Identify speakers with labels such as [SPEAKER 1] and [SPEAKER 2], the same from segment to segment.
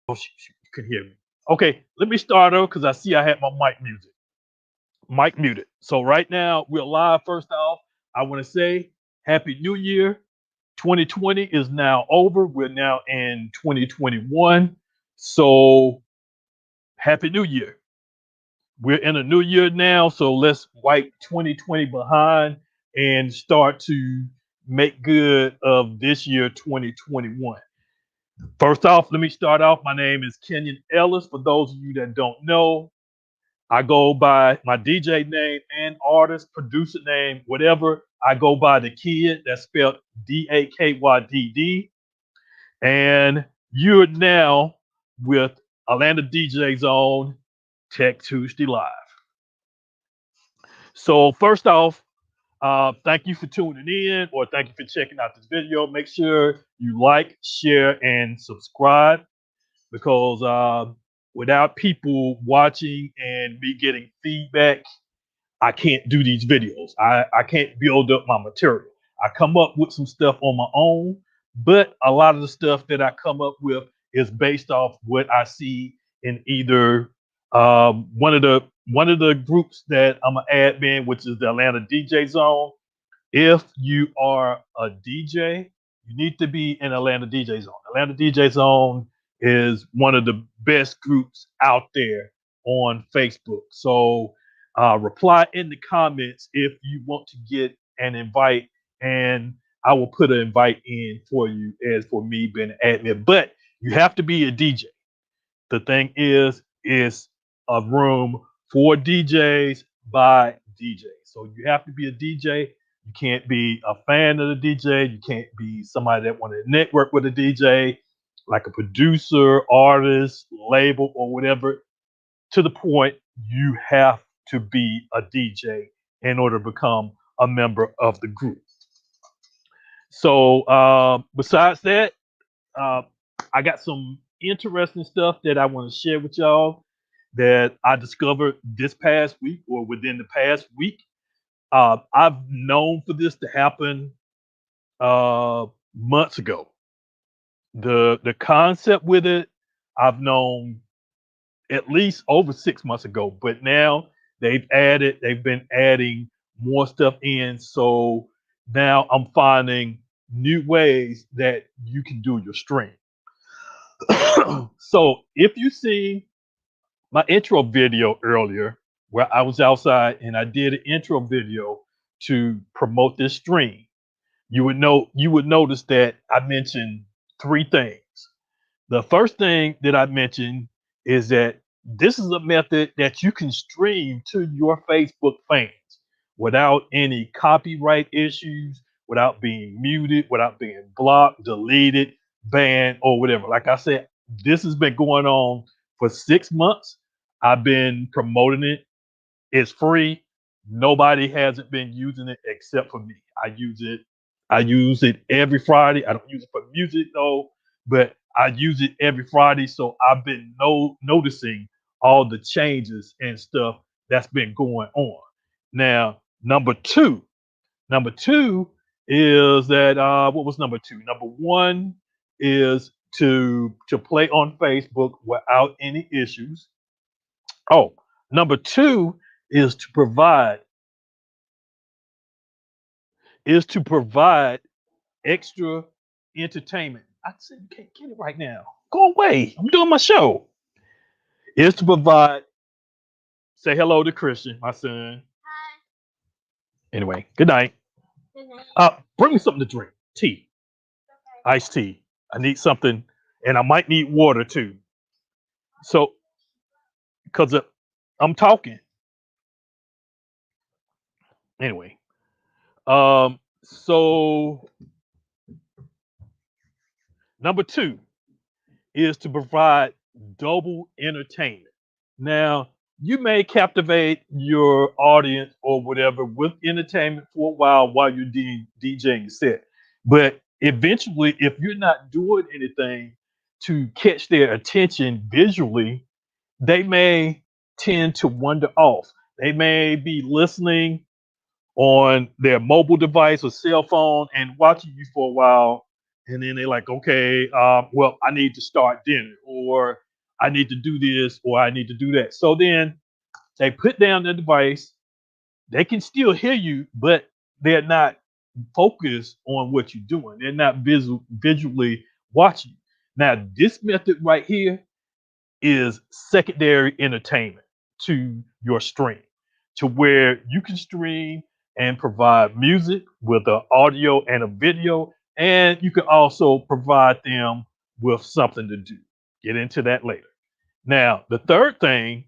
[SPEAKER 1] Oh, she couldn't hear me. Okay, let me start over because I see I had my mic muted. So right now we're live. First off, I want to say Happy New Year. 2020 is now over. We're now in 2021. So Happy New Year. We're in a new year now, so let's wipe 2020 behind and start to make good of this year 2021. First off, let me start off. My name is Kenyon Ellis. For those of you that don't know, I go by my DJ name and artist, producer name, whatever. I go by the Kid. That's spelled Dakydd. And you're now with Atlanta DJ Zone Tech Tuesday Live. So first off, thank you for tuning in, or thank you for checking out this video. Make sure you like, share, and subscribe because without people watching and me getting feedback, I can't do these videos. I can't build up my material. I come up with some stuff on my own, but a lot of the stuff that I come up with is based off what I see in either one of the groups that I'm an admin, which is the Atlanta DJ Zone. If you are a DJ, you need to be in Atlanta DJ Zone. Atlanta DJ Zone is one of the best groups out there on Facebook. So reply in the comments if you want to get an invite, and I will put an invite in for you as for me being an admin. But you have to be a DJ. The thing is, it's a room for DJs by DJs. So you have to be a DJ. You can't be a fan of the DJ. You can't be somebody that want to network with a DJ, like a producer, artist, label, or whatever. To the point, you have to be a DJ in order to become a member of the group. So besides that, uh, I got some interesting stuff that I want to share with y'all that I discovered this past week or within the past week. I've known for this to happen months ago. The concept with it, I've known at least over 6 months ago, but now they've been adding more stuff in. So now I'm finding new ways that you can do your stream. So if you see my intro video earlier, where I was outside and I did an intro video to promote this stream, you would notice that I mentioned three things. The first thing that I mentioned is that this is a method that you can stream to your Facebook fans without any copyright issues, without being muted, without being blocked, deleted, banned, or whatever. Like I said, this has been going on for 6 months. I've been promoting it. It's free. Nobody hasn't been using it except for me. I use it. I use it every Friday. I don't use it for music though, but I use it every Friday. So I've been noticing all the changes and stuff that's been going on. Now, number two is that what was number two? Number one is to play on Facebook without any issues. Oh, number two is to provide extra entertainment. I said you can't get it right now. Go away. I'm doing my show. Is to provide. Say hello to Christian, my son. Anyway, good night. Bring me something to drink. Tea, iced tea. I need something, and I might need water too. So, because I'm talking anyway. So number two is to provide double entertainment. Now, you may captivate your audience or whatever with entertainment for a while you're DJing your set. But eventually, if you're not doing anything to catch their attention visually, they may tend to wander off. They may be listening on their mobile device or cell phone and watching you for a while, And then they're like, okay, well, I need to start dinner, or I need to do this, or I need to do that. So then they put down the device. They can still hear you, but they're not focused on what you're doing. They're not visually watching. Now, this method right here is secondary entertainment to your stream, to where you can stream and provide music with an audio and a video, and you can also provide them with something to do. Get into that later. Now, the third thing,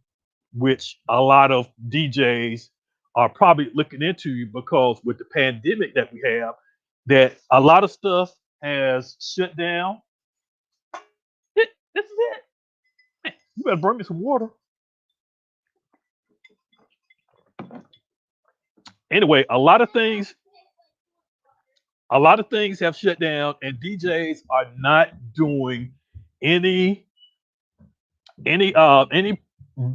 [SPEAKER 1] which a lot of DJs are probably looking into, because with the pandemic that we have, that a lot of stuff has shut down. This is it. You better bring me some water. Anyway, a lot of things have shut down, and DJs are not doing any any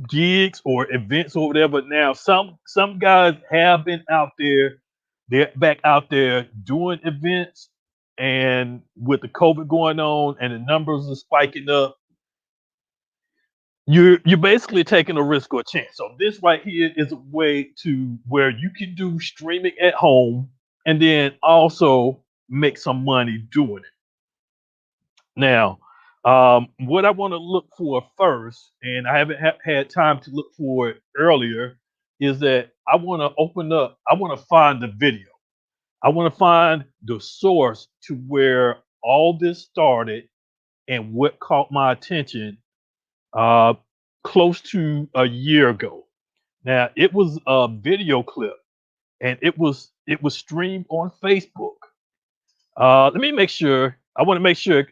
[SPEAKER 1] gigs or events or whatever. Now, some guys have been out there, they're back out there doing events, and with the COVID going on and the numbers are spiking up, you're basically taking a risk or a chance. So this right here is a way to where you can do streaming at home and then also make some money doing it. Now, what I want to look for first, and I haven't had time to look for it earlier, is that I want to open up. I want to find the video. I want to find the source to where all this started and what caught my attention uh, close to a year ago. Now, it was a video clip, and it was streamed on Facebook. Let me make sure. I want to make sure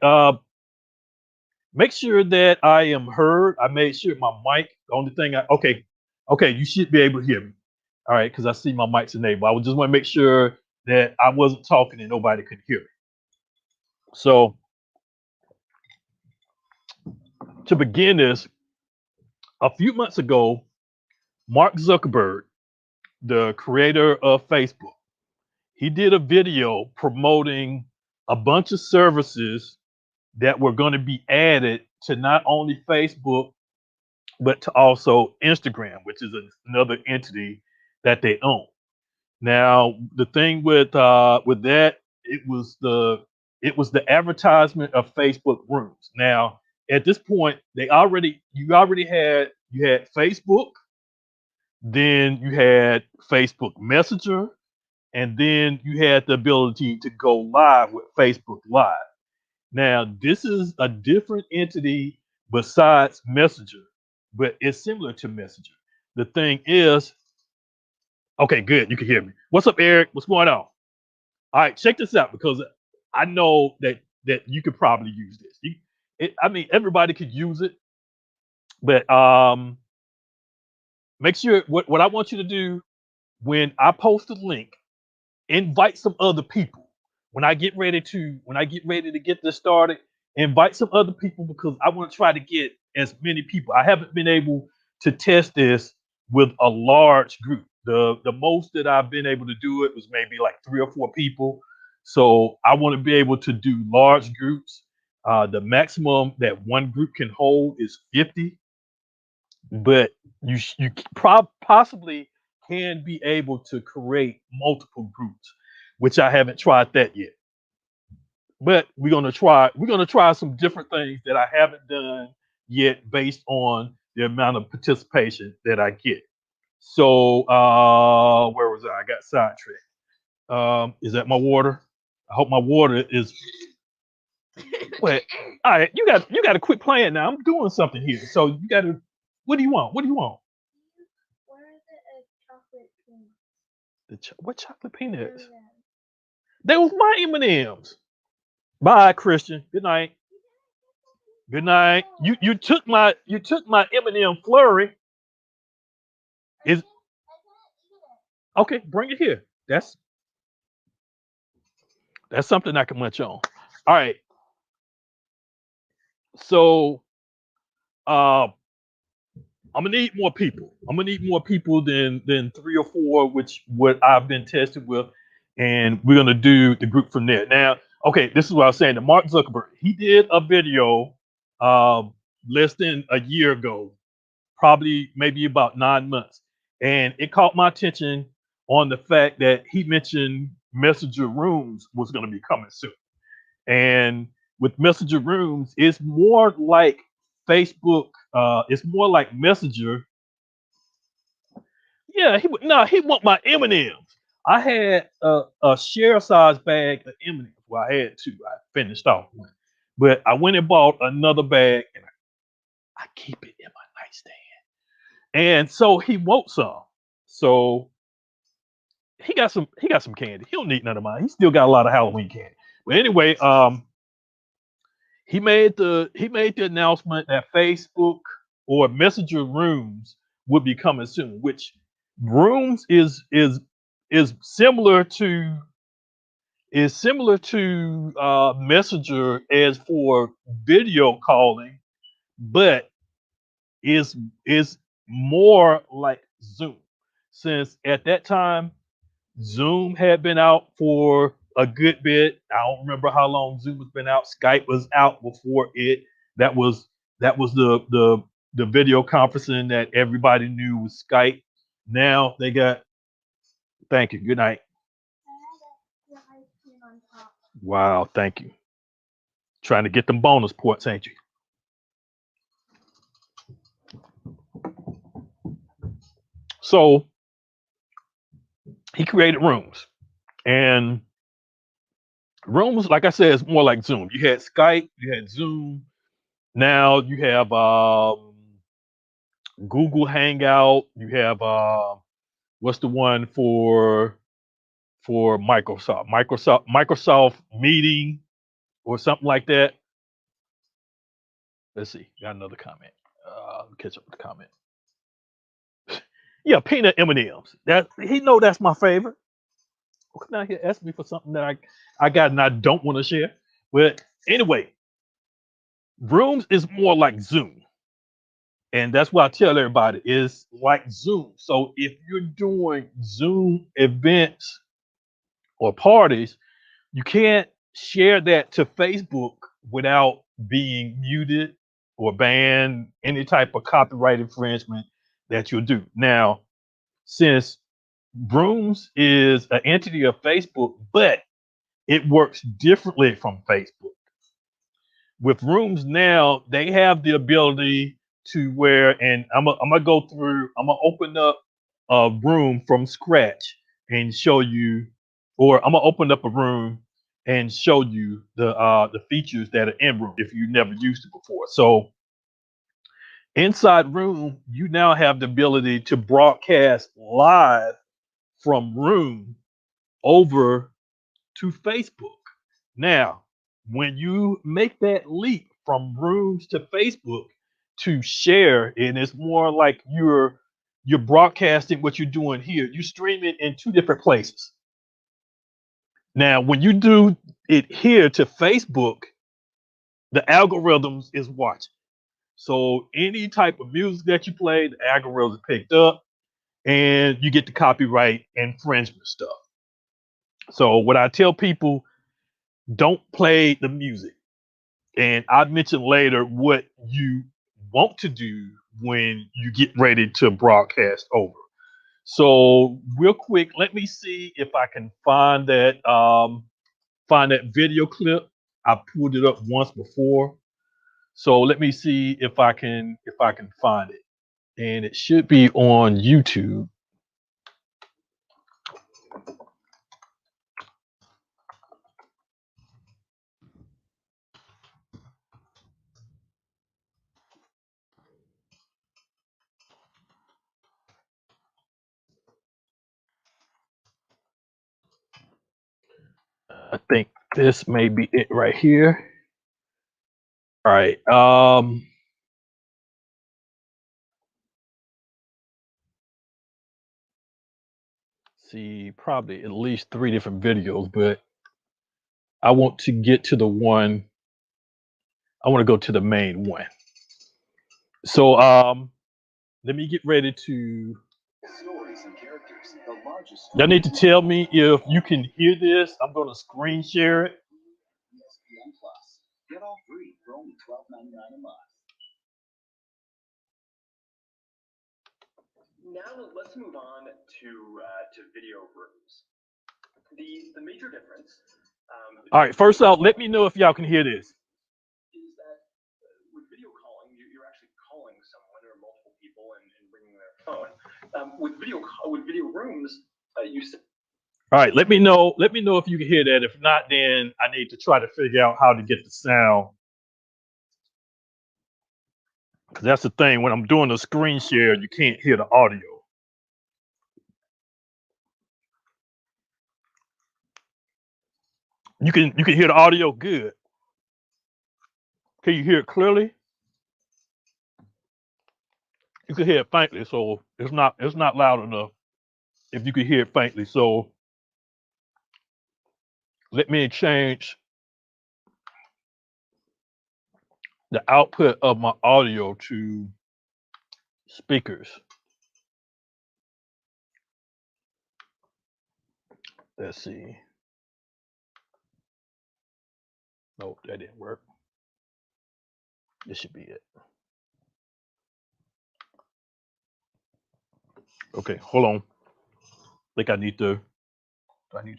[SPEAKER 1] that I am heard. I made sure my mic. The only thing okay, you should be able to hear me. All right, because I see my mic's enabled. I would just want to make sure that I wasn't talking and nobody could hear me. So to begin this, a few months ago, Mark Zuckerberg, the creator of Facebook, he did a video promoting a bunch of services that were going to be added to not only Facebook but to also Instagram, which is another entity that they own. Now, the thing with that, it was the advertisement of Facebook rooms. Now, at this point, you had Facebook, then you had Facebook Messenger, and then you had the ability to go live with Facebook Live. Now, this is a different entity besides Messenger, but it's similar to Messenger. The thing is, okay, good, you can hear me. What's up, Eric? What's going on? All right, check this out, because I know that you could probably use this. I mean, everybody could use it, but make sure what I want you to do when I post a link, invite some other people. When I get ready to get this started, invite some other people, because I want to try to get as many people. I haven't been able to test this with a large group. The most that I've been able to do it was maybe like 3 or 4 people. So I want to be able to do large groups. The maximum that one group can hold is 50, but possibly can be able to create multiple groups, which I haven't tried that yet. But we're gonna try some different things that I haven't done yet based on the amount of participation that I get. So where was I? I got sidetracked. Is that my water? I hope my water is wait. All right, you gotta quit playing now. I'm doing something here. So you gotta what do you want? What do you want? What chocolate peanuts? That was my M&Ms. Bye, Christian. Good night. Good night. You took my M&M flurry. Is okay. Bring it here. That's something I can munch on. All right. So uh, I'm gonna need more people. I'm gonna need more people than 3 or 4, which what I've been tested with, and we're gonna do the group from there. Now, Okay, this is what I was saying. The Mark Zuckerberg, he did a video um, less than a year ago, probably maybe about 9 months, and it caught my attention on the fact that he mentioned Messenger Rooms was going to be coming soon. And with Messenger Rooms, it's more like Facebook. It's more like Messenger. Yeah, he want my M&Ms. I had a share size bag of M&Ms. Well, I had two. I finished off one, but I went and bought another bag, and I keep it in my nightstand. And so he wants some. So he got some. He got some candy. He don't need none of mine. He still got a lot of Halloween candy. But anyway, he made the announcement that Facebook or Messenger Rooms would be coming soon, which Rooms is similar to Messenger as for video calling, but is more like Zoom. Since at that time Zoom had been out for a good bit. I don't remember how long Zoom has been out. Skype was out before it. That was the video conferencing that everybody knew was Skype. Now they got. Thank you. Good night. Wow. Thank you. Trying to get them bonus points, ain't you? So he created Rooms, and Rooms, like I said, is more like Zoom. You had Skype, you had Zoom. Now you have Google Hangout. You have what's the one for Microsoft? Microsoft Meeting or something like that. Let's see. Got another comment. Catch up with the comment. Yeah, peanut M&Ms. That he know that's my favorite. Now he asked me for something that I got and I don't want to share. But anyway, Rooms is more like Zoom. And that's why I tell everybody it's like Zoom. So if you're doing Zoom events or parties, you can't share that to Facebook without being muted or banned, any type of copyright infringement that you'll do. Now, since Rooms is an entity of Facebook, but it works differently from Facebook. With Rooms now, they have the ability to where, and I'm gonna go through. I'm gonna open up a room from scratch and show you, or I'm gonna open up a room and show you the features that are in Room if you never used it before. So inside Room, you now have the ability to broadcast live from Room over to Facebook. Now, when you make that leap from Rooms to Facebook to share, and it's more like you're broadcasting what you're doing here. You stream it in two different places. Now, when you do it here to Facebook, the algorithms is watching. So any type of music that you play, the algorithms picked up, and you get the copyright infringement stuff. So what I tell people, don't play the music. And I mentioned later what you want to do when you get ready to broadcast over. So real quick, let me see if I can find that video clip. I pulled it up once before. So let me see if I can find it. And it should be on YouTube. I think this may be it right here. All right. See, probably at least three different videos, but I want to get to the one. I want to go to the main one. So let me get ready to. Y'all need to tell me if you can hear this. I'm going to screen share it.
[SPEAKER 2] only $12.99 a month. Now let's move on to video rooms. The major difference.
[SPEAKER 1] All right, first off, let me know if y'all can hear this.
[SPEAKER 2] Is that with video calling, you're actually calling someone or multiple people and bringing their phone. With video rooms, you.
[SPEAKER 1] All right, let me know if you can hear that. If not, then I need to try to figure out how to get the sound. Because that's the thing, when I'm doing a screen share, you can't hear the audio. You can hear the audio good. Can you hear it clearly? You can hear it faintly, so it's not loud enough if you can hear it faintly. So let me change the output of my audio to speakers. Let's see. Nope, that didn't work. This should be it. Okay, hold on. I think I need to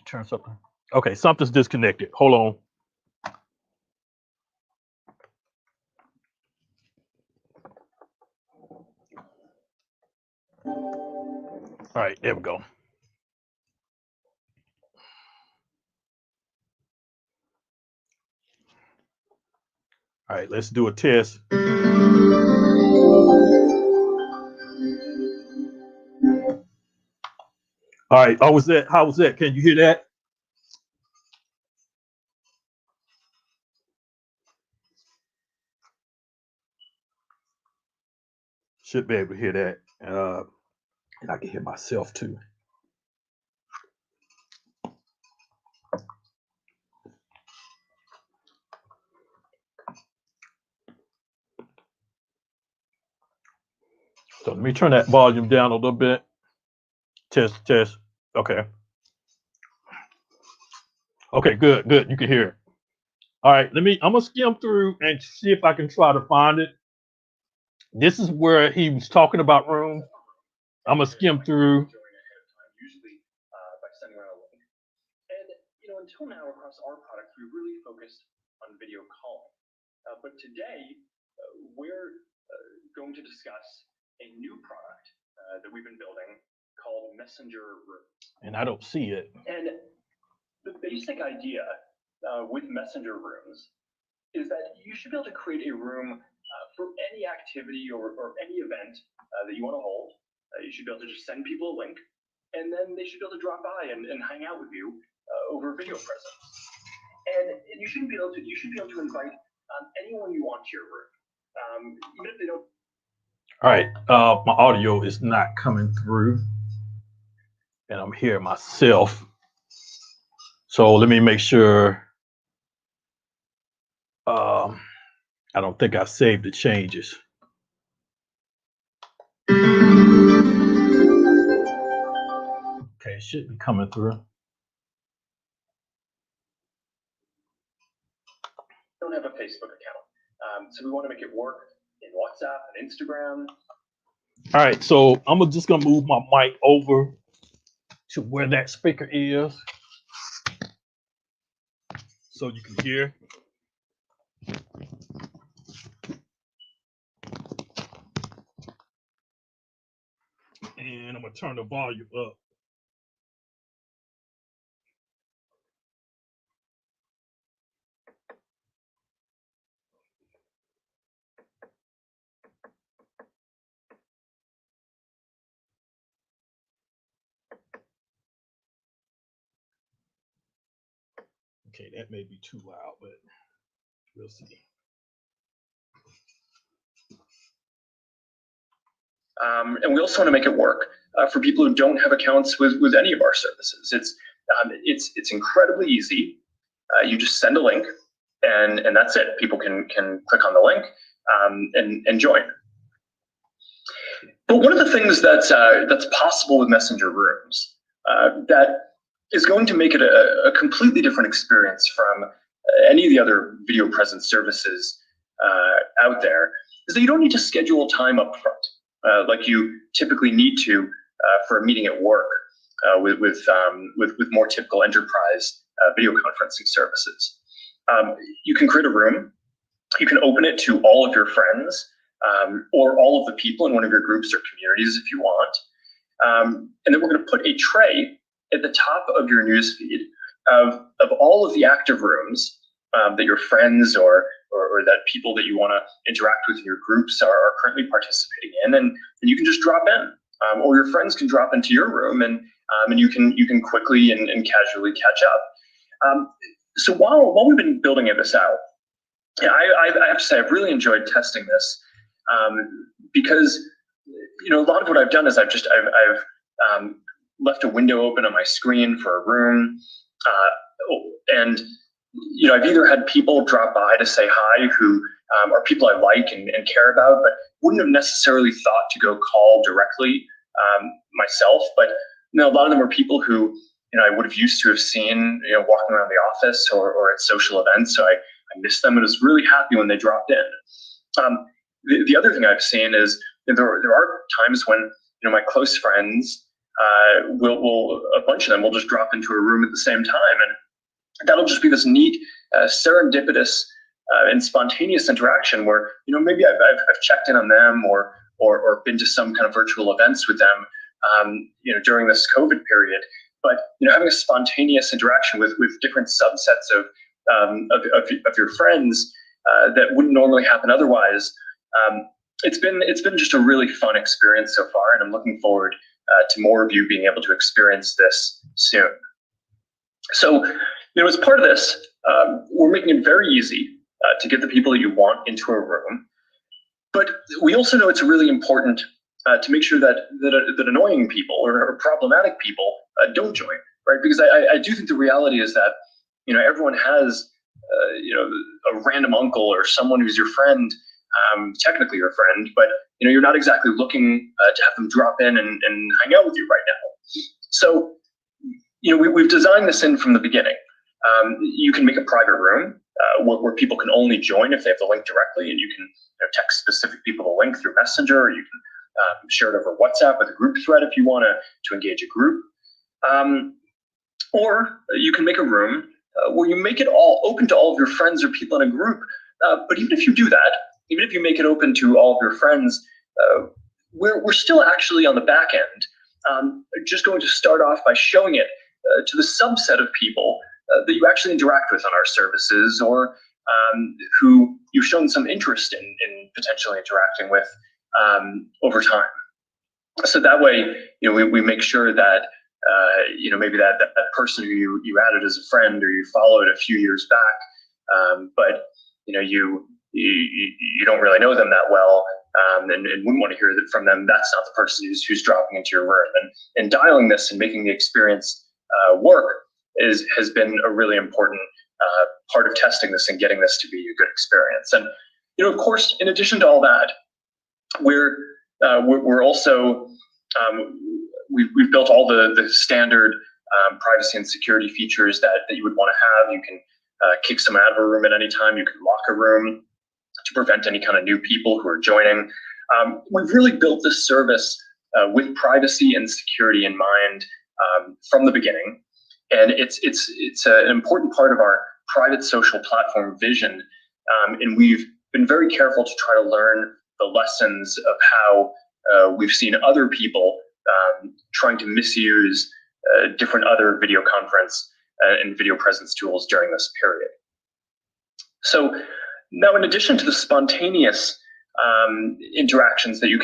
[SPEAKER 1] turn something? Okay, something's disconnected. Hold on. All right, there we go. All right, let's do a test. All right, how was that? Can you hear that? Should be able to hear that. And I can hear myself too. So let me turn that volume down a little bit. Test. Okay. Okay, good. You can hear it. All right, I'm gonna skim through and see if I can try to find it. This is where he was talking about rooms. I'm gonna skim through.
[SPEAKER 2] Usually by sending around a link. And until now across our products, we really focused on video calling. But today we're going to discuss a new product that we've been building called Messenger Rooms.
[SPEAKER 1] And I don't see it.
[SPEAKER 2] And the basic idea with Messenger Rooms is that you should be able to create a room for any activity or any event that you want to hold. You should be able to just send people a link, and then they should be able to drop by and hang out with you over video presence. And you should be able to invite anyone you want to your room, even if they don't.
[SPEAKER 1] All right, my audio is not coming through, and I'm hearing myself. So let me make sure. I don't think I saved the changes. Okay, it should be coming through.
[SPEAKER 2] Don't have a Facebook account, so we want to make it work in WhatsApp and Instagram.
[SPEAKER 1] All right, so I'm just gonna move my mic over to where that speaker is, so you can hear. And I'm gonna turn the volume up. Okay, that may be too loud, but we'll see.
[SPEAKER 2] And we also want to make it work for people who don't have accounts with any of our services. It's incredibly easy. You just send a link, and that's it. People can click on the link and join. But one of the things that's possible with Messenger Rooms that is going to make it a completely different experience from any of the other video presence services out there is that you don't need to schedule time up front, like you typically need to for a meeting at work with more typical enterprise video conferencing services. You can create a room. You can open it to all of your friends or all of the people in one of your groups or communities if you want. And then we're going to put a tray at the top of your newsfeed of all of the active rooms that your friends or that people that you want to interact with in your groups are currently participating in, and you can just drop in, or your friends can drop into your room, and you can quickly and casually catch up. So while we've been building this out, yeah, I have to say I've really enjoyed testing this because a lot of what I've done is I've left a window open on my screen for a room, and I've either had people drop by to say hi who are people I like and care about, but wouldn't have necessarily thought to go call directly myself. But a lot of them are people who I would have used to have seen walking around the office or at social events. So I missed them and was really happy when they dropped in. The other thing I've seen is there are times when my close friends will a bunch of them will just drop into a room at the same time, and that'll just be this neat serendipitous and spontaneous interaction where maybe I've checked in on them or been to some kind of virtual events with them during this COVID period, but having a spontaneous interaction with different subsets of your friends that wouldn't normally happen otherwise. It's been just a really fun experience so far, and I'm looking forward to more of you being able to experience this soon. So, as part of this, we're making it very easy to get the people that you want into a room, but we also know it's really important to make sure that annoying people or problematic people don't join, right? Because I do think the reality is that everyone has a random uncle or someone who's your friend, technically your friend, but you're not exactly looking to have them drop in and hang out with you right now. So we've designed this in from the beginning. You can make a private room where people can only join if they have the link directly, and you can text specific people the link through Messenger, or you can share it over WhatsApp with a group thread if you want to engage a group. Or you can make a room where you make it all open to all of your friends or people in a group. But even if you do that, even if you make it open to all of your friends, we're still actually on the back end just going to start off by showing it to the subset of people that you actually interact with on our services, or who you've shown some interest in potentially interacting with over time. So that way, we make sure that maybe that person who you added as a friend or you followed a few years back, but you don't really know them that well, and wouldn't want to hear that from them. That's not the person who's dropping into your room. And dialing this and making the experience work has been a really important part of testing this and getting this to be a good experience. And of course, in addition to all that, we're also we've built all the standard privacy and security features that you would want to have. You can kick someone out of a room at any time. You can lock a room to prevent any kind of new people who are joining. We've really built this service with privacy and security in mind from the beginning, and it's an important part of our private social platform vision. And we've been very careful to try to learn the lessons of how we've seen other people trying to misuse different other video conference and video presence tools during this period. So now, in addition to the spontaneous interactions that you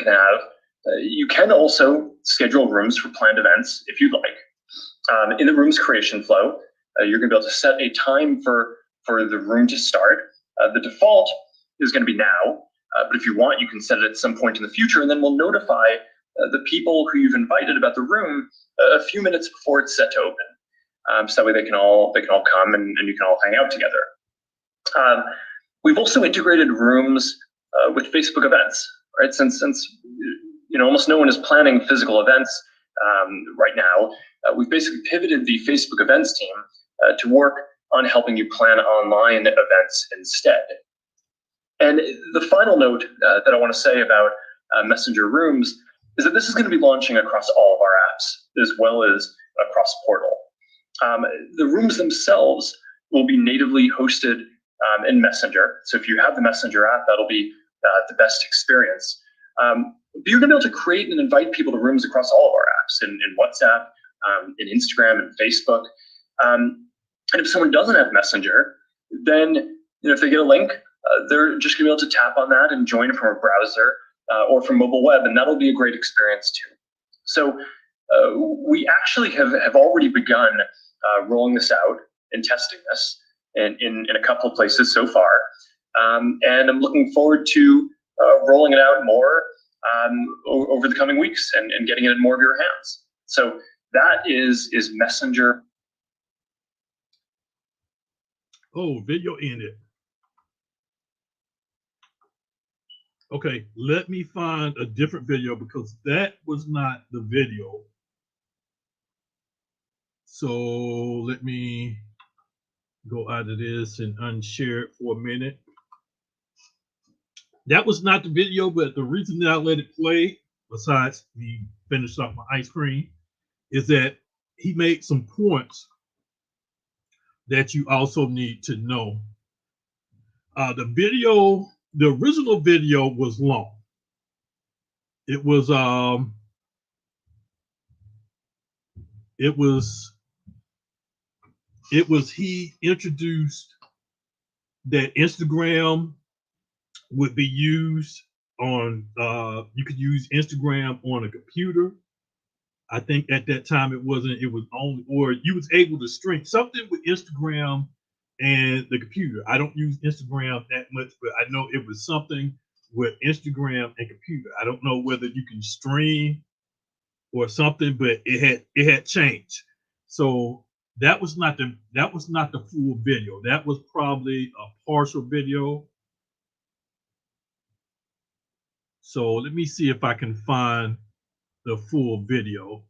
[SPEAKER 2] can also schedule rooms for planned events if you'd like. In the room's creation flow, you're going to be able to set a time for the room to start. The default is going to be now, but if you want, you can set it at some point in the future, and then we'll notify the people who you've invited about the room a few minutes before it's set to open. So that way they can all come and you can all hang out together. We've also integrated rooms with Facebook events, right? Since almost no one is planning physical events right now, we've basically pivoted the Facebook events team to work on helping you plan online events instead. And the final note that I want to say about Messenger Rooms is that this is going to be launching across all of our apps as well as across Portal. The rooms themselves will be natively hosted in Messenger. So if you have the Messenger app, that'll be the best experience. But you're going to be able to create and invite people to rooms across all of our apps in WhatsApp, in Instagram, and Facebook. And if someone doesn't have Messenger, then if they get a link, they're just going to be able to tap on that and join from a browser or from mobile web, and that'll be a great experience too. So we actually have already begun rolling this out and testing this in a couple of places so far. And I'm looking forward to rolling it out more over the coming weeks and getting it in more of your hands. So that is Messenger.
[SPEAKER 1] Oh, video ended. Okay, let me find a different video because that was not the video. So let me go out of this and unshare it for a minute. That was not the video, but the reason that I let it play, besides me finish off my ice cream, is that he made some points that you also need to know. The original video was long. It was he introduced that Instagram would be used on you could use Instagram on a computer. I think at that time it was only, or you was able to stream something with Instagram and the computer. I don't use Instagram that much, but I know it was something with Instagram and computer. I don't know whether you can stream or something, but it had changed. So that was not the full video. That was probably a partial video. So let me see if I can find the full video.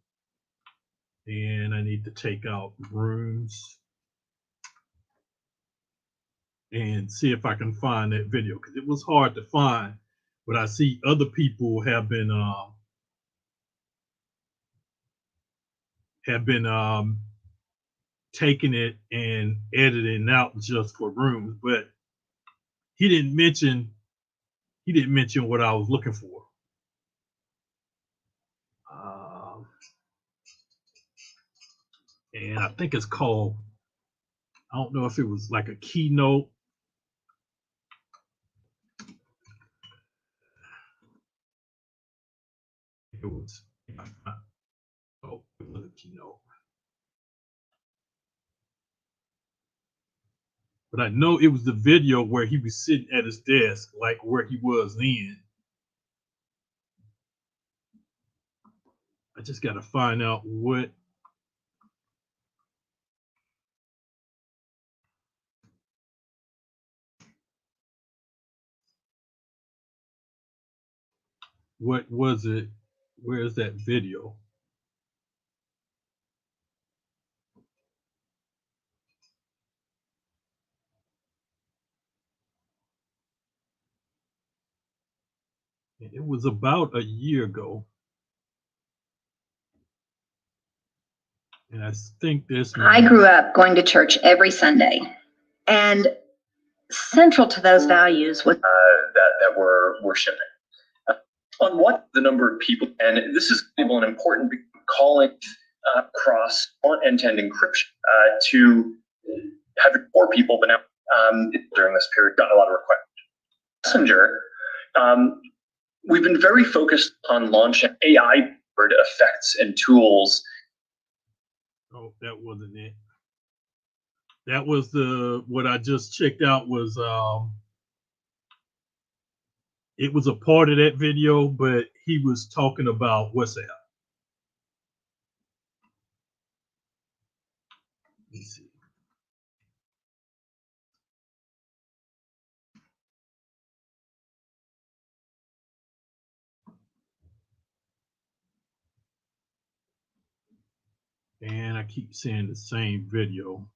[SPEAKER 1] And I need to take out rooms and see if I can find that video because it was hard to find. But I see other people have been taking it and editing out just for rooms. But he didn't mention what I was looking for. And I think it's called, I don't know if it was like a keynote. It was it was a keynote. But I know it was the video where he was sitting at his desk, like where he was then. I just got to find out what was it? Where's that video? It was about a year ago. And I think this.
[SPEAKER 3] I grew up going to church every Sunday, and central to those values was
[SPEAKER 2] that we're shipping. On what the number of people, and this is an important calling across on end-to-end encryption to having more people, but now during this period got a lot of requests. Messenger, we've been very focused on launching AI-powered effects and tools.
[SPEAKER 1] Oh, that wasn't it. That was what I just checked out was it was a part of that video, but he was talking about WhatsApp. Let me see. And I keep seeing the same video.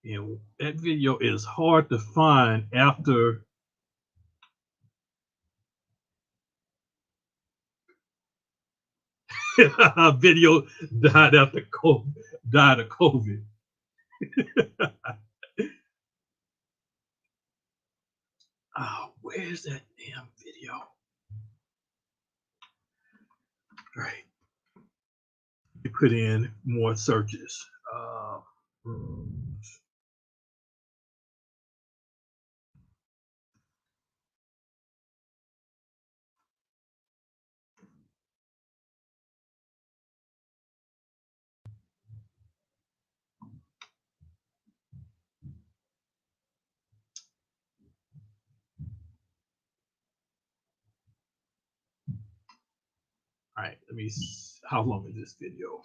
[SPEAKER 1] And that video is hard to find after video died after COVID, died of COVID. Oh, where's that damn video? All right. You put in more searches. Rooms. All right, let me see. How long is this video?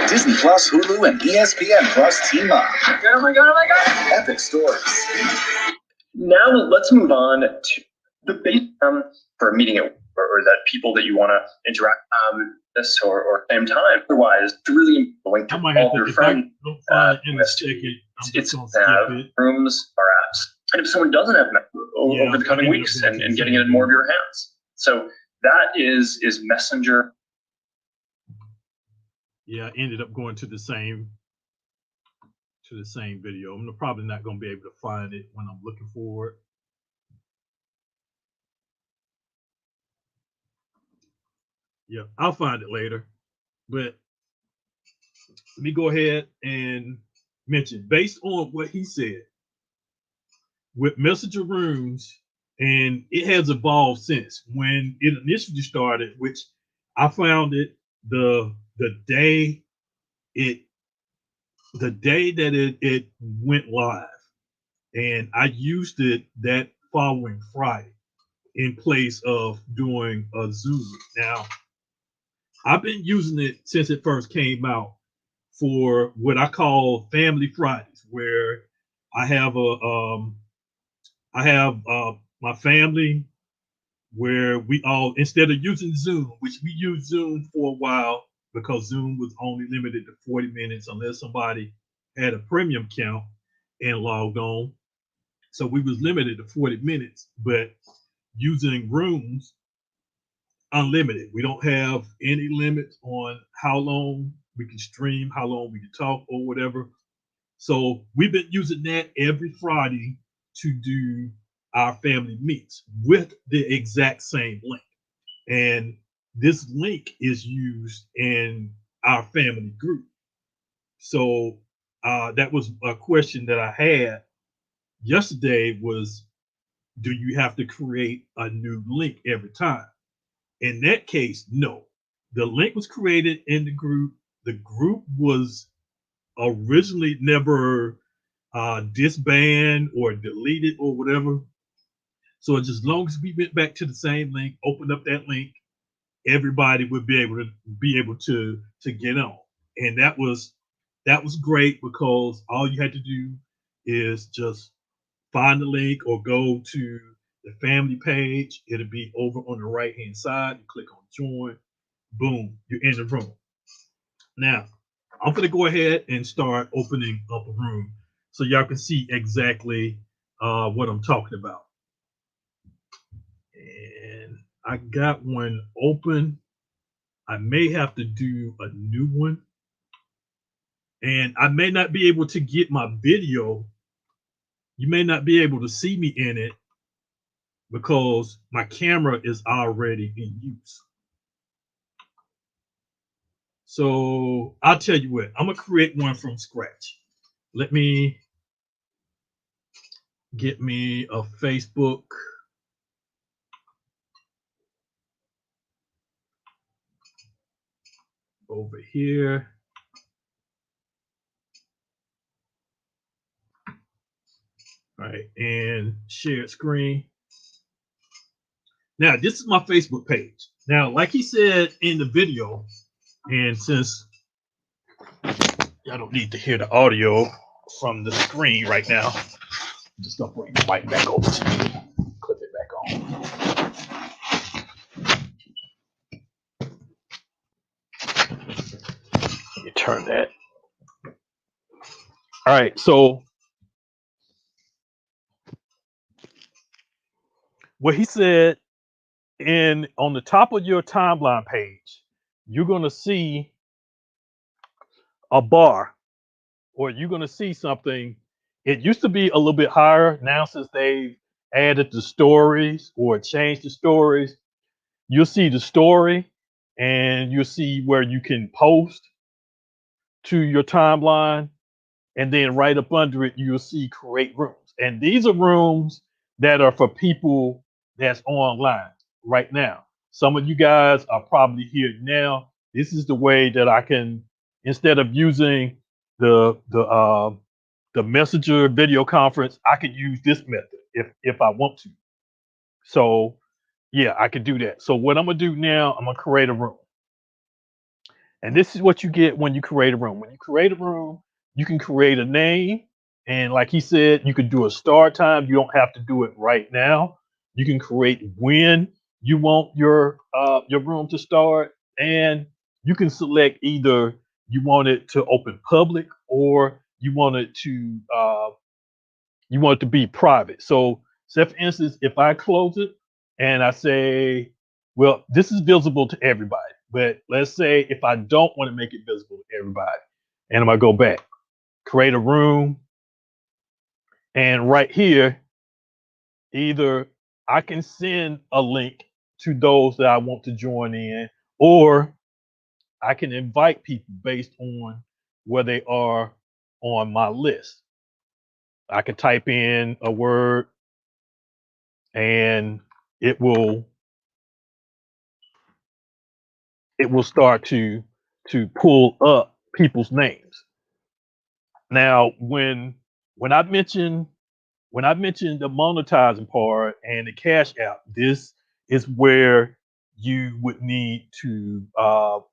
[SPEAKER 2] Disney Plus, Hulu, and ESPN Plus team up. Oh my god, oh my god! Epic stories. Now let's move on to the base for a meeting or that people that you want to interact this or same time. Otherwise, to really link to all your friends. It's have rooms or apps. And if someone doesn't have over the coming weeks and getting it in more of your hands. So that is Messenger.
[SPEAKER 1] Yeah, I ended up going to the same video. I'm probably not going to be able to find it when I'm looking for it. Yeah, I'll find it later. But let me go ahead and mention, based on what he said, with Messenger Rooms, and it has evolved since when it initially started, which I found it the day that it went live, and I used it that following Friday in place of doing a Zoom. Now, I've been using it since it first came out for what I call Family Fridays, where I have my family where we all, instead of using Zoom, which we used Zoom for a while because Zoom was only limited to 40 minutes unless somebody had a premium account and logged on. So we was limited to 40 minutes, but using Rooms, unlimited. We don't have any limits on how long we can stream, how long we can talk or whatever. So we've been using that every Friday to do our family meets with the exact same link. And this link is used in our family group. So that was a question that I had yesterday was, do you have to create a new link every time? In that case, no. The link was created in the group. The group was originally never disbanded or deleted or whatever. So it's as long as we went back to the same link, opened up that link, everybody would be able to get on. And that was great because all you had to do is just find the link or go to the family page. It'll be over on the right hand side. You click on join, boom, you're in the room. Now, I'm going to go ahead and start opening up a room so y'all can see exactly what I'm talking about. And I got one open. I may have to do a new one. And I may not be able to get my video. You may not be able to see me in it because my camera is already in use. So I'll tell you what, I'm going to create one from scratch. Let me get me a Facebook. Over here. All right, and share screen. Now, this is my Facebook page. Now, like he said in the video, and since I don't need to hear the audio from the screen right now, I'm just gonna bring the mic back over to you. Clip it back on. You turn that All right. So what he said on the top of your timeline page, you're gonna see a bar, or you're gonna see something. It used to be a little bit higher. Now, since they've added the stories or changed the stories, you'll see the story, and you'll see where you can post to your timeline, and then right up under it, you'll see create rooms. And these are rooms that are for people that's online right now. Some of you guys are probably here now. This is the way that I can, instead of using the messenger video conference, I could use this method if I want to. So yeah, I could do that. So what I'm gonna do now, I'm gonna create a room. And this is what you get when you create a room. When you create a room, you can create a name. And like he said, you can do a start time. You don't have to do it right now. You can create when you want your room to start. And you can select either you want it to open public, or you want it to be private. So say for instance, if I close it and I say, well, this is visible to everybody, but let's say if I don't want to make it visible to everybody, and I'm gonna go back, create a room, and right here, either I can send a link to those that I want to join in, or I can invite people based on where they are on my list. I can type in a word, and it will start to pull up people's names. Now, when I mentioned the monetizing part and the cash app, this is where you would need to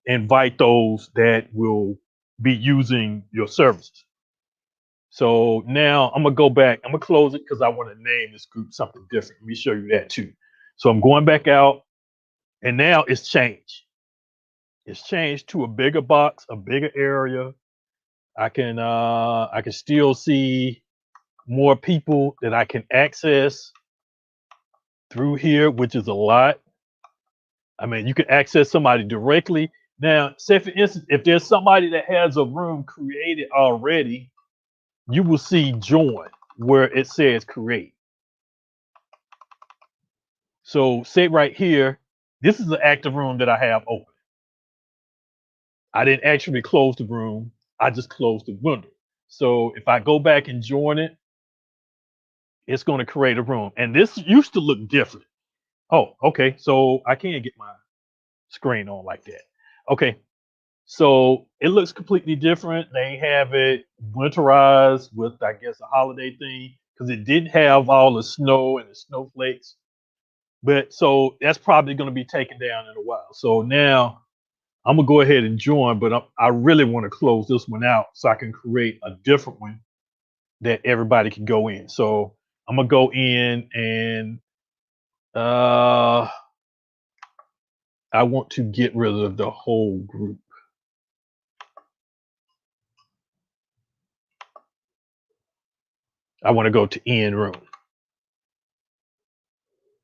[SPEAKER 1] invite those that will be using your services. So now I'm gonna go back. I'm gonna close it because I want to name this group something different. Let me show you that too. So I'm going back out, and now it's changed. It's changed to a bigger box, a bigger area. I can still see more people that I can access through here, which is a lot. I mean, you can access somebody directly. Now, say for instance, if there's somebody that has a room created already, you will see join where it says create. So say right here, this is an active room that I have open. I didn't actually close the room. I just closed the window. So if I go back and join it, it's going to create a room. And this used to look different. Oh, okay. So I can get my screen on like that. Okay. So it looks completely different. They have it winterized with, I guess, a holiday theme, because it didn't have all the snow and the snowflakes. But so that's probably going to be taken down in a while. So now I'm going to go ahead and join, but I really want to close this one out so I can create a different one that everybody can go in. So I'm going to go in, and I want to get rid of the whole group. I want to go to end room.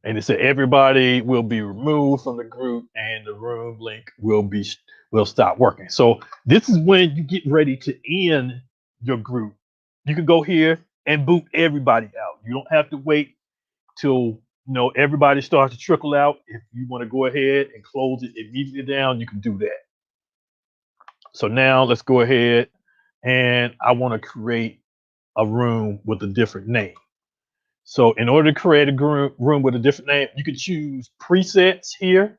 [SPEAKER 1] And it said everybody will be removed from the group, and the room link will stop working. So this is when you get ready to end your group. You can go here and boot everybody out. You don't have to wait till everybody starts to trickle out. If you want to go ahead and close it immediately down, you can do that. So now let's go ahead, and I want to create a room with a different name. So in order to create a room with a different name, you can choose presets here,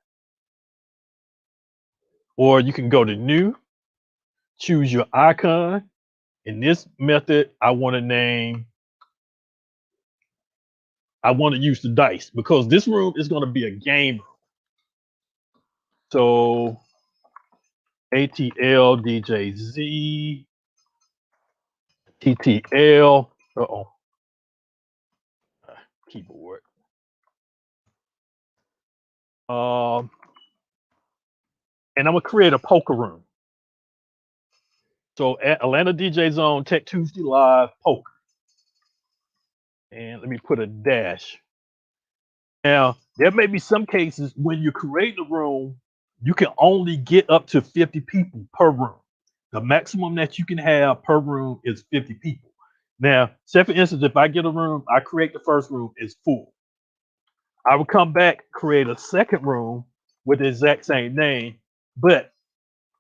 [SPEAKER 1] or you can go to new, choose your icon. In this method, I want to use the dice, because this room is going to be a game room. So ATL DJZ TTL. Keyboard. And I'm gonna create a poker room. So at Atlanta DJ Zone Tech Tuesday Live Poker. And let me put a dash. Now, there may be some cases when you create a room, you can only get up to 50 people per room. The maximum that you can have per room is 50 people. Now, say for instance, if I get a room, I create the first room, it's full. I would come back, create a second room with the exact same name, but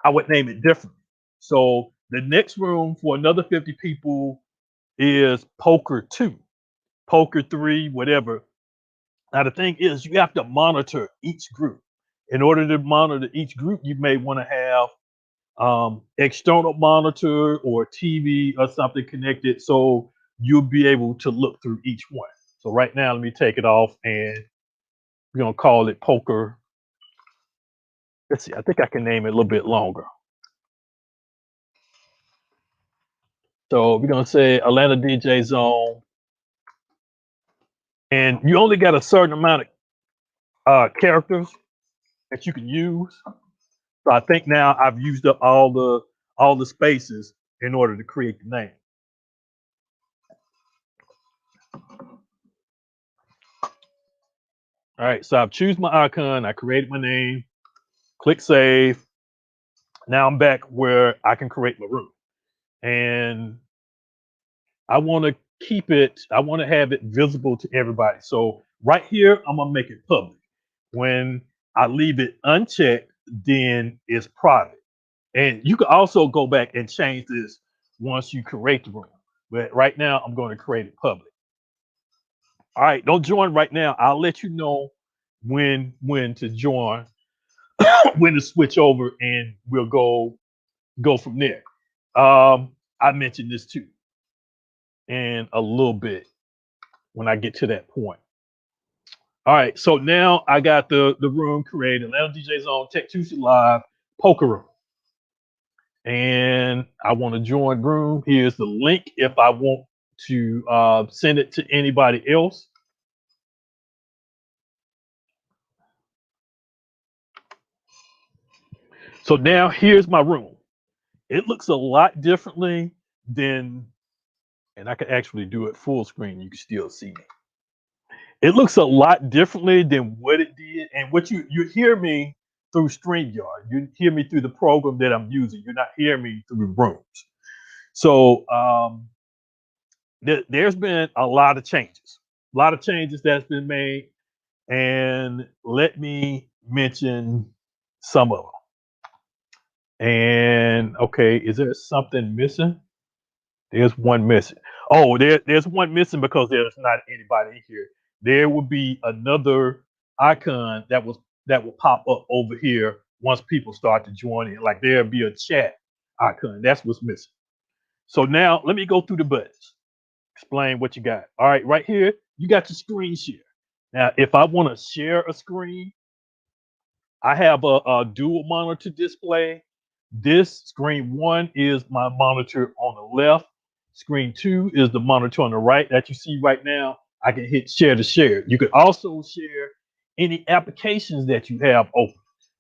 [SPEAKER 1] I would name it differently. So the next room for another 50 people is Poker 2, Poker 3, whatever. Now, the thing is, you have to monitor each group. In order to monitor each group, you may want to have external monitor or TV or something connected so you'll be able to look through each one. So right now, let me take it off and we're going to call it Poker. Let's see, I think I can name it a little bit longer. So we're going to say Atlanta DJ Zone. And you only got a certain amount of characters that you can use. So I think now I've used up all the spaces in order to create the name. All right, so I've chosen my icon, I created my name, click save. Now I'm back where I can create my room. And I want to I want to have it visible to everybody. So right here, I'm gonna make it public. When I leave it unchecked, then it's private. And you can also go back and change this once you create the room. But right now, I'm going to create it public. All right, don't join right now. I'll let you know when to join, when to switch over, and we'll go from there. I mentioned this too, in a little bit when I get to that point. All right, so now I got the room created. Atlanta DJ Zone Tech Tuesday Live Poker Room. And I want to join room. Here's the link if I want to send it to anybody else. So now here's my room. It looks a lot differently than, and I can actually do it full screen. You can still see me. It looks a lot differently than what it did. And what you hear me through StreamYard. You hear me through the program that I'm using. You're not hearing me through rooms. So there's been a lot of changes. A lot of changes that's been made. And let me mention some of them. And okay, is there something missing? There's one missing. Oh, there's one missing because there's not anybody in here. There will be another icon that will pop up over here once people start to join in. Like there'll be a chat icon. That's what's missing. So now let me go through the buttons. Explain what you got. All right, right here, you got your screen share. Now, if I want to share a screen, I have a dual monitor display. This screen one is my monitor on the left. Screen two is the monitor on the right that you see right now. I can hit share to share. You can also share any applications that you have open.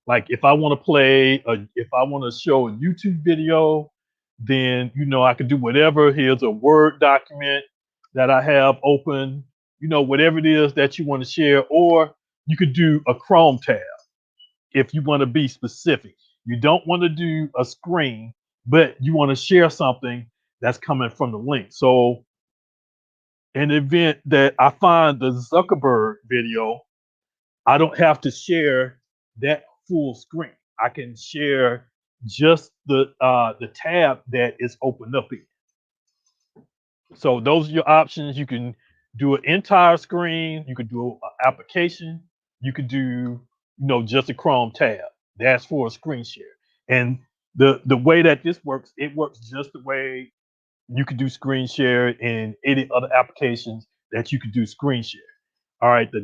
[SPEAKER 1] Like if I want to if I want to show a YouTube video, then I can do whatever. Here's a Word document that I have open. Whatever it is that you want to share, or you could do a Chrome tab if you want to be specific. You don't want to do a screen, but you want to share something that's coming from the link. So in the event that I find the Zuckerberg video, I don't have to share that full screen. I can share just the tab that is opened up in. So those are your options. You can do an entire screen. You could do an application. You could do, just a Chrome tab. That's for a screen share. And the way that this works, it works just the way you could do screen share in any other applications that you could do screen share. All right, the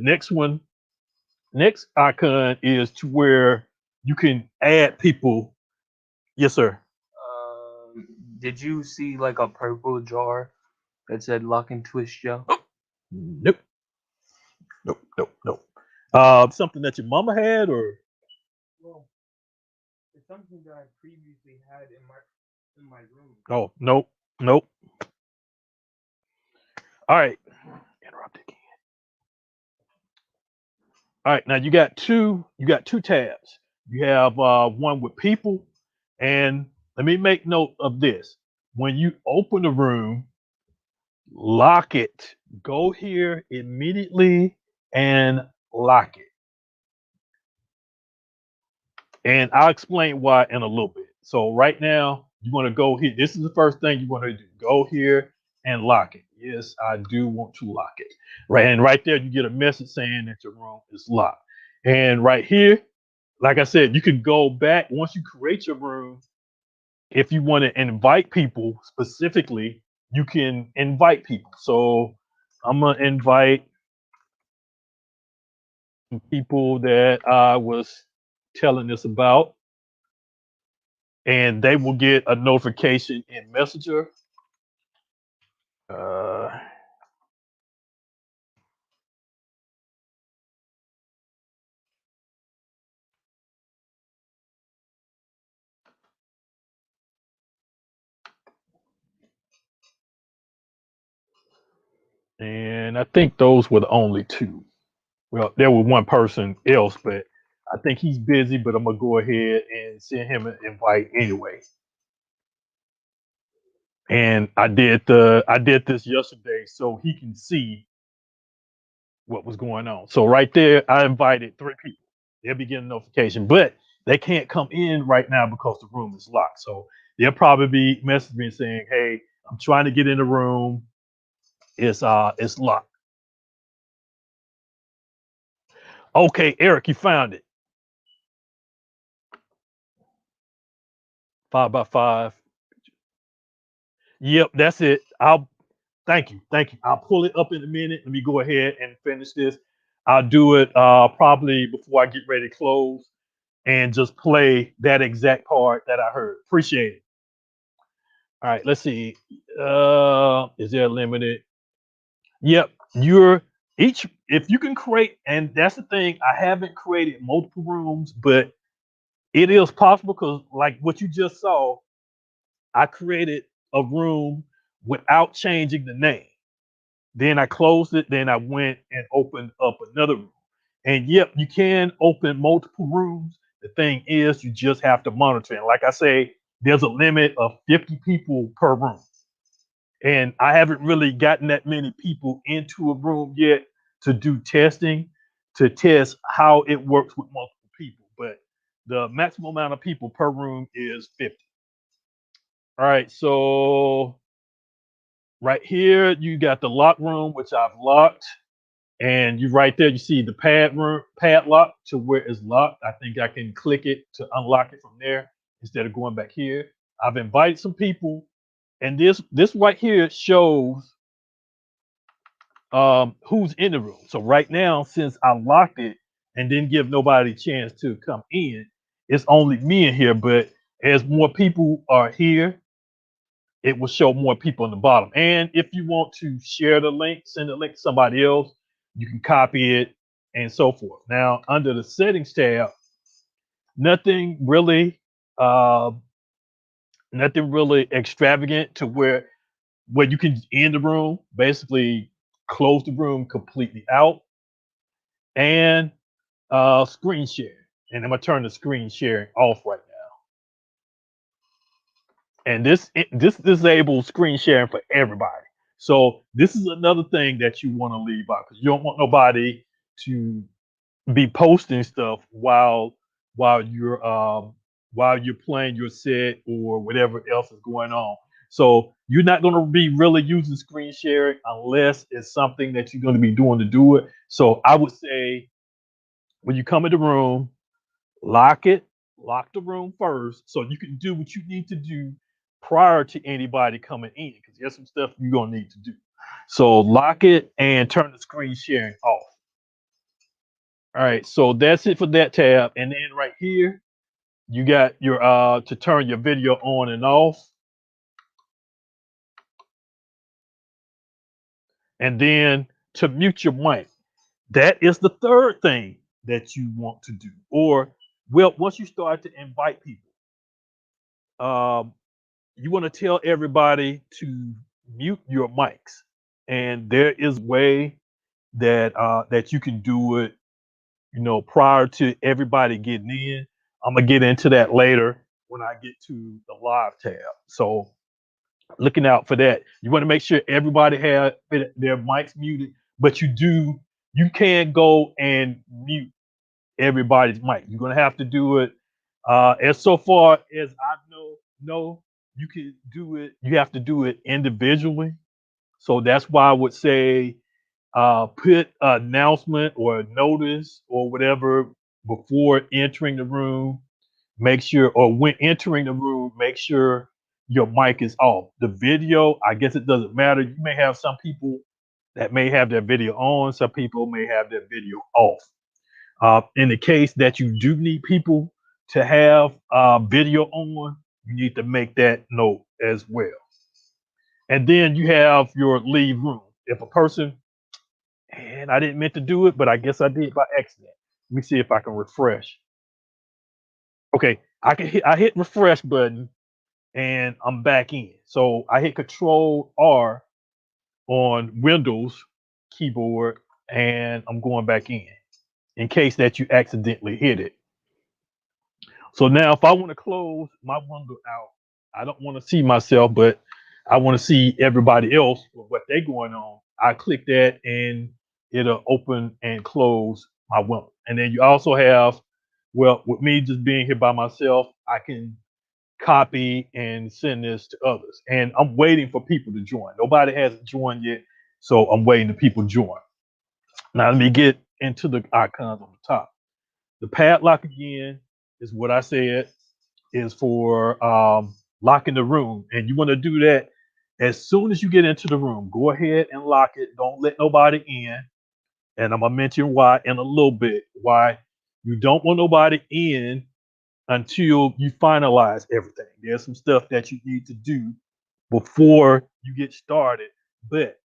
[SPEAKER 1] next icon is to where you can add people. Yes, sir.
[SPEAKER 4] Did you see like a purple jar that said lock and twist Joe?
[SPEAKER 1] Nope. Nope. Something that your mama had, or
[SPEAKER 4] Well, it's something that I previously had in my in my room.
[SPEAKER 1] Oh, nope, nope. All right, interrupt again. All right, now you got two tabs. You have one with people, and let me make note of this. When you open the room, lock it. Go here immediately and lock it. And I'll explain why in a little bit. So right now, you want to go here. This is the first thing you want to do. Go here and lock it. Yes, I do want to lock it. Right, and right there, you get a message saying that your room is locked. And right here, like I said, you can go back once you create your room. If you want to invite people specifically, you can invite people. So I'm gonna invite some people that I was telling this about, and they will get a notification in Messenger. Uh, and I think those were the only two. Well, there was one person else, but I think he's busy. But I'm gonna go ahead and send him an invite anyway. And I did this yesterday so he can see what was going on. So right there, I invited 3 people. They'll be getting a notification, but they can't come in right now because the room is locked. So they'll probably be messaging me saying, "Hey, I'm trying to get in the room. It's locked." Okay, Eric, you found it. 5x5. Yep, that's it. Thank you. I'll pull it up in a minute. Let me go ahead and finish this. I'll do it probably before I get ready to close and just play that exact part that I heard. Appreciate it. All right, let's see. Is there a limited? Yep, you're each if you can create, and that's the thing. I haven't created multiple rooms, but it is possible because, like what you just saw, I created a room without changing the name. Then I closed it. Then I went and opened up another room. And yep, you can open multiple rooms. The thing is, you just have to monitor. And like I say, there's a limit of 50 people per room. And I haven't really gotten that many people into a room yet to do testing, to test how it works with multiple people. But the maximum amount of people per room is 50. All right, so right here, you got the lock room, which I've locked. And you right there, you see the padlock to where it's locked. I think I can click it to unlock it from there instead of going back here. I've invited some people, and this right here shows who's in the room. So right now, since I locked it and didn't give nobody a chance to come in, it's only me in here. But as more people are here, it will show more people in the bottom. And if you want to share the link, send the link to somebody else, you can copy it and so forth. Now, under the settings tab, nothing really, uh, nothing really extravagant to where you can end the room, basically close the room completely out, and screen share. And I'm gonna turn the screen sharing off right now. And this disables screen sharing for everybody. So this is another thing that you want to leave out because you don't want nobody to be posting stuff while you're while you're playing your set or whatever else is going on. So you're not going to be really using screen sharing unless it's something that you're going to be doing to do it. So I would say when you come in the room, lock it, lock the room first so you can do what you need to do prior to anybody coming in because there's some stuff you're going to need to do. So lock it and turn the screen sharing off. All right, so that's it for that tab. And then right here, you got your to turn your video on and off. And then to mute your mic. That is the third thing that you want to do. Or well, once you start to invite people, um, you want to tell everybody to mute your mics, and there is a way that that you can do it, prior to everybody getting in. I'm gonna get into that later when I get to the live tab. So looking out for that. You want to make sure everybody has their mics muted, but you can go and mute everybody's mic. You're gonna have to do it. As so far as I know, you can do it. You have to do it individually. So that's why I would say put an announcement or a notice or whatever before entering the room. Make sure, or when entering the room, make sure your mic is off. The video, I guess it doesn't matter. You may have some people that may have their video on. Some people may have their video off. In the case that you do need people to have video on, you need to make that note as well. And then you have your leave room. If a person, and I didn't meant to do it, but I guess I did by accident. Let me see if I can refresh. Okay, I hit refresh button and I'm back in. So I hit Control R on Windows keyboard and I'm going back in case that you accidentally hit it. So now if I want to close my window out, I don't want to see myself, but I want to see everybody else with what they're going on. I click that and it'll open and close my window. And then you also have, well, with me just being here by myself, I can copy and send this to others. And I'm waiting for people to join. Nobody hasn't joined yet, so I'm waiting to people join. Now let me get into the icons on the top. The padlock again is what I said is for locking the room, and you want to do that as soon as you get into the room. Go ahead and lock it. Don't let nobody in. And I'm gonna mention why in a little bit. Why you don't want nobody in until you finalize everything. There's some stuff that you need to do before you get started, but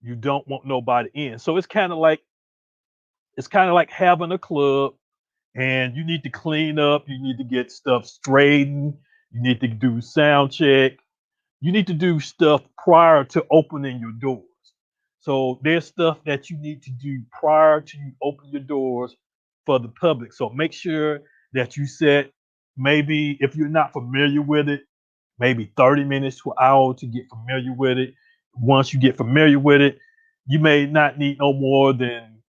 [SPEAKER 1] you don't want nobody in. So it's kind of like having a club, and you need to clean up, you need to get stuff straightened, you need to do sound check, you need to do stuff prior to opening your doors. So there's stuff that you need to do prior to you open your doors for the public. So make sure that you set, maybe if you're not familiar with it, maybe 30 minutes to an hour to get familiar with it. Once you get familiar with it, you may not need no more than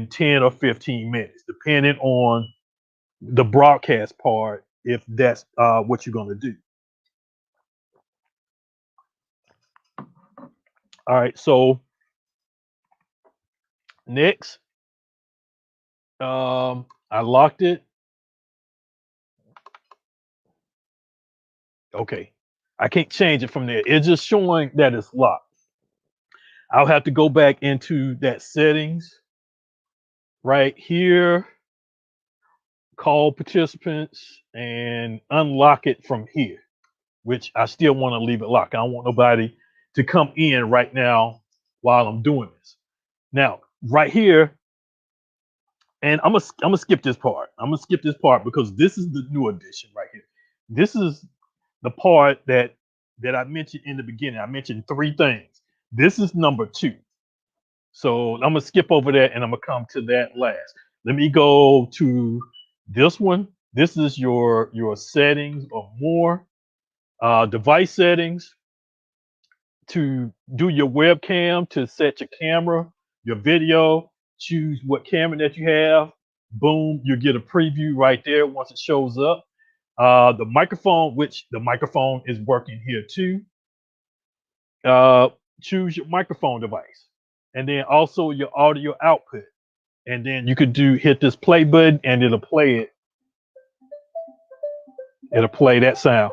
[SPEAKER 1] 10 or 15 minutes, depending on the broadcast part, if that's what you're going to do. All right, so next, I locked it. Okay, I can't change it from there. It's just showing that it's locked. I'll have to go back into that settings right here, call participants, and unlock it from here, which I still want to leave it locked. I don't want nobody to come in right now while I'm doing this. Now, right here, and I'm gonna skip this part. I'm gonna skip this part because this is the new edition right here. This is the part that I mentioned in the beginning. I mentioned three things. This is number two. So I'm gonna skip over that and I'm gonna come to that last. Let me go to this one. This is your settings or more, device settings, to do your webcam, to set your camera, your video, choose what camera that you have. Boom, you get a preview right there once it shows up. The microphone, which the microphone is working here too. Choose your microphone device, and then also your audio output. And then you could hit this play button and it'll play it. It'll play that sound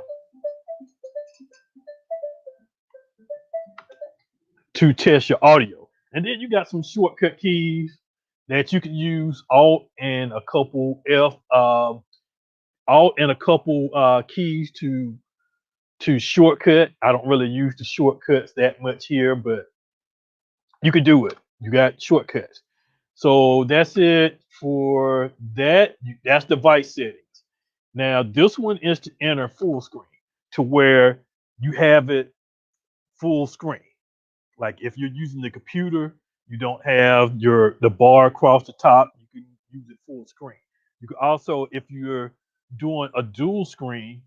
[SPEAKER 1] to test your audio. And then you got some shortcut keys that you can use, Alt and a couple keys to shortcut. I don't really use the shortcuts that much here, but you can do it. You got shortcuts. So that's it for that. That's device settings. Now this one is to enter full screen. to where you have it full screen. Like if you're using the computer, you don't have the bar across the top. You can use it full screen. You can also, if you're doing a dual screen,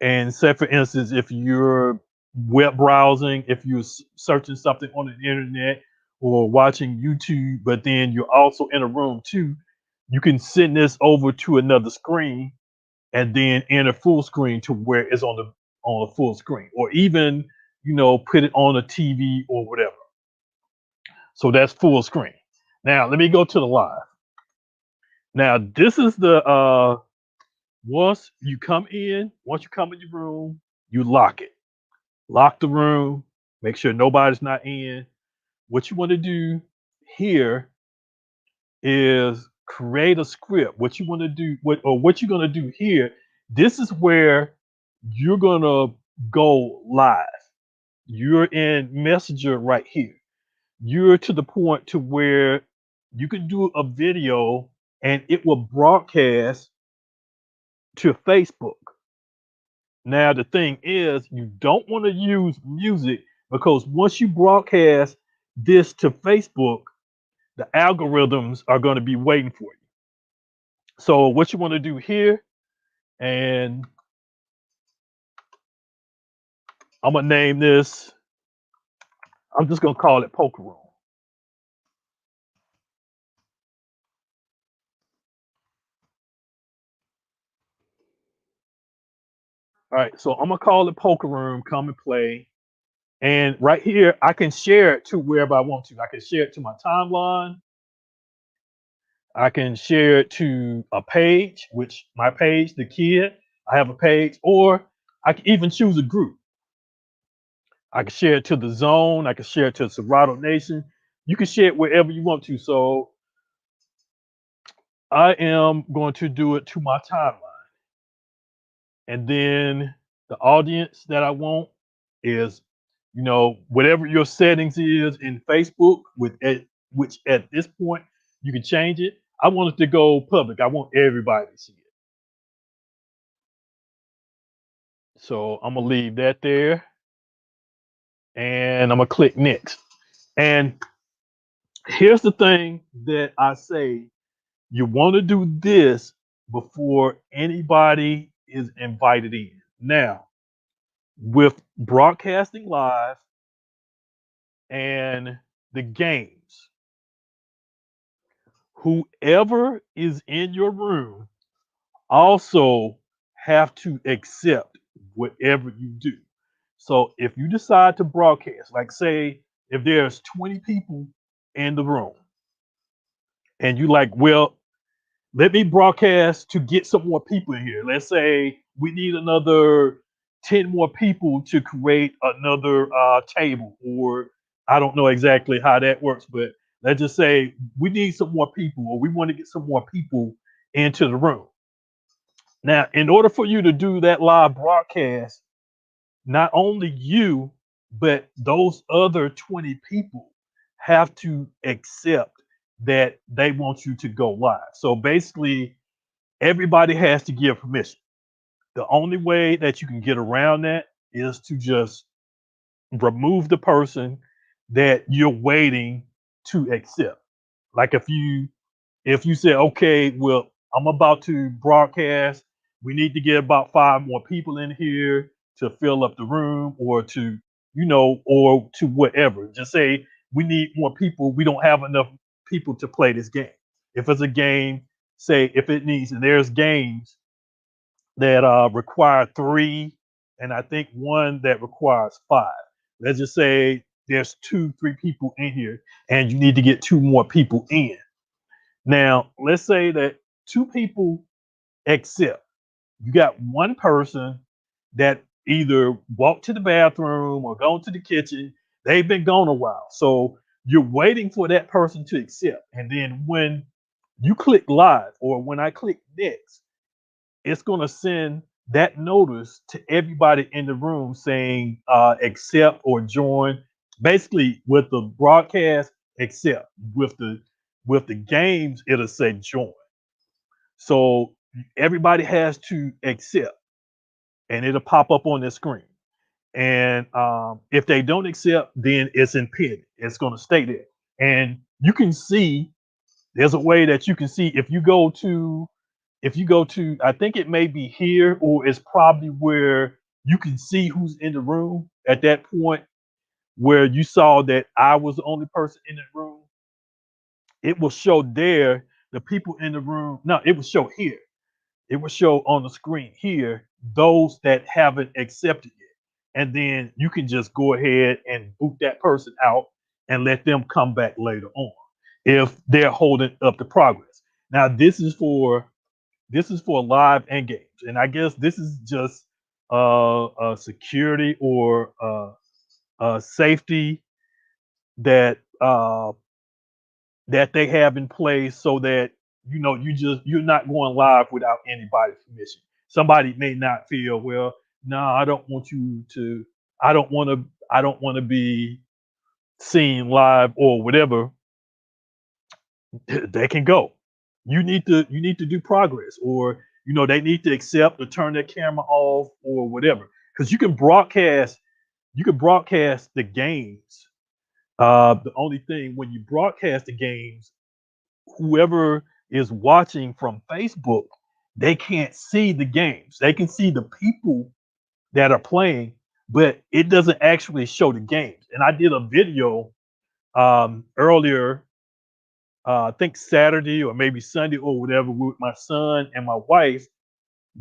[SPEAKER 1] and say for instance, if you're web browsing, if you're searching something on the internet or watching YouTube, but then you're also in a room too, you can send this over to another screen and then enter full screen to where it's on the full screen, or even put it on a TV or whatever. So that's full screen. Now let me go to the live. Now this is the once you come in your room, you lock it. Lock the room, make sure nobody's not in. What you want to do here is create a script. What you want to do, what you're gonna do here, this is where you're gonna go live. You're in Messenger right here. You're to the point to where you can do a video and it will broadcast to Facebook. Now the thing is, you don't want to use music because once you broadcast this to Facebook, the algorithms are going to be waiting for you. So what you want to do here, and I'm gonna name this. I'm just gonna call it Poker Room. All right, so I'm gonna call it Poker Room. Come and play. And right here, I can share it to wherever I want to. I can share it to my timeline. I can share it to a page, which my page, the kid, I have a page, or I can even choose a group. I can share it to the zone. I can share it to Serato Nation. You can share it wherever you want to. So I am going to do it to my timeline. And then the audience that I want is, whatever your settings is in Facebook, which at this point you can change it. I want it to go public. I want everybody to see it. So I'm gonna leave that there, and I'm gonna click next. And here's the thing that I say: you want to do this before anybody is invited in. Now, with broadcasting live and the games, whoever is in your room also have to accept whatever you do. So if you decide to broadcast, like say if there's 20 people in the room and you like, well, let me broadcast to get some more people in here. Let's say we need another 10 more people to create another table, or I don't know exactly how that works, but let's just say we need some more people, or we want to get some more people into the room. Now, in order for you to do that live broadcast, not only you, but those other 20 people have to accept that they want you to go live. So basically, everybody has to give permission. The only way that you can get around that is to just remove the person that you're waiting to accept. Like if you say, okay, well, I'm about to broadcast, we need to get about 5 more people in here to fill up the room, or to, or to whatever. Just say we need more people. We don't have enough people to play this game. If it's a game, say if it needs, and there's games that require 3, and I think one that requires 5. Let's just say there's 3 people in here, and you need to get 2 more people in. Now, let's say that 2 people accept. You got one person that either walked to the bathroom or gone to the kitchen. They've been gone a while. So you're waiting for that person to accept. And then when you click live, or when I click next, it's going to send that notice to everybody in the room saying accept or join. Basically, with the broadcast, accept. With the games, it'll say join. So everybody has to accept. and it'll pop up on their screen. And if they don't accept, then it's in pinned. It's going to stay there. And you can see, there's a way that you can see if you go to, I think it may be here, or it's probably where you can see who's in the room at that point where you saw that I was the only person in the room. It will show there the people in the room. No, it will show here. It will show on the screen here those that haven't accepted yet. And then you can just go ahead and boot that person out and let them come back later on if they're holding up the progress. Now this is for live and games, and I guess this is just security or safety that that they have in place so that you're not going live without anybody's permission. Somebody may not feel, well, no, I don't want you to, I don't want to be seen live or whatever. They can go. You need to do progress, or they need to accept or turn their camera off or whatever, because you can broadcast the games. The only thing, when you broadcast the games, whoever is watching from Facebook, they can't see the games. They can see the people that are playing, but it doesn't actually show the games. And I did a video earlier, I think Saturday or maybe Sunday or whatever, with my son and my wife.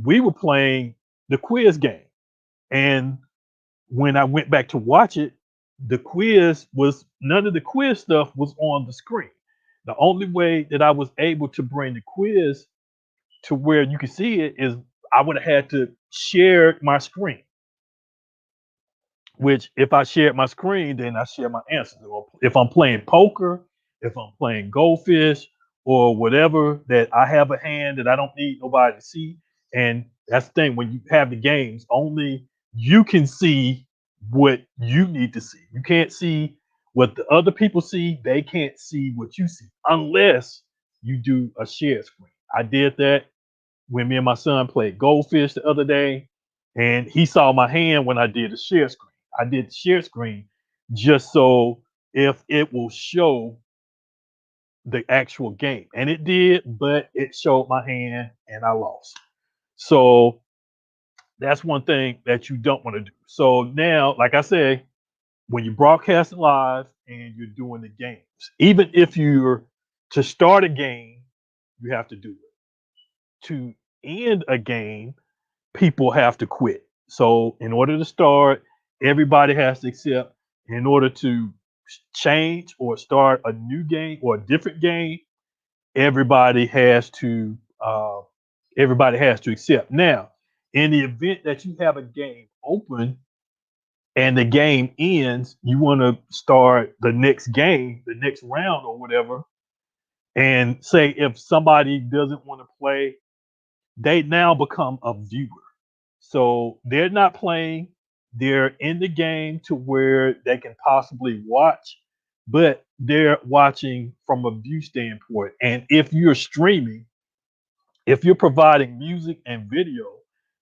[SPEAKER 1] We were playing the quiz game. And when I went back to watch it, none of the quiz stuff was on the screen. The only way that I was able to bring the quiz to where you could see it is I would have had to share my screen. Which, if I shared my screen, then I share my answers. Or if I'm playing poker, if I'm playing goldfish, or whatever, that I have a hand that I don't need nobody to see. And that's the thing, when you have the games, only you can see what you need to see. You can't see what the other people see. They can't see what you see unless you do a share screen. I did that when me and my son played goldfish the other day, and he saw my hand when I did the share screen. I did the share screen just so if it will show the actual game, and it did, but it showed my hand and I lost. So that's one thing that you don't want to do. So now, like I said, when you broadcast live and you're doing the games, even if you're to start a game, you have to do it. To end a game, people have to quit. So in order to start, everybody has to accept. In order to change or start a new game or a different game, everybody has to uh, everybody has to accept. Now, in the event that you have a game open and the game ends, you want to start the next game, the next round or whatever. And say if somebody doesn't want to play, they now become a viewer. So they're not playing, they're in the game to where they can possibly watch, but they're watching from a view standpoint. And if you're streaming, if you're providing music and video,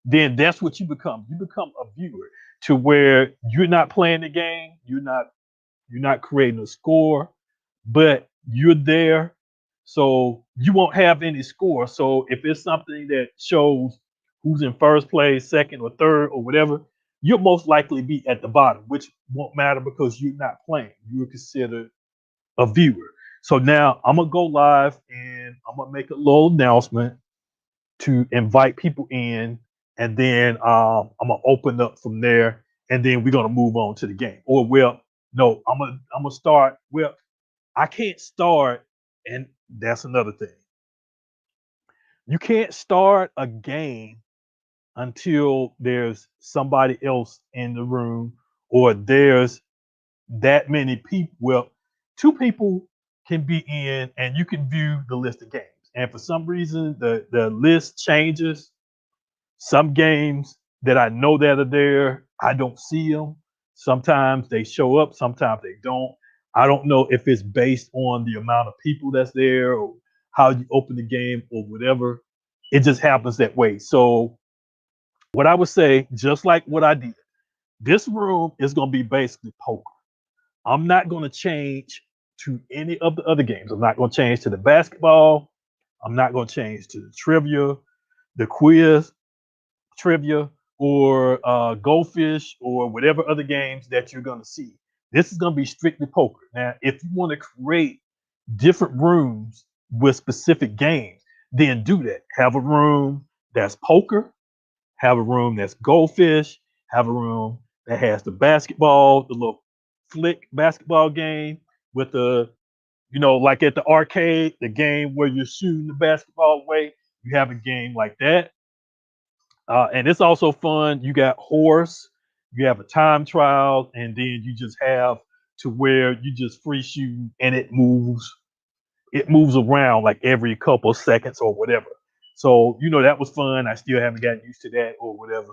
[SPEAKER 1] then that's what you become. You become a viewer to where you're not playing the game, you're not creating a score, but you're there. So you won't have any score. So if it's something that shows who's in first place, second, or third, or whatever, you'll most likely be at the bottom, which won't matter because you're not playing. You're considered a viewer. So now I'm gonna go live and I'm gonna make a little announcement to invite people in, and then I'm gonna open up from there, and then we're gonna move on to the game. Or well, no, I'm gonna start. Well, I can't start, and that's another thing. You can't start a game until there's somebody else in the room, or there's that many people. Well, two people can be in, and you can view the list of games. And for some reason, the list changes. Some games that I know that are there, I don't see them. Sometimes they show up, sometimes they don't. I don't know if it's based on the amount of people that's there or how you open the game or whatever. It just happens that way. So what I would say, just like what I did, this room is going to be basically poker. I'm not going to change to any of the other games. I'm not going to change to the basketball. I'm not going to change to the trivia, the quiz, trivia, or goldfish, or whatever other games that you're going to see. This is going to be strictly poker. Now, if you want to create different rooms with specific games, then do that. Have a room that's poker, have a room that's goldfish, have a room that has the basketball, the little flick basketball game with the, like at the arcade, the game where you're shooting the basketball away. You have a game like that. And it's also fun. You got horse, you have a time trial, and then you just have to where you just free shooting and it moves. It moves around like every couple seconds or whatever. So, that was fun. I still haven't gotten used to that or whatever.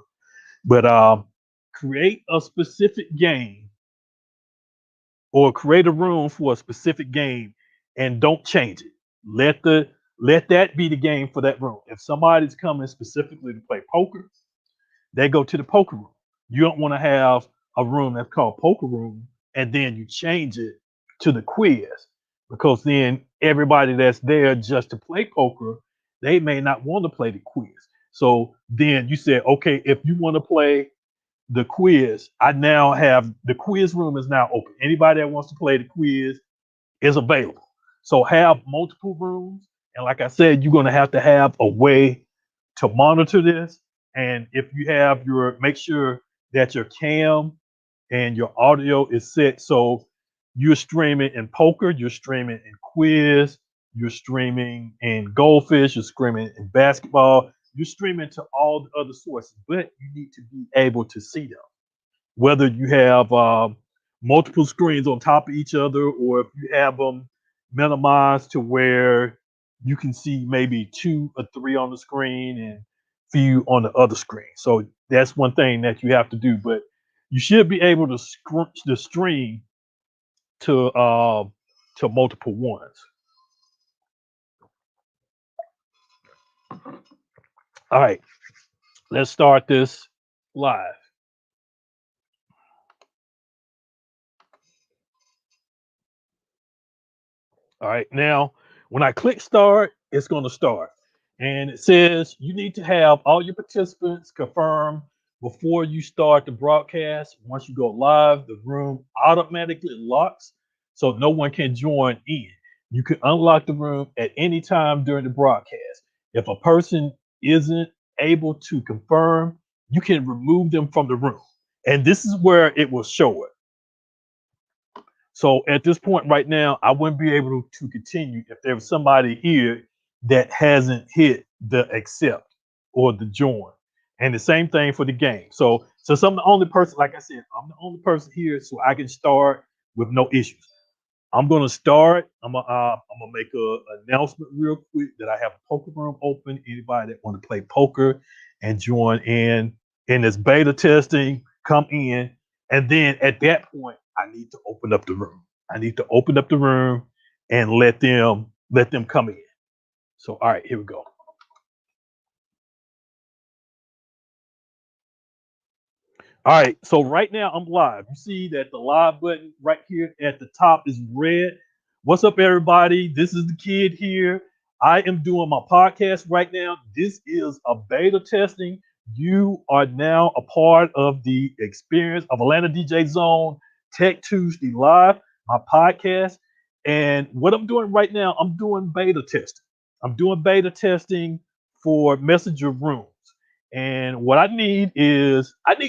[SPEAKER 1] But create a specific game or create a room for a specific game and don't change it. Let that be the game for that room. If somebody's coming specifically to play poker, they go to the poker room. You don't want to have a room that's called poker room and then you change it to the quiz, because then everybody that's there just to play poker, they may not want to play the quiz. So then you said, okay, if you want to play the quiz, I now have the quiz room is now open. Anybody that wants to play the quiz is available. So have multiple rooms. And like I said, you're going to have a way to monitor this. And if you have make sure that your cam and your audio is set. So you're streaming in poker, you're streaming in quiz, you're streaming in goldfish, you're streaming in basketball, you're streaming to all the other sources, but you need to be able to see them. Whether you have multiple screens on top of each other, or if you have them minimized to where you can see maybe 2 or 3 on the screen and few on the other screen. So that's one thing that you have to do. But you should be able to stream to multiple ones. All right, let's start this live. All right, now when I click start, it's going to start. And it says you need to have all your participants confirm before you start the broadcast. Once you go live, the room automatically locks so no one can join in. You can unlock the room at any time during the broadcast. If a person isn't able to confirm, you can remove them from the room. And this is where it will show it. So at this point right now, I wouldn't be able to continue if there was somebody here that hasn't hit the accept or the join. And the same thing for the game. So since I'm the only person, like I said, I'm the only person here, so I can start with no issues. I'm gonna start. I'm gonna make a announcement real quick that I have a poker room open. Anybody that want to play poker and join in this beta testing, come in. And then at that point, I need to open up the room. I need to open up the room and let them come in. So all right, here we go. All right, so right now I'm live. You see that the live button right here at the top is red. What's up, everybody? This is the kid here. I am doing my podcast right now. This is a beta testing. You are now a part of the experience of Atlanta DJ Zone Tech Tuesday Live, my podcast. And what I'm doing right now, I'm doing beta testing. I'm doing beta testing for Messenger Rooms. And what I need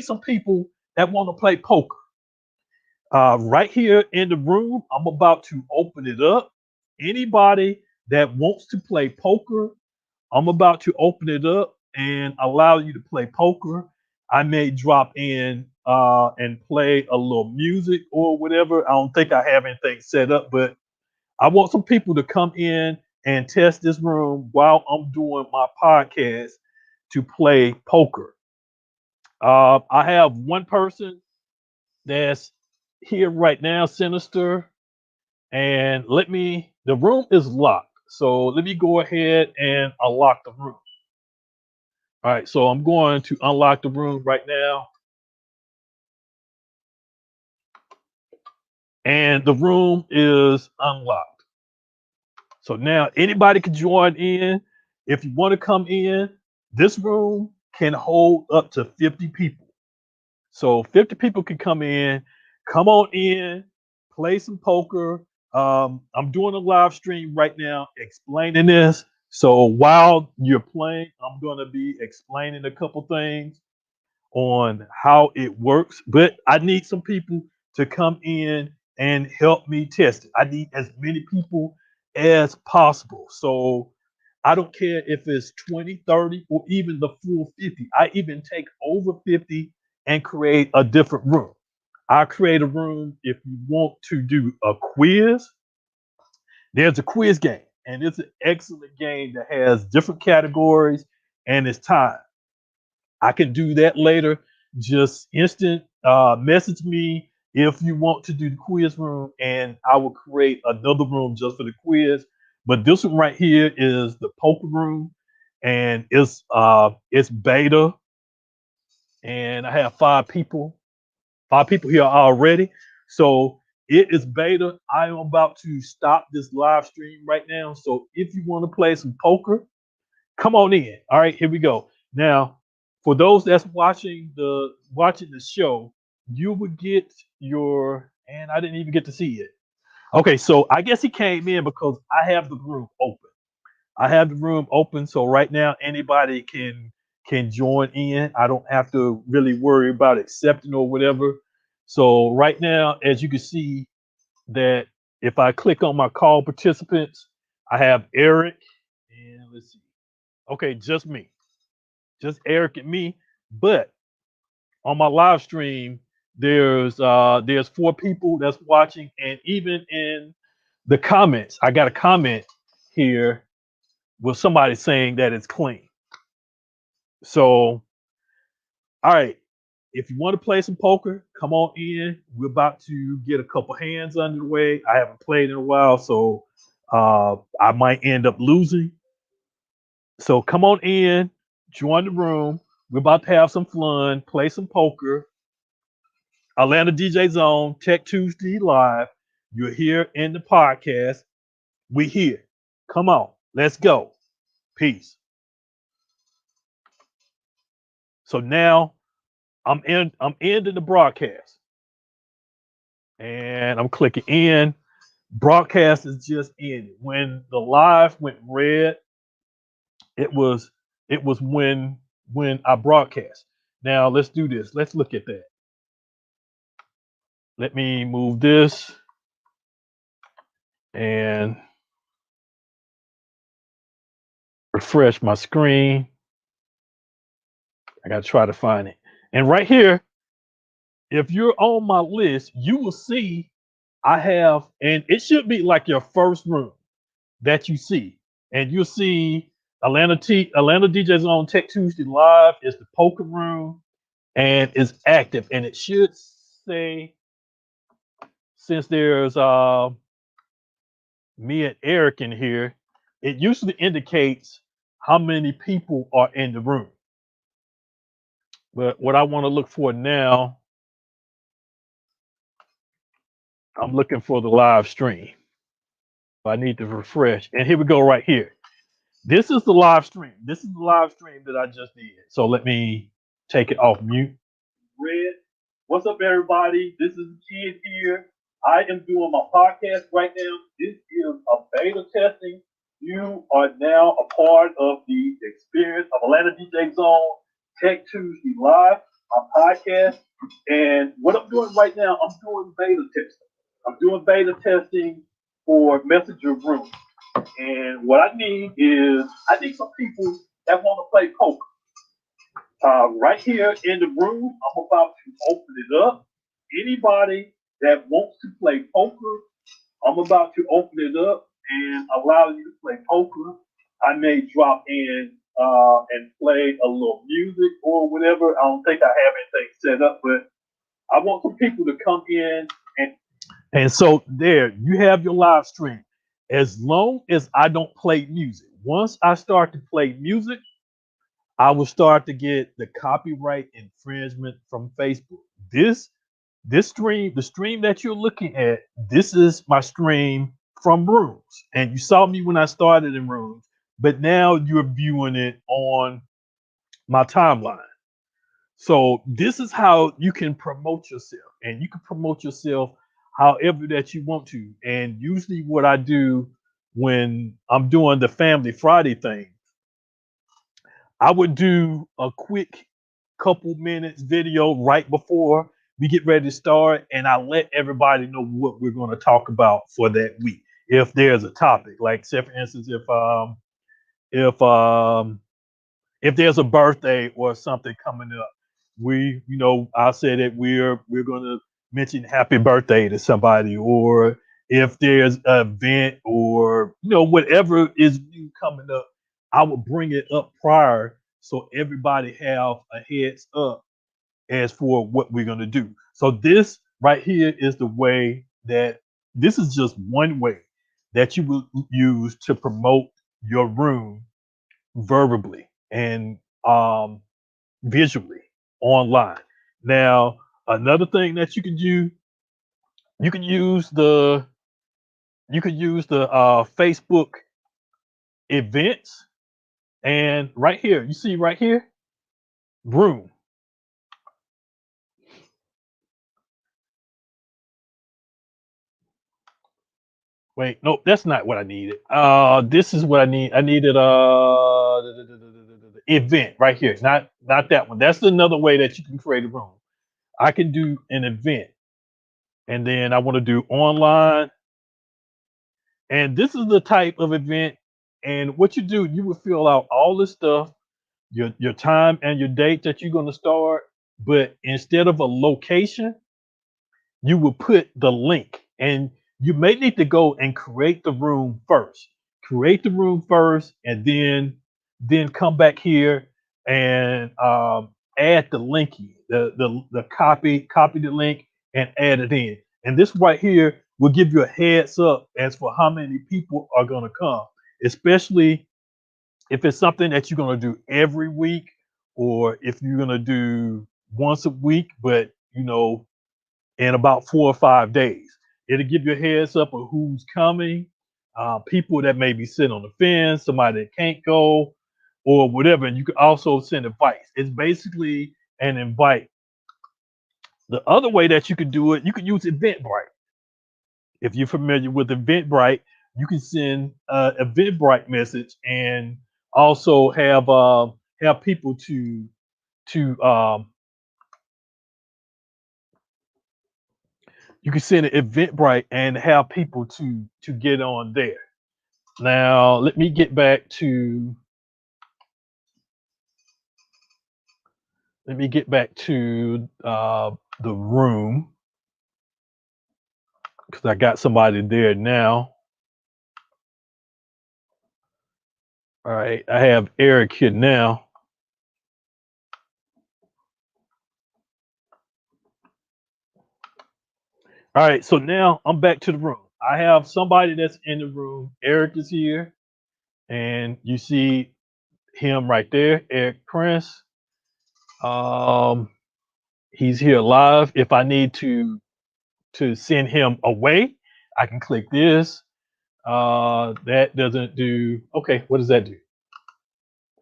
[SPEAKER 1] some people that want to play poker. Right here in the room, I'm about to open it up. Anybody that wants to play poker, I'm about to open it up and allow you to play poker. I may drop in and play a little music or whatever. I don't think I have anything set up, but I want some people to come in and test this room while I'm doing my podcast to play poker. I have one person that's here right now, Sinister, and the room is locked. So let me go ahead and unlock the room. All right, so I'm going to unlock the room right now. And the room is unlocked. So now anybody can join in. If you want to come in, this room can hold up to 50 people. So 50 people can come in, come on in, play some poker. I'm doing a live stream right now explaining this. So while you're playing, I'm going to be explaining a couple things on how it works, but I need some people to come in and help me test it. I need as many people as possible. So I don't care if it's 20, 30, or even the full 50. I even take over 50 and create a different room. I create a room if you want to do a quiz. There's a quiz game, and it's an excellent game that has different categories and it's time. I can do that later. Just instant message me if you want to do the quiz room, and I will create another room just for the quiz. But this one right here is the poker room, and it's beta, and I have five people here already. So it is beta. I am about to stop this live stream right now. So if you want to play some poker, come on in. All right, here we go. Now, for those that's watching the show, you would get your, and I didn't even get to see it. Okay, so I guess he came in because I have the room open. I have the room open, so right now anybody can join in. I don't have to really worry about accepting or whatever. So right now, as you can see, that if I click on my call participants, I have Eric, and let's see. Okay, just me, just Eric and me. But on my live stream, there's four people that's watching, and even in the comments, I got a comment here with somebody saying that it's clean. So, all right, if you want to play some poker, come on in. We're about to get a couple hands under the way. I haven't played in a while, so I might end up losing. So come on in, join the room. We're about to have some fun, play some poker. Atlanta DJ Zone, Tech Tuesday Live. You're here in the podcast. We here. Come on, let's go. Peace. So now I'm ending the broadcast. And I'm clicking in. Broadcast is just ended. When the live went red, it was when I broadcast. Now let's do this. Let's look at that. Let me move this and refresh my screen. I gotta try to find it. And right here, if you're on my list, you will see I have, and it should be like your first room that you see. And you'll see Atlanta DJs on Tech Tuesday Live is the poker room and is active. And it should say, since there's me and Eric in here, it usually indicates how many people are in the room. But what I want to look for now, I'm looking for the live stream. I need to refresh. And here we go right here. This is the live stream. This is the live stream that I just did. So let me take it off mute. Red. What's up, everybody? This is the kid here. I am doing my podcast right now. This is a beta testing. You are now a part of the experience of Atlanta DJ Zone Tech Tuesday Live, my podcast. And what I'm doing right now, I'm doing beta testing. I'm doing beta testing for Messenger Room. And what I need is some people that want to play poker. Right here in the room, I'm about to open it up. Anybody that wants to play poker, I'm about to open it up and allow you to play poker. I may drop in and play a little music or whatever. I don't think I have anything set up, but I want some people to come in and so there you have your live stream. As long as I don't play music, once I start to play music, I will start to get the copyright infringement from Facebook. This this stream, the stream that you're looking at, this is my stream from Rooms. And you saw me when I started in Rooms, but now you're viewing it on my timeline. So this is how you can promote yourself, and you can promote yourself however that you want to. And usually what I do when I'm doing the Family Friday thing, I would do a quick couple minutes video right before we get ready to start, and I let everybody know what we're going to talk about for that week. If there's a topic, like say for instance, if if there's a birthday or something coming up, I say that we're going to mention happy birthday to somebody, or if there's an event or whatever is new coming up, I will bring it up prior so everybody have a heads up as for what we're going to do. So this right here is the way that this is just one way that you will use to promote your room verbally and visually online. Now, another thing that you can do, you can use the Facebook events, and right here, you see right here, room. Wait, no, that's not what I needed. This is what I need. I needed the event right here. Not that one. That's another way that you can create a room. I can do an event, and then I want to do online. And this is the type of event. And what you do, you will fill out all this stuff, your time and your date that you're going to start. But instead of a location, you will put the link, and you may need to go and create the room first. Create the room first, and then come back here and add the link in, the copy the link and add it in. And this right here will give you a heads up as for how many people are going to come, especially if it's something that you're going to do every week, or if you're going to do once a week, but in about 4 or 5 days. It'll give you a heads up of who's coming, people that may be sitting on the fence, somebody that can't go, or whatever. And you can also send invites. It's basically an invite. The other way that you could do it, you can use Eventbrite. If you're familiar with Eventbrite, you can send an Eventbrite message and also have people to you can send an Eventbrite and have people to get on there. Now let me get back to the room, because I got somebody there now. All right, I have Eric here now. All right, so now I'm back to the room. I have somebody that's in the room. Eric is here, and you see him right there, Eric Prince. Um, he's here live. If I need to send him away, I can click this. That doesn't do. Okay, what does that do?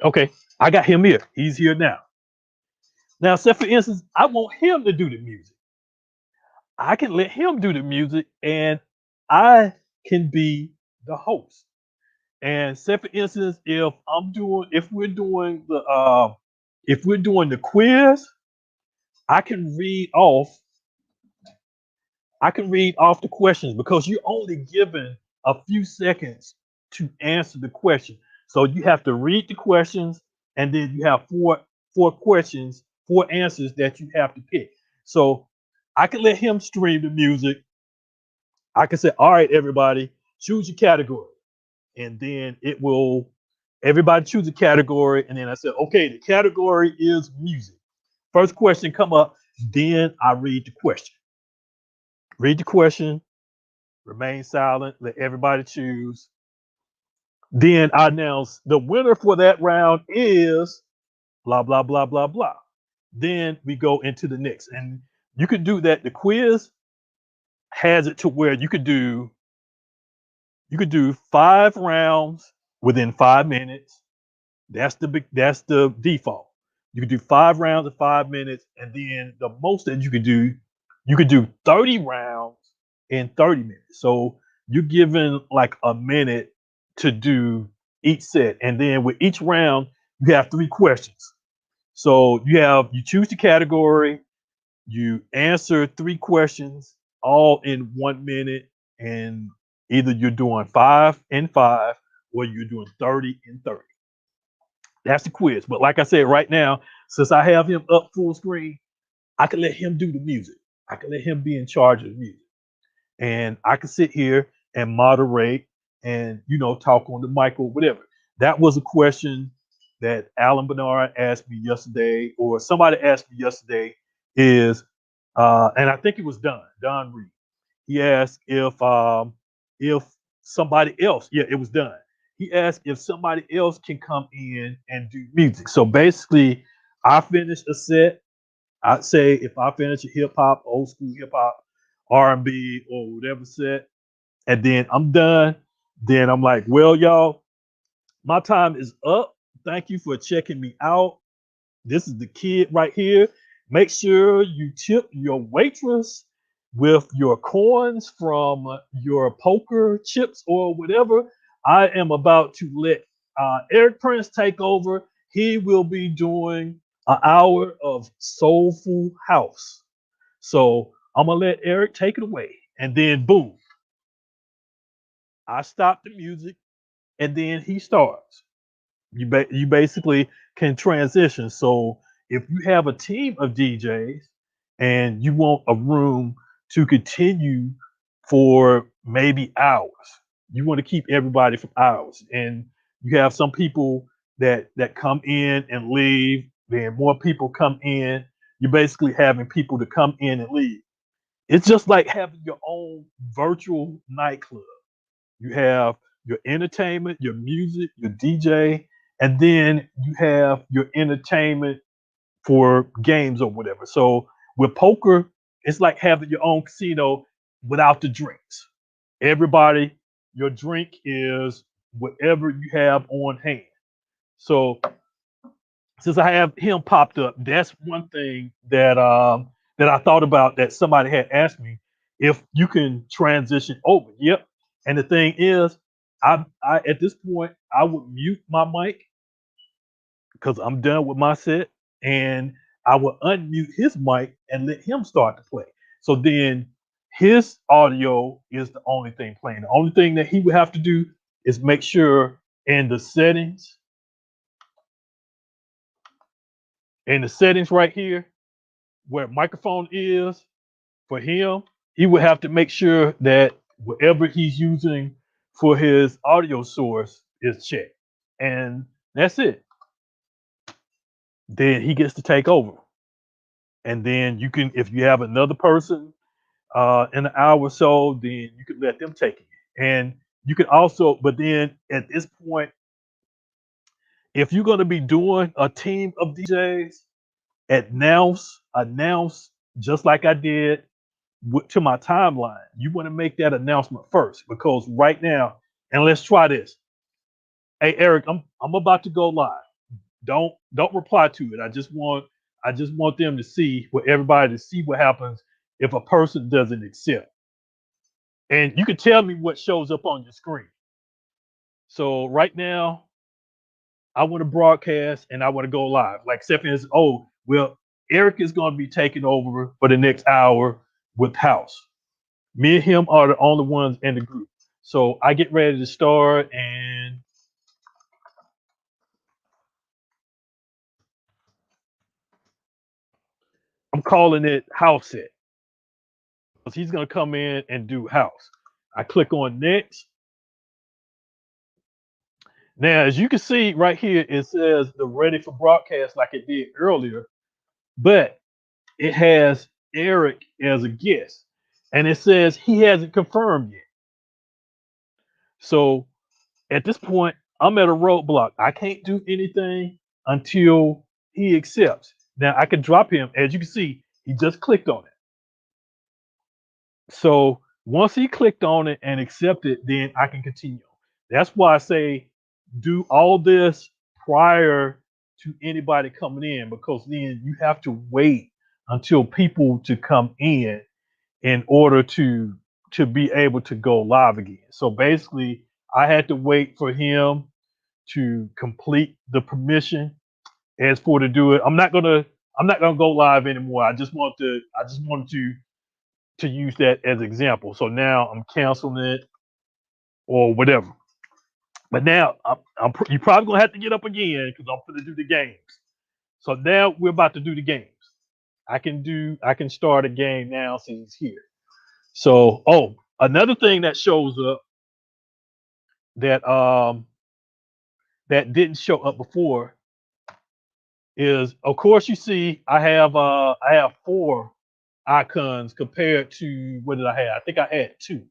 [SPEAKER 1] Okay, I got him here. He's here now. Now, say for instance, I want him to do the music. I can let him do the music, and I can be the host. And say for instance, if we're doing the quiz, I can read off the questions, because you're only given a few seconds to answer the question. So you have to read the questions, and then you have four questions, four answers that you have to pick. So I can let him stream the music. I can say, all right, everybody, choose your category. And then everybody choose a category. And then I said, okay, the category is music. First question come up, then I read the question. Read the question, remain silent, let everybody choose. Then I announce the winner for that round is blah, blah, blah, blah, blah. Then we go into the next. And you can do that. The quiz has it to where you could do 5 rounds within 5 minutes. That's the default. You could do 5 rounds in 5 minutes, and then the most that you could do 30 rounds in 30 minutes. So you're given like a minute to do each set. And then with each round, you have 3 questions. So you choose the category, you answer 3 questions all in 1 minute, and either you're doing 5 and 5 or you're doing 30 and 30. That's the quiz. But like I said, right now, since I have him up full screen, I can let him do the music. I can let him be in charge of the music. And I can sit here and moderate and, talk on the mic or whatever. That was a question that Alan Bernard asked me yesterday, or somebody asked me yesterday, and I think it was Don Reed. He asked if somebody else, yeah, it was done. He asked if somebody else can come in and do music. So basically, I finished a set. I'd say if I finish a hip hop, old school hip hop, R&B, or whatever set, and then I'm done, then I'm like, well, y'all, my time is up. Thank you for checking me out. This is the kid right here. Make sure you tip your waitress with your coins from your poker chips or whatever. I am about to let Eric Prince take over. He will be doing an hour of soulful house. So I'm gonna let Eric take it away, and then boom, I stop the music, and then he starts. You basically can transition. So if you have a team of DJs and you want a room to continue for maybe hours, you want to keep everybody from hours, and you have some people that come in and leave. Then more people come in. You're basically having people to come in and leave. It's just like having your own virtual nightclub. You have your entertainment, your music, your DJ, and then you have your entertainment for games or whatever. So with poker, it's like having your own casino without the drinks. Everybody, your drink is whatever you have on hand. So since I have him popped up, that's one thing that I thought about, that somebody had asked me if you can transition over. Yep. And the thing is, I at this point I would mute my mic because I'm done with my set, and I would unmute his mic and let him start to play. So then his audio is the only thing playing. The only thing that he would have to do is make sure in the settings, right here, where microphone is for him, he would have to make sure that whatever he's using for his audio source is checked. And that's it. Then he gets to take over. And then you can, if you have another person in an hour or so, then you can let them take it. And you can also, but then at this point, if you're going to be doing a team of DJs, announce just like I did to my timeline. You want to make that announcement first, because right now, and let's try this. Hey Eric, I'm about to go live. Don't reply to it. I just want them to see, for everybody to see what happens if a person doesn't accept. And you can tell me what shows up on your screen. So right now, I want to broadcast and I want to go live. Like Stephanie is, oh, well, Eric is going to be taking over for the next hour with House. Me and him are the only ones in the group. So I get ready to start, and I'm calling it House Set, because he's going to come in and do House. I click on Next. Now, as you can see right here, it says the ready for broadcast like it did earlier, but it has Eric as a guest, and it says he hasn't confirmed yet. So at this point, I'm at a roadblock. I can't do anything until he accepts. Now I can drop him. As you can see, he just clicked on it. So once he clicked on it and accepted, then I can continue. That's why I say do all this prior to anybody coming in, because then you have to wait until people to come in order to be able to go live again. So basically, I had to wait for him to complete the permission as for to do it. I'm not gonna go live anymore. I just wanted to use that as example. So now I'm canceling it or whatever. But now you're probably gonna have to get up again because I'm gonna do the games. So now we're about to do the games. I can start a game now since he's here. So another thing that shows up that that didn't show up before is, of course, you see I have 4 icons compared to, what did I have? I think I had 2.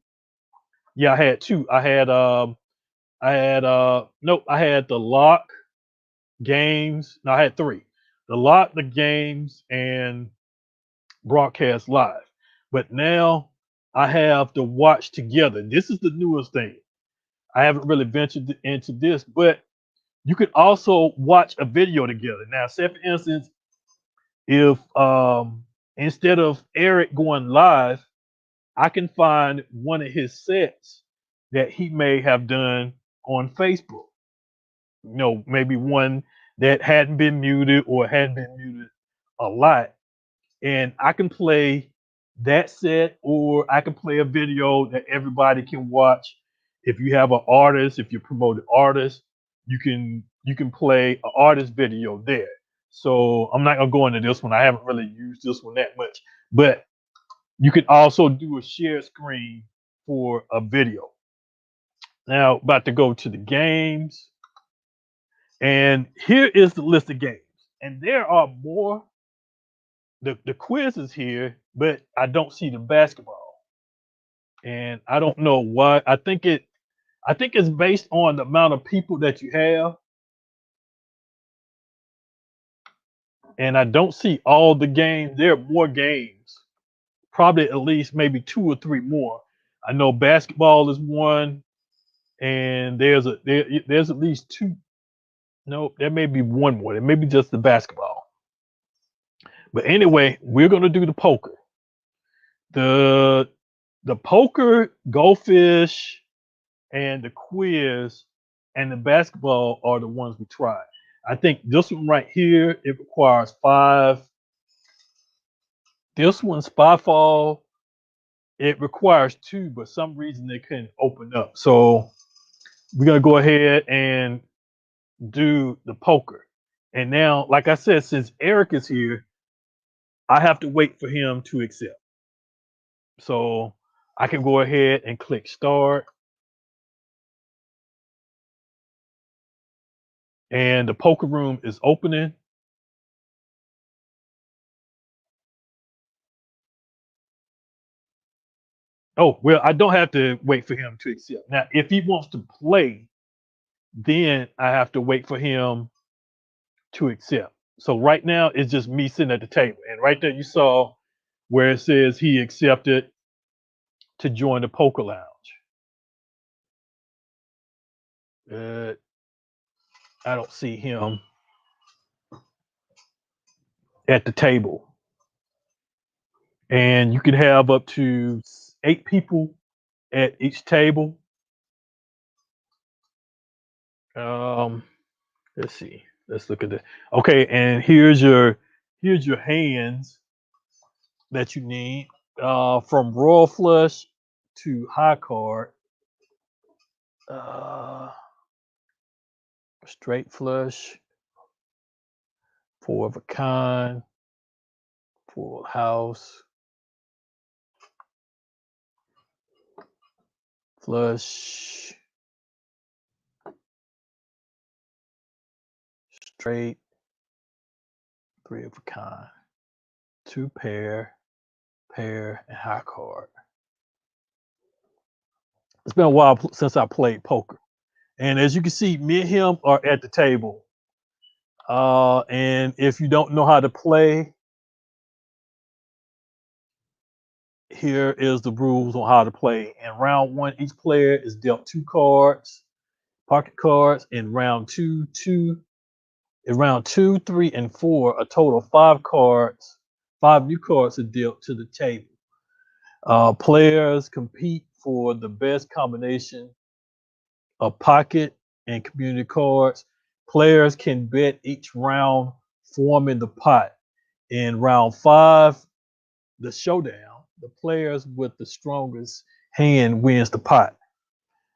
[SPEAKER 1] Yeah, I had 2. I had the lock games. No, I had 3. The lock, the games, and broadcast live. But now I have the watch together. This is the newest thing. I haven't really ventured into this, but you could also watch a video together. Now, say for instance, if instead of Eric going live, I can find one of his sets that he may have done on Facebook. Maybe one that hadn't been muted or hadn't been muted a lot. And I can play that set, or I can play a video that everybody can watch. If you have an artist, if you promote an artist, you can play an artist video there. So I'm not gonna go into this one. I haven't really used this one that much, but you can also do a share screen for a video. Now, about to go to the games, and here is the list of games, and there are more. The quiz is here, but I don't see the basketball, and I don't know why. I think it's based on the amount of people that you have, and I don't see all the games. There are more games, probably at least maybe 2 or 3 more. I know basketball is one, and there's at least 2. No, there may be one more. It may be just the basketball. But anyway, we're gonna do the poker. The the poker, goldfish, and the quiz and the basketball are the ones we tried. I think this one right here, it requires 5. This one's spy fall. It requires 2, but some reason they couldn't open up. So we're gonna go ahead and do the poker. And now, like I said, since Eric is here, I have to wait for him to accept. So I can go ahead and click start. And the poker room is opening. Oh, well, I don't have to wait for him to accept. Now, if he wants to play, then I have to wait for him to accept. So right now, it's just me sitting at the table. And right there, you saw where it says he accepted to join the poker lounge. I don't see him at the table. And you can have up to 8 people at each table. Let's see. Let's look at that. Okay, and here's your hands that you need. From royal flush to high card. Straight flush, 4 of a kind, full house, flush, straight, 3 of a kind, 2 pair, and high card. It's been a while since I played poker. And as you can see, me and him are at the table. And if you don't know how to play, here is the rules on how to play. In round one, each player is dealt 2 cards, pocket cards. In round two, 3, and 4, a total of 5 cards, 5 new cards are dealt to the table. Players compete for the best combination of pocket and community cards. Players can bet each round forming the pot. In round 5, the showdown, the players with the strongest hand wins the pot.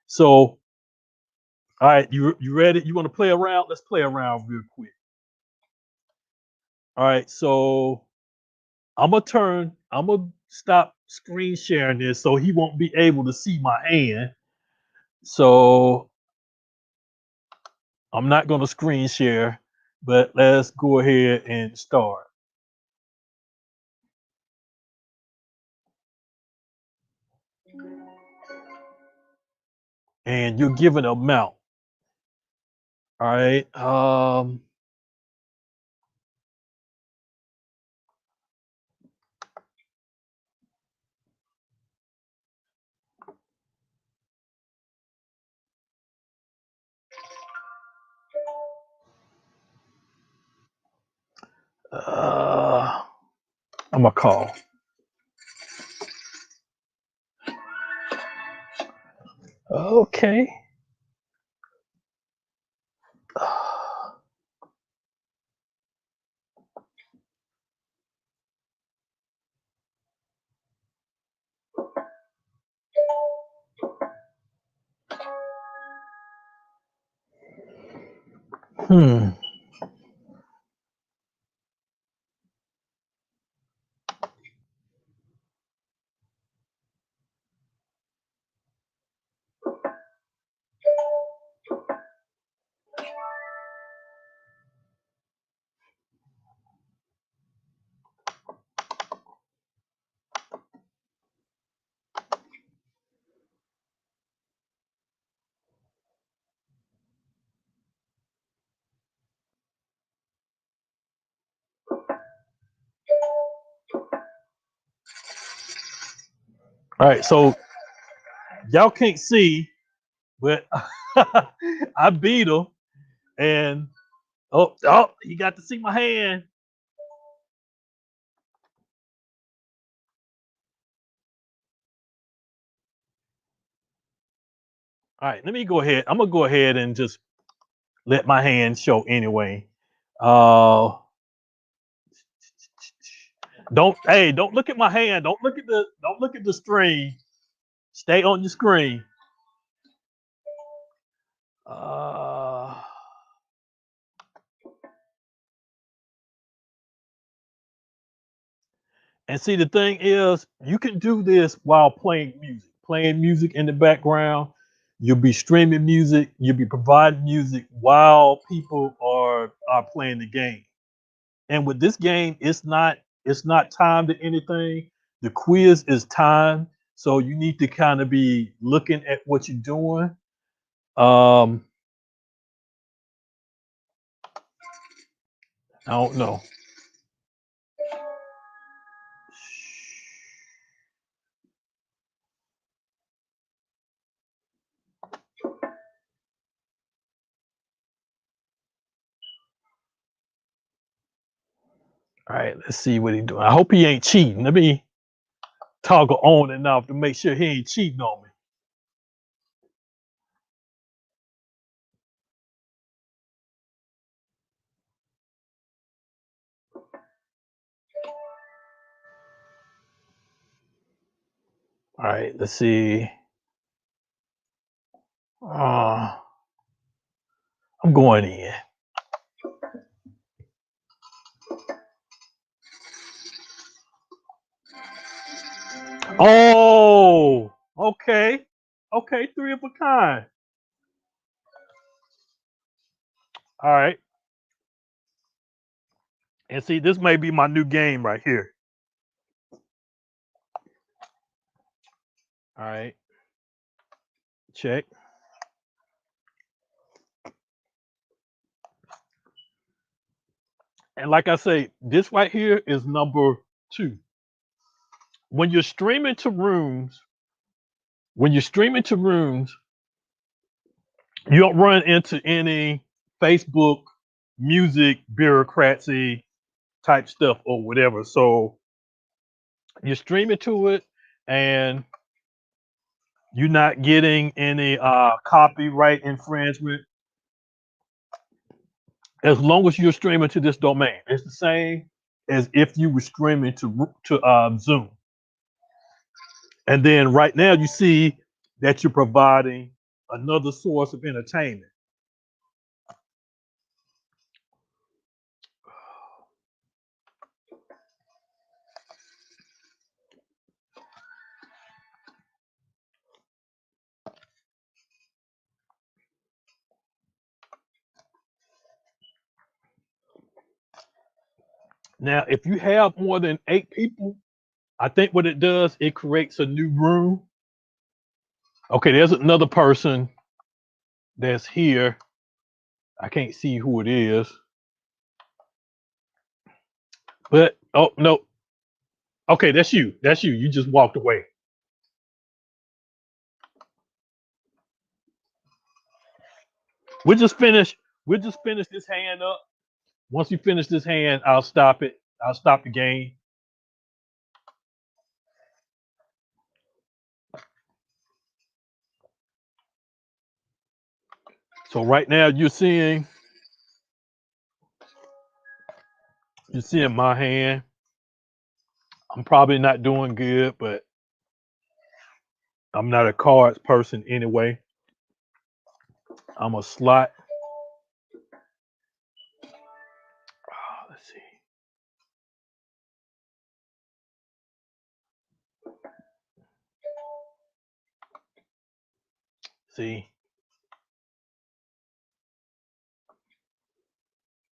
[SPEAKER 1] So, all right, you ready? You want to play around? Let's play around real quick. All right, so I'm gonna stop screen sharing this so he won't be able to see my hand. So I'm not gonna screen share, but let's go ahead and start. And you're given an amount. All right. I'm gonna call. Okay. Hmm. All right. So y'all can't see, but I beat him, and he got to see my hand. All right, let me go ahead. I'm gonna go ahead and just let my hand show anyway. Uh, don't look at my hand. Don't look at the screen. Stay on your screen. Uh, and see, the thing is, you can do this while playing music in the background. You'll be streaming music. You'll be providing music while people are playing the game. And with this game, it's not timed to anything. The quiz is timed, so you need to kind of be looking at what you're doing. Um, I don't know. All right, let's see what he's doing. I hope he ain't cheating. Let me toggle on and off to make sure he ain't cheating on me. All right, let's see. I'm going in. Oh, okay. Okay, 3 of a kind. All right. And see, this may be my new game right here. All right. Check. And like I say, this right here is number 2. When you're streaming to rooms, you don't run into any Facebook music bureaucracy type stuff or whatever. So you're streaming to it and you're not getting any copyright infringement as long as you're streaming to this domain. It's the same as if you were streaming to Zoom. And then right now you see that you're providing another source of entertainment. Now, if you have more than 8 people, I think what it does, it creates a new room. Okay, there's another person that's here. I can't see who it is. But oh no. Okay, that's you. That's you. You just walked away. We'll just finish this hand up. Once we finish this hand, I'll stop it. I'll stop the game. So right now you're seeing my hand. I'm probably not doing good, but I'm not a cards person anyway. I'm a slot. Let's see. See.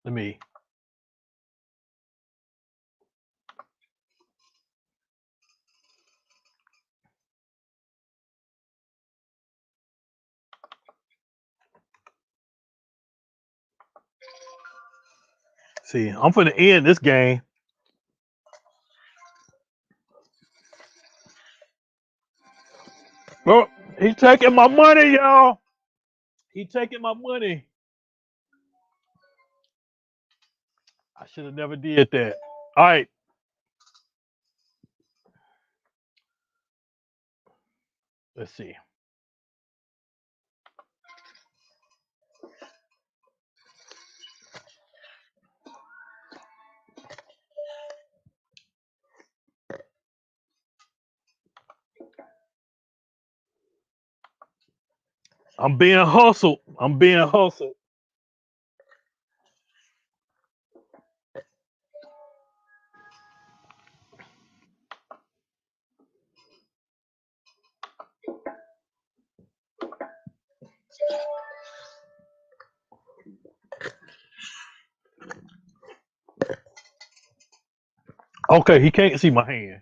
[SPEAKER 1] Let me. See, I'm finna end this game. Oh, he's taking my money, y'all. He taking my money. I should have never did that. All right. Let's see. I'm being hustled. I'm being hustled. Okay, he can't see my hand.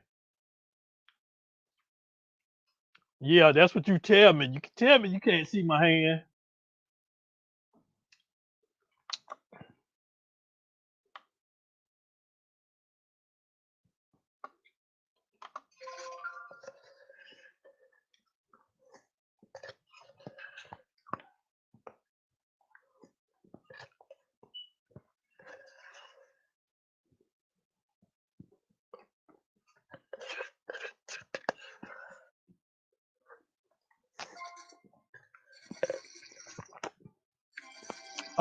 [SPEAKER 1] Yeah, that's what you tell me. You can tell me you can't see my hand.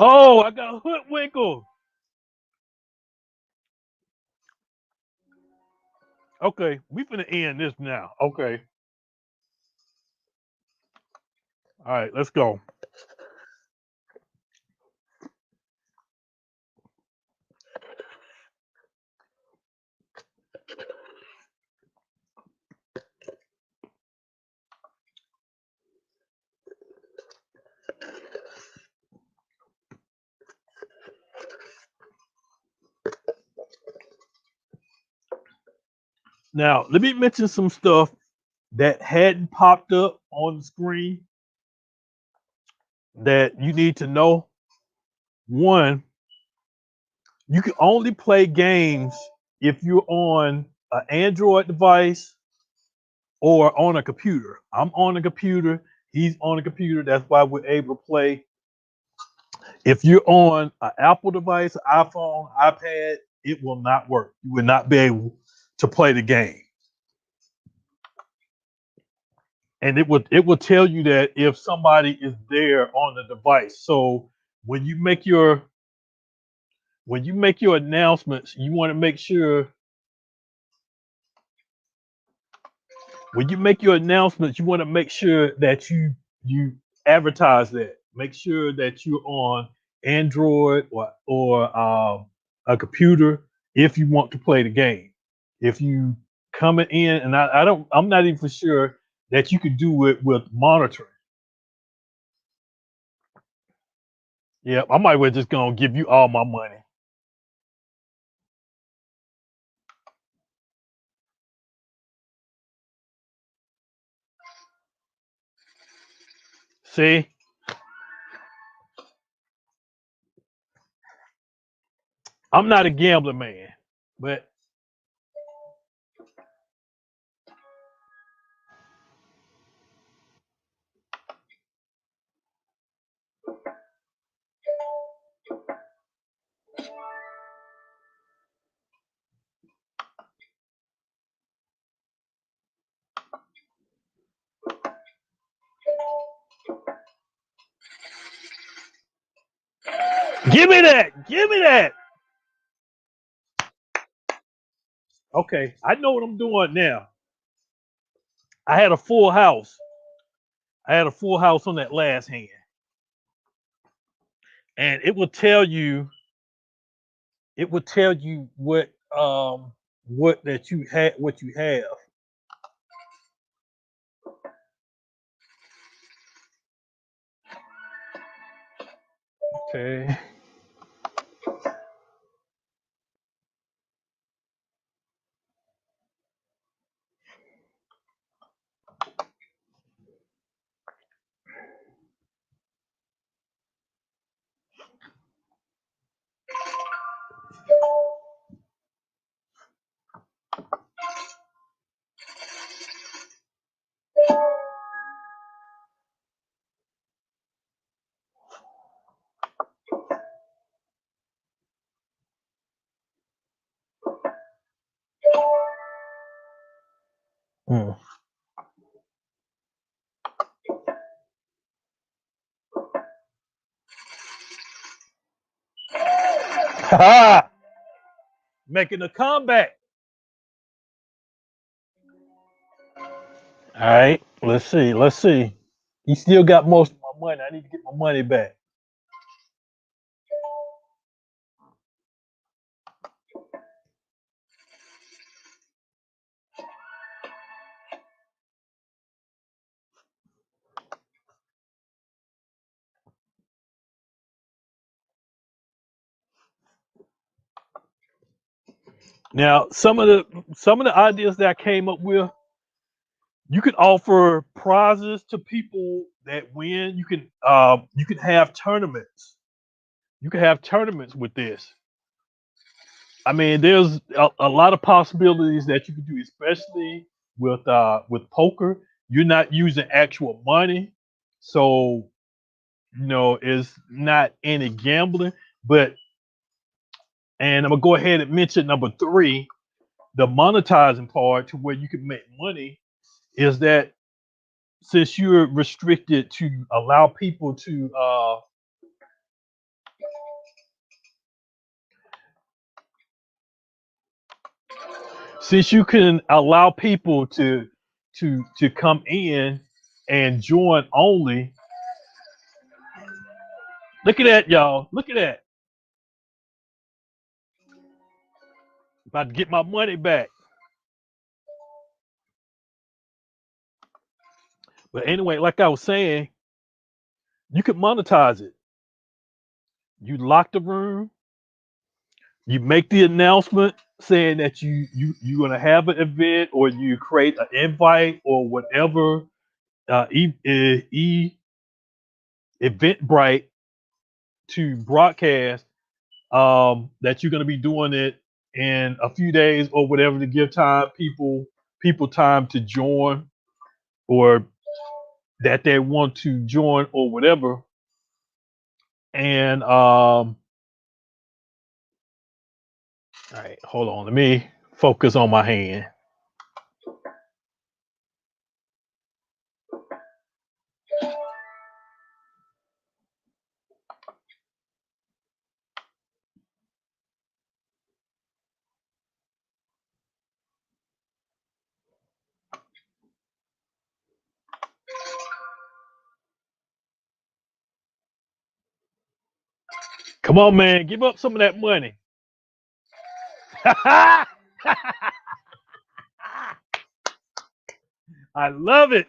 [SPEAKER 1] Oh, I got hoodwinkle. Okay, we finna end this now. Okay. All right, let's go. Now, let me mention some stuff that hadn't popped up on the screen that you need to know. One, You can only play games if you're on an Android device or on a computer. I'm on a computer. He's on a computer. That's why we're able to play. If you're on an Apple device, iPhone, iPad, it will not work. You will not be able to play the game. And it will tell you that if somebody is there on the device. So when you make your announcements, you want to make sure when you make your announcements, you want to make sure that you advertise that. Make sure that you're on Android or a computer if you want to play the game. If you coming in, and I'm not even for sure that you can do it with monitoring. Yeah, I might well just gonna give you all my money. See, I'm not a gambler, man, but give me that. Give me that. Okay, I know what I'm doing now. I had a full house. I had a full house on that last hand, and it will tell you. It will tell you what that you had, what you have. Okay. Mm. Making a comeback. All right. Let's see. Let's see. You still got most of my money. I need to get my money back. Now, some of the ideas that I came up with, you can offer prizes to people that win. You can have tournaments. You can have tournaments with this. I mean, there's a lot of possibilities that you can do, especially with poker. You're not using actual money, so it's not any gambling. But and I'm gonna go ahead and mention number three, the monetizing part to where you can make money is that since you're restricted to allow people to since you can allow people to come in and join only. Look at that, y'all. Look at that. About to get my money back. But anyway, like I was saying, you could monetize it. You lock the room, you make the announcement saying that you're gonna have an event or you create an invite or whatever Eventbrite to broadcast, that you're going to be doing it in a few days or whatever to give time people time to join or that they want to join or whatever. And all right, hold on. Let me focus on my hand. Come on, man. Give up some of that money. I love it.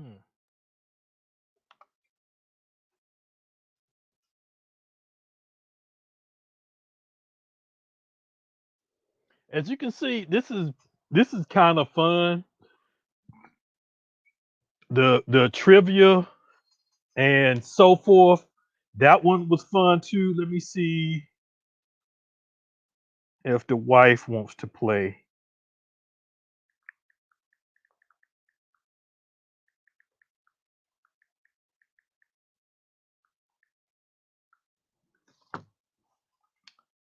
[SPEAKER 1] Hmm. As you can see, this is kind of fun. The trivia and so forth. That one was fun too. Let me see if the wife wants to play.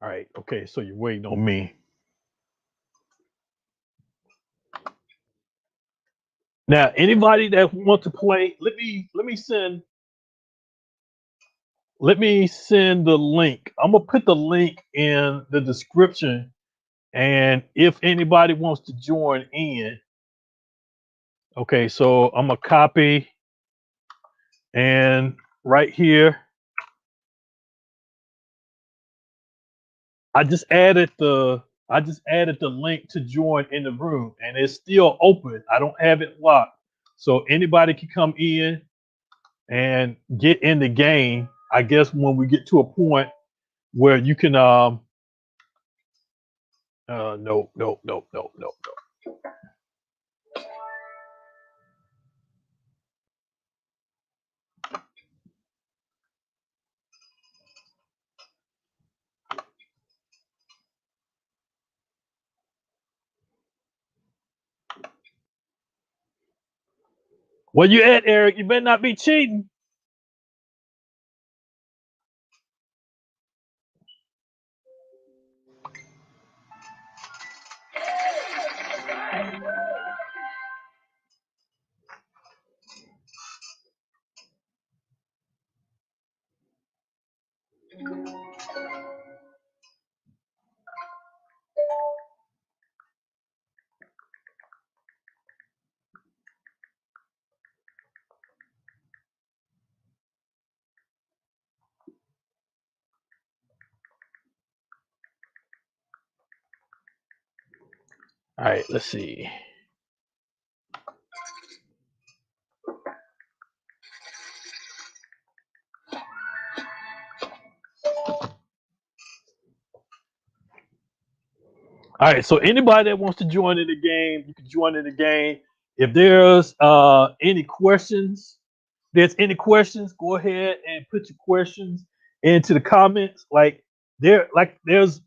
[SPEAKER 1] All right. Okay. So you're waiting on me. Now, anybody that wants to play, let me send the link. I'm gonna put the link in the description, and if anybody wants to join in, okay. So I'm gonna copy and right here, I just added the link to join in the room, and it's still open. I don't have it locked, so anybody can come in and get in the game. I guess when we get to a point where you can no, no, no, no, no, no. Where you at, Eric? You better not be cheating. All right, let's see. All right, so anybody that wants to join in the game, you can join in the game. If there's any questions, go ahead and put your questions into the comments. There's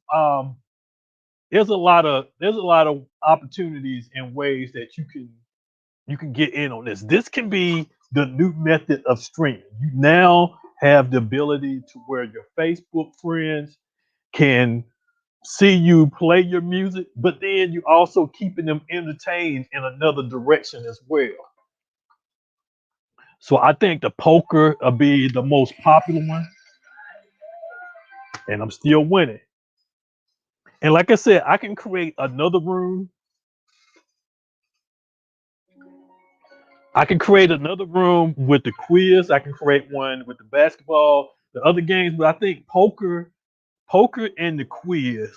[SPEAKER 1] a lot of opportunities and ways that you can get in on this. This can be the new method of streaming. You now have the ability to where your Facebook friends can see you play your music, but then you also keeping them entertained in another direction as well. So I think the poker will be the most popular one, and I'm still winning. And like I said, I can create another room. I can create another room with the quiz. I can create one with the basketball, the other games, but I think poker and the quiz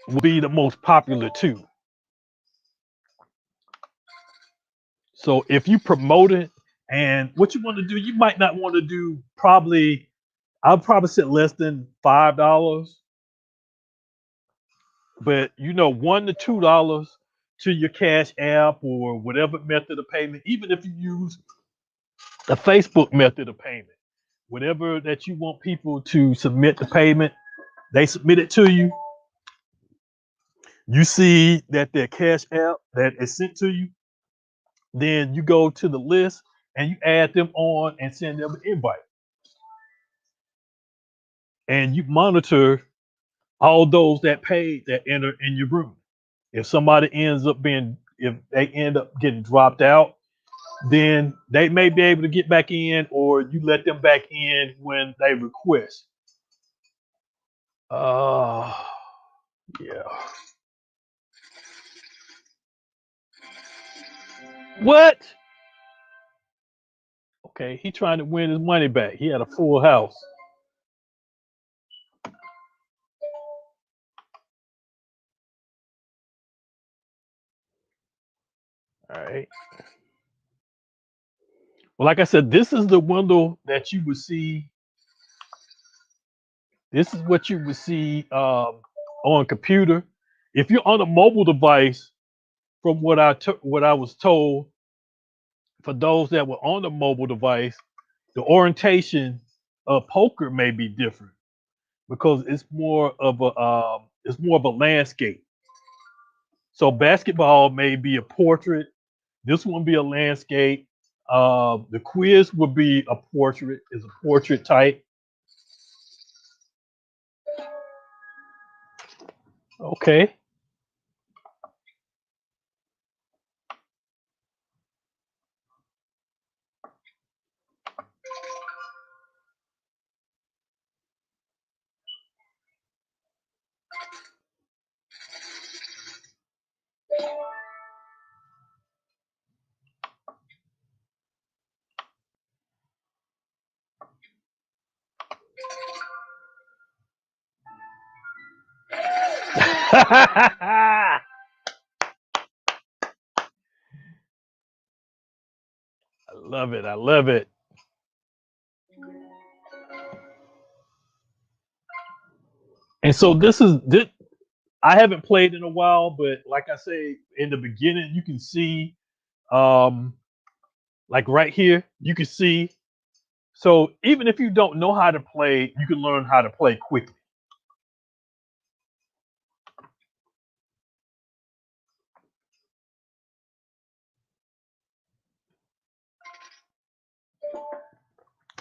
[SPEAKER 1] will be the most popular too. So if you promote it and what you want to do, you might not want to do probably I'll probably say less than $5, but $1 to $2 to your Cash App or whatever method of payment. Even if you use a Facebook method of payment, whatever that you want people to submit the payment, they submit it to you. You see that their Cash App that is sent to you, then you go to the list and you add them on and send them an invite. And you monitor all those that paid that enter in your room. If they end up getting dropped out, then they may be able to get back in, or you let them back in when they request. Yeah. What? Okay, he trying to win his money back. He had a full house. All right. Well, like I said, this is the window that you would see. This is what you would see on a computer. If you're on a mobile device, from what I was told, for those that were on the mobile device, the orientation of poker may be different because it's more of a landscape. So basketball may be a portrait. This one be a landscape. The quiz would be a portrait. Is a portrait type. Okay. I love it. I love it. And so this. I haven't played in a while, but like I say in the beginning, you can see, like right here, you can see. So even if you don't know how to play, you can learn how to play quickly.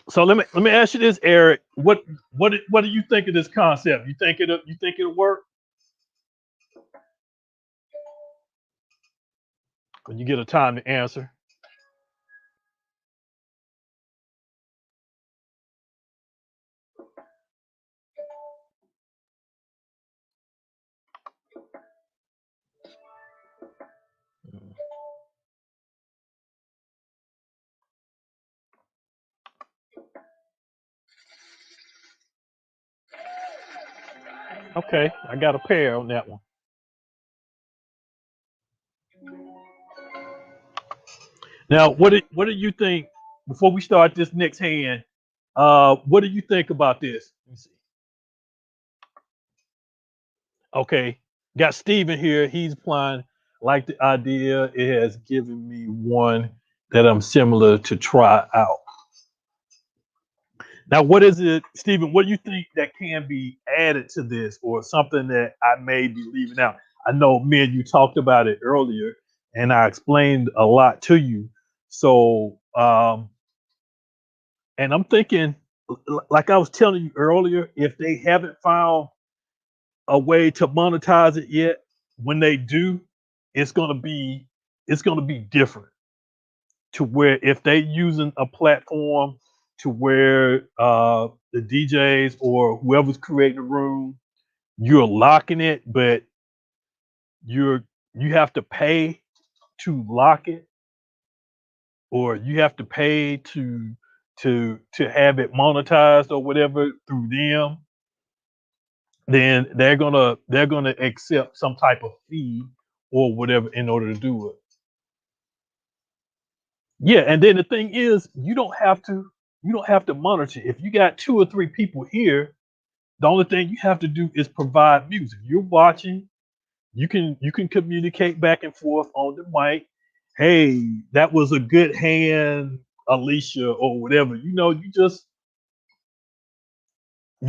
[SPEAKER 1] So let me ask you this, Eric. What do you think of this concept? You think it'll work? When you get a time to answer. Okay, I got a pair on that one. Now, what do you think before we start this next hand? What do you think about this? Let me see. Okay, got Steven here. He's applying like the idea. It has given me one that I'm similar to try out. Now, what is it, Stephen? What do you think that can be added to this, or something that I may be leaving out? I know me and you talked about it earlier, and I explained a lot to you. So, and I'm thinking, like I was telling you earlier, if they haven't found a way to monetize it yet, when they do, it's gonna be different. To where if they using a platform to where the DJs or whoever's creating the room, you're locking it, but you have to pay to lock it, or you have to pay to have it monetized or whatever through them, then they're gonna accept some type of fee or whatever in order to do it. Yeah, and then the thing is, you don't have to. You don't have to monitor. If you got 2 or 3 people here, the only thing you have to do is provide music. You're watching. You can communicate back and forth on the mic. Hey, that was a good hand, Alicia, or whatever. You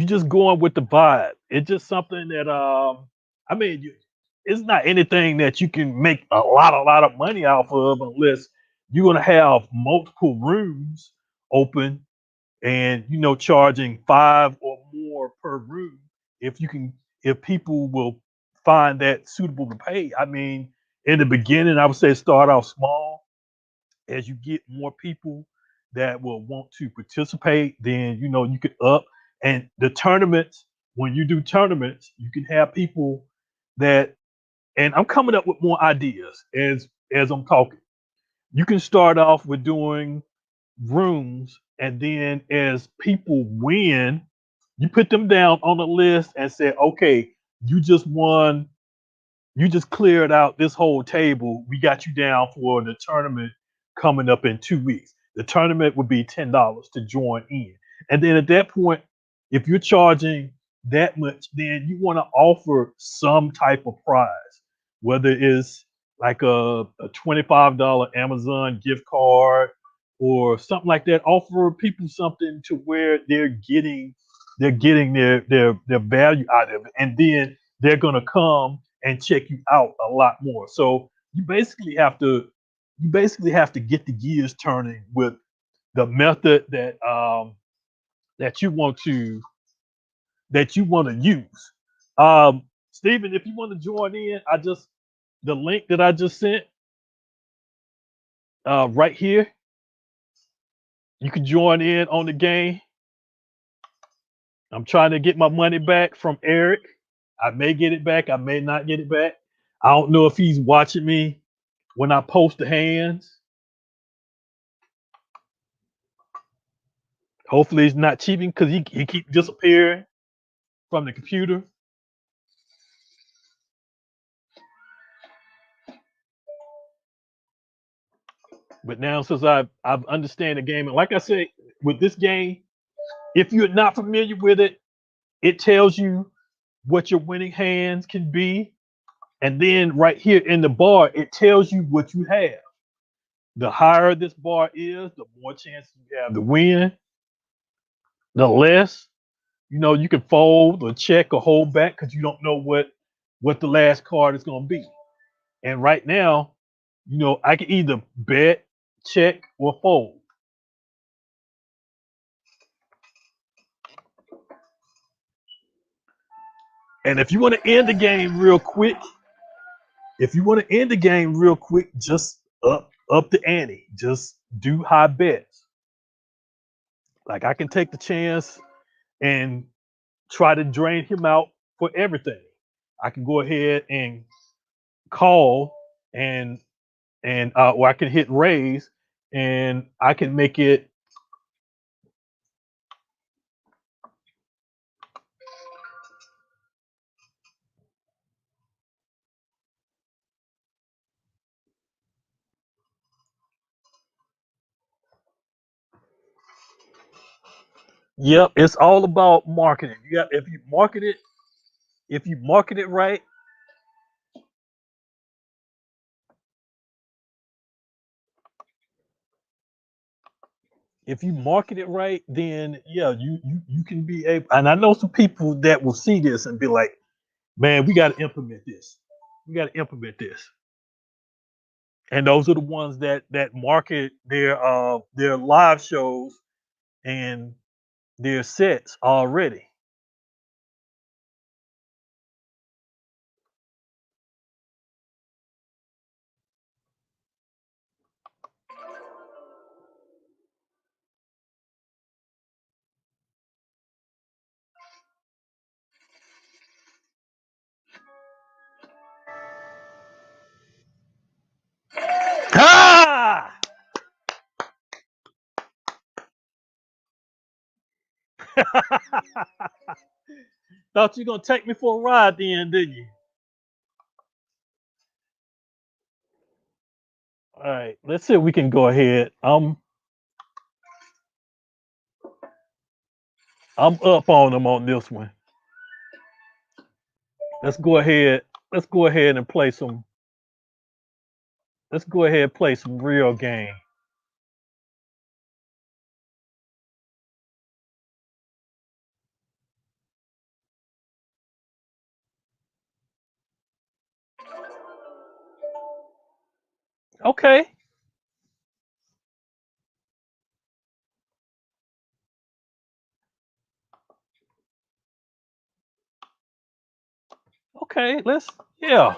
[SPEAKER 1] just going with the vibe. It's just something that I mean, it's not anything that you can make a lot of money off of unless you're gonna have multiple rooms open and charging 5 or more per room. If people will find that suitable to pay. I mean, in the beginning, I would say start off small. As you get more people that will want to participate, then you could up. And the tournaments, when you do tournaments, you can have people that, and I'm coming up with more ideas as I'm talking. You can start off with doing rooms, and then as people win, you put them down on the list and say, okay, you just won, you just cleared out this whole table. We got you down for the tournament coming up in 2 weeks. The tournament would be $10 to join in. And then at that point, if you're charging that much, then you want to offer some type of prize, whether it's like a $25 Amazon gift card or something like that. Offer people something to where they're getting their value out of it. And then they're gonna come and check you out a lot more. So you basically have to get the gears turning with the method that you want to use. Stephen, if you want to join in, the link that I just sent right here, you can join in on the game. I'm trying to get my money back from Eric. I may get it back. I may not get it back. I don't know if he's watching me when I post the hands. Hopefully he's not cheating because he keeps disappearing from the computer. But now since I've understand the game, and like I said, with this game, if you're not familiar with it, it tells you what your winning hands can be. And then right here in the bar, it tells you what you have. The higher this bar is, the more chance you have to win. The less, you can fold or check or hold back because you don't know what the last card is going to be. And right now, I can either bet, check, or fold. And if you want to end the game real quick, just up the ante. Just do high bets. Like I can take the chance and try to drain him out for everything. I can go ahead and call and or I can hit raise and I can make it. Yep, it's all about marketing. If you market it right, then yeah, you can be able. And I know some people that will see this and be like, "Man, we got to implement this. We got to implement this." And those are the ones that market their live shows and their sets already. Ah! Thought you were gonna take me for a ride then, didn't you? All right, let's see if we can go ahead. I'm up on them on this one. Let's go ahead. Let's go ahead and play some. Let's go ahead and play some real game. Okay. Okay. Let's. Yeah.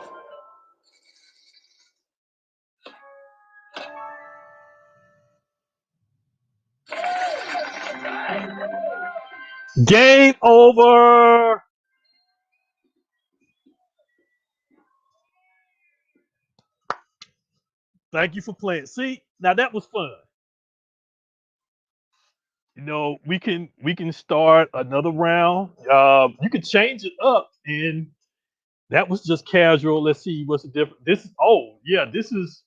[SPEAKER 1] Game over. Thank you for playing. See, now that was fun. We can start another round. You can change it up, and that was just casual. Let's see what's the difference. This is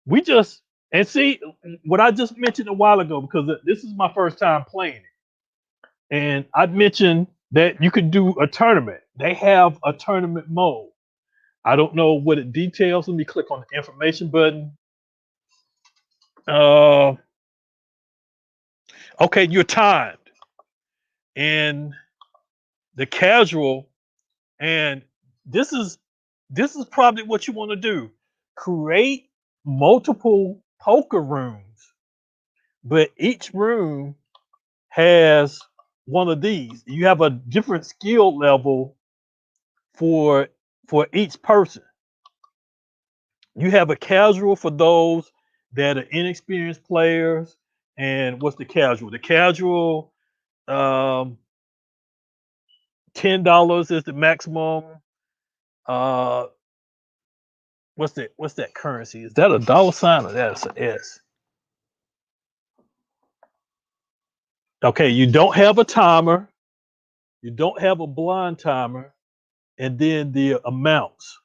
[SPEAKER 1] we just and see what I just mentioned a while ago because this is my first time playing it, and I mentioned that you could do a tournament. They have a tournament mode. I don't know what it details. Let me click on the information button. Uh, okay, you're timed, and the casual, and this is this is probably what you want to do. Create multiple poker rooms, but each room has one of these. You have a different skill level for each person. You have a casual for those that are inexperienced players. And what's the casual? The casual, um, $10 is the maximum. Uh, what's that currency? Is that a dollar sign or that's an S? Okay, you don't have a timer. You don't have a blind timer, and then the amounts.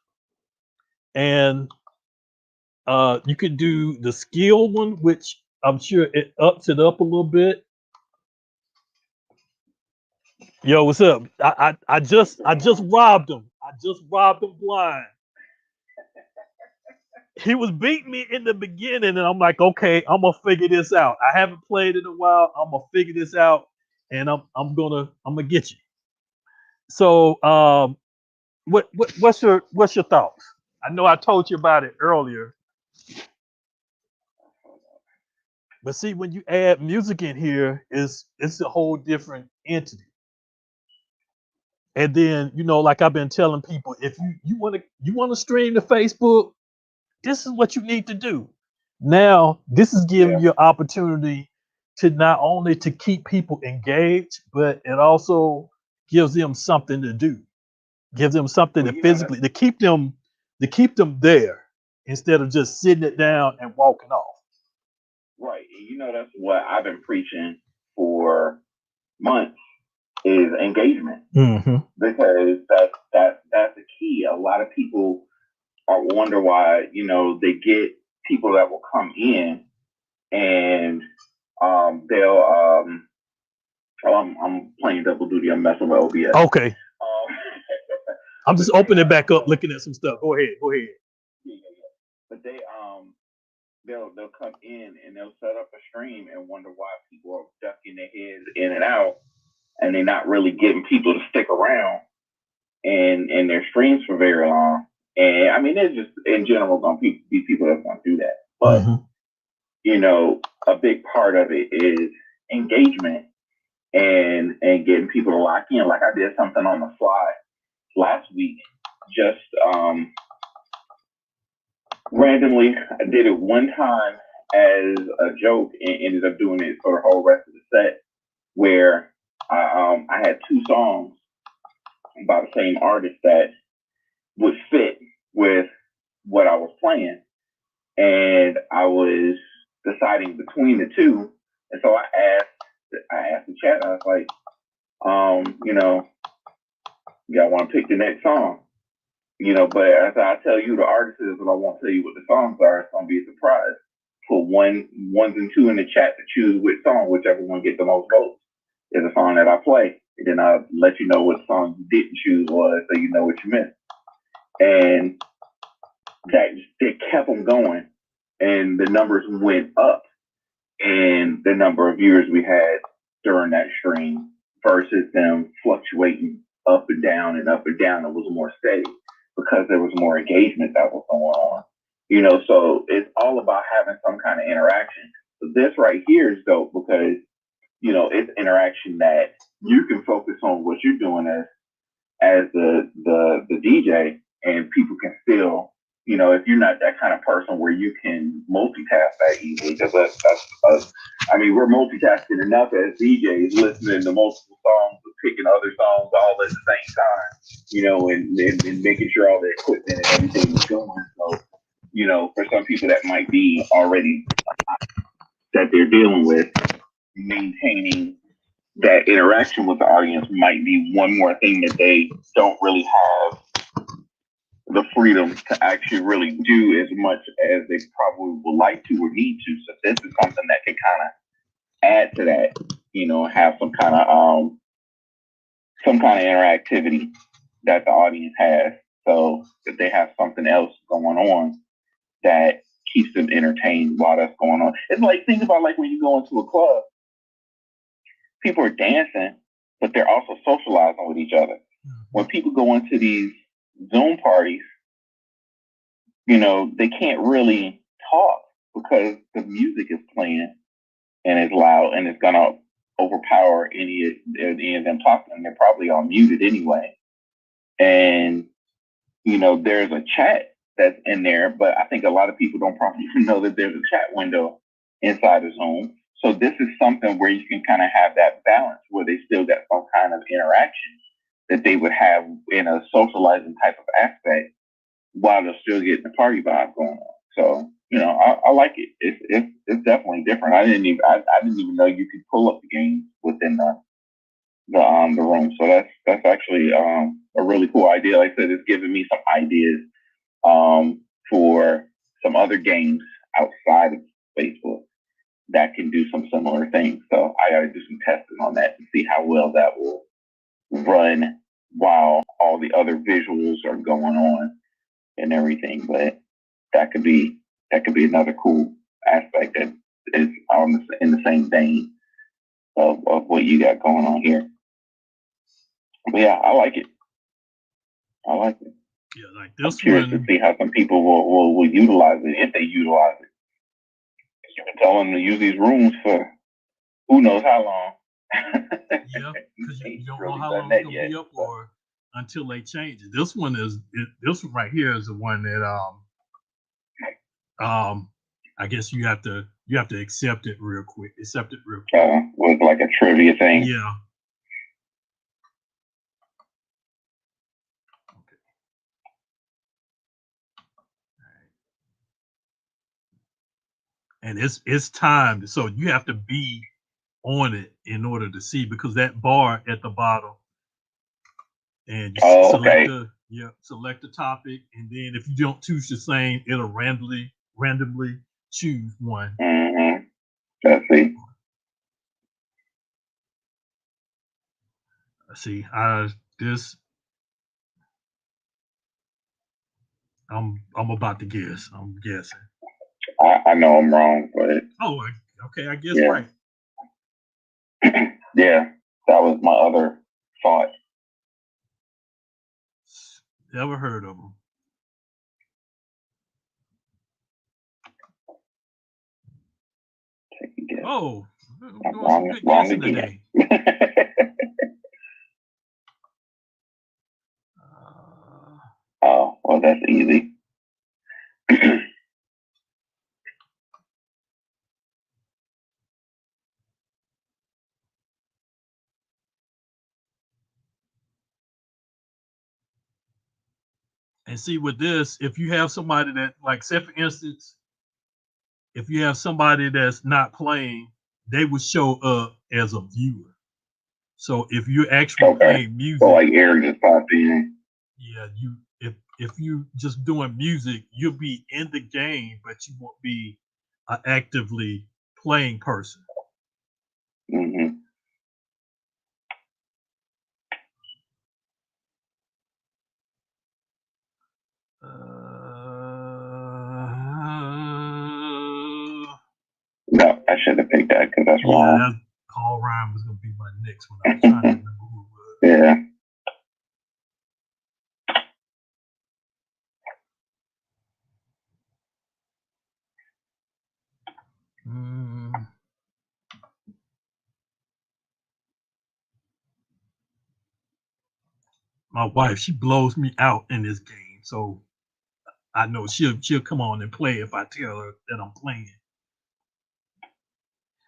[SPEAKER 1] And you can do the skill one, which I'm sure it ups it up a little bit. Yo, what's up? I just robbed him. I just robbed him blind. He was beating me in the beginning, and I'm like, okay, I'm gonna figure this out. I haven't played in a while. I'm gonna figure this out, and I'm gonna get you. So, what's your thoughts? I know I told you about it earlier, but see, when you add music in here, it's a whole different entity. And then, like I've been telling people, if you want to stream to Facebook, this is what you need to do. Now, this is giving you an opportunity to not only to keep people engaged, but it also gives them something to do. Gives them something to physically to keep them there instead of just sitting it down and walking off.
[SPEAKER 2] Right. And that's what I've been preaching for months is engagement.
[SPEAKER 1] Mm-hmm.
[SPEAKER 2] Because that's the key. A lot of people are wonder why, they get people that will come in and they'll I'm playing double duty, I'm messing with OBS.
[SPEAKER 1] Okay. I'm just opening it back up, looking at some stuff. Go ahead.
[SPEAKER 2] Yeah. But they'll come in and they'll set up a stream and wonder why people are ducking their heads in and out, and they're not really getting people to stick around in their streams for very long. And I mean, there's just in general going to be people that want to do that. But a big part of it is engagement and getting people to lock in. Like I did something on the fly last week, just randomly. I did it one time as a joke and ended up doing it for the whole rest of the set, where I had two songs by the same artist that would fit with what I was playing, and I was deciding between the two. And so I asked the chat. I was like, y'all want to pick the next song? But as I tell you the artists is, and I won't tell you what the songs are, it's gonna be a surprise. Put ones and two in the chat to choose which song, whichever one gets the most votes. is a song that I play. And then I'll let you know what song you didn't choose was, so you know what you missed. And that it kept them going, and the numbers went up, and the number of viewers we had during that stream versus them fluctuating up and down and up and down. It was more steady because there was more engagement that was going on. You know, so it's all about having some kind of interaction. So this right here is dope because, you know, it's interaction that you can focus on what you're doing as the DJ, and people can still, you know, if you're not that kind of person where you can multitask that easily, because that's us. I mean, we're multitasking enough as DJs, listening to multiple songs, and picking other songs all at the same time, you know, and making sure all the equipment and everything is going. So, you know, for some people that might be already that they're dealing with, maintaining that interaction with the audience might be one more thing that they don't really have the freedom to actually really do as much as they probably would like to or need to. So this is something that can kind of add to that, you know, have some kind of interactivity that the audience has. So that they have something else going on that keeps them entertained while that's going on. It's like, think about like when you go into a club, people are dancing, but they're also socializing with each other. When people go into these Zoom parties, you know, they can't really talk because the music is playing and it's loud and it's gonna overpower any of them talking, and they're probably all muted anyway. And you know, there's a chat that's in there, but I think a lot of people don't probably even know that there's a chat window inside of Zoom. So this is something where you can kind of have that balance where they still got some kind of interaction that they would have in a socializing type of aspect while they're still getting the party vibe going on. So, you know, I like it. It's definitely different. I didn't even know you could pull up the game within the room. So that's actually a really cool idea. Like I said, it's giving me some ideas for some other games outside of Facebook that can do some similar things. So I got to do some testing on that and see how well that will run while all the other visuals are going on and everything. But that could be another cool aspect that is in the same vein of what you got going on here. But yeah, I like it. I like it.
[SPEAKER 1] Yeah, like this
[SPEAKER 2] I'm curious
[SPEAKER 1] one.
[SPEAKER 2] to see how some people will utilize it, if they utilize it. You can tell them to use these rooms for who knows how long.
[SPEAKER 1] Yeah, because you don't know how long it's gonna be up or until they change it. This one right here is the one that I guess you have to accept it real quick. Accept it real quick.
[SPEAKER 2] Was like a trivia thing.
[SPEAKER 1] Yeah. Okay. And it's timed, so you have to be on it in order to see, because that bar at the bottom, and you select the topic, and then if you don't choose the same, it'll randomly choose one.
[SPEAKER 2] Mm-hmm. Let's see.
[SPEAKER 1] Let's see. This I'm about to guess. I'm guessing.
[SPEAKER 2] I know I'm wrong, but
[SPEAKER 1] okay. I guess right.
[SPEAKER 2] Yeah, that was my other thought.
[SPEAKER 1] Never heard of them. Oh, we're doing some good guessing today.
[SPEAKER 2] Oh, well, that's easy.
[SPEAKER 1] And see, with this, if you have somebody that, like, say for instance, if you have somebody that's not playing, they will show up as a viewer. So if you're actually playing music,
[SPEAKER 2] so like Eric just popped in.
[SPEAKER 1] Yeah, if you just doing music, you'll be in the game, but you won't be an actively playing person.
[SPEAKER 2] Mm-hmm.
[SPEAKER 5] I should have picked that because that's
[SPEAKER 1] Yeah,
[SPEAKER 5] wrong.
[SPEAKER 1] that's, Paul Ryan was gonna be my next one. I was trying to remember who it was.
[SPEAKER 5] Yeah.
[SPEAKER 1] My wife, she blows me out in this game, so I know she'll come on and play if I tell her that I'm playing.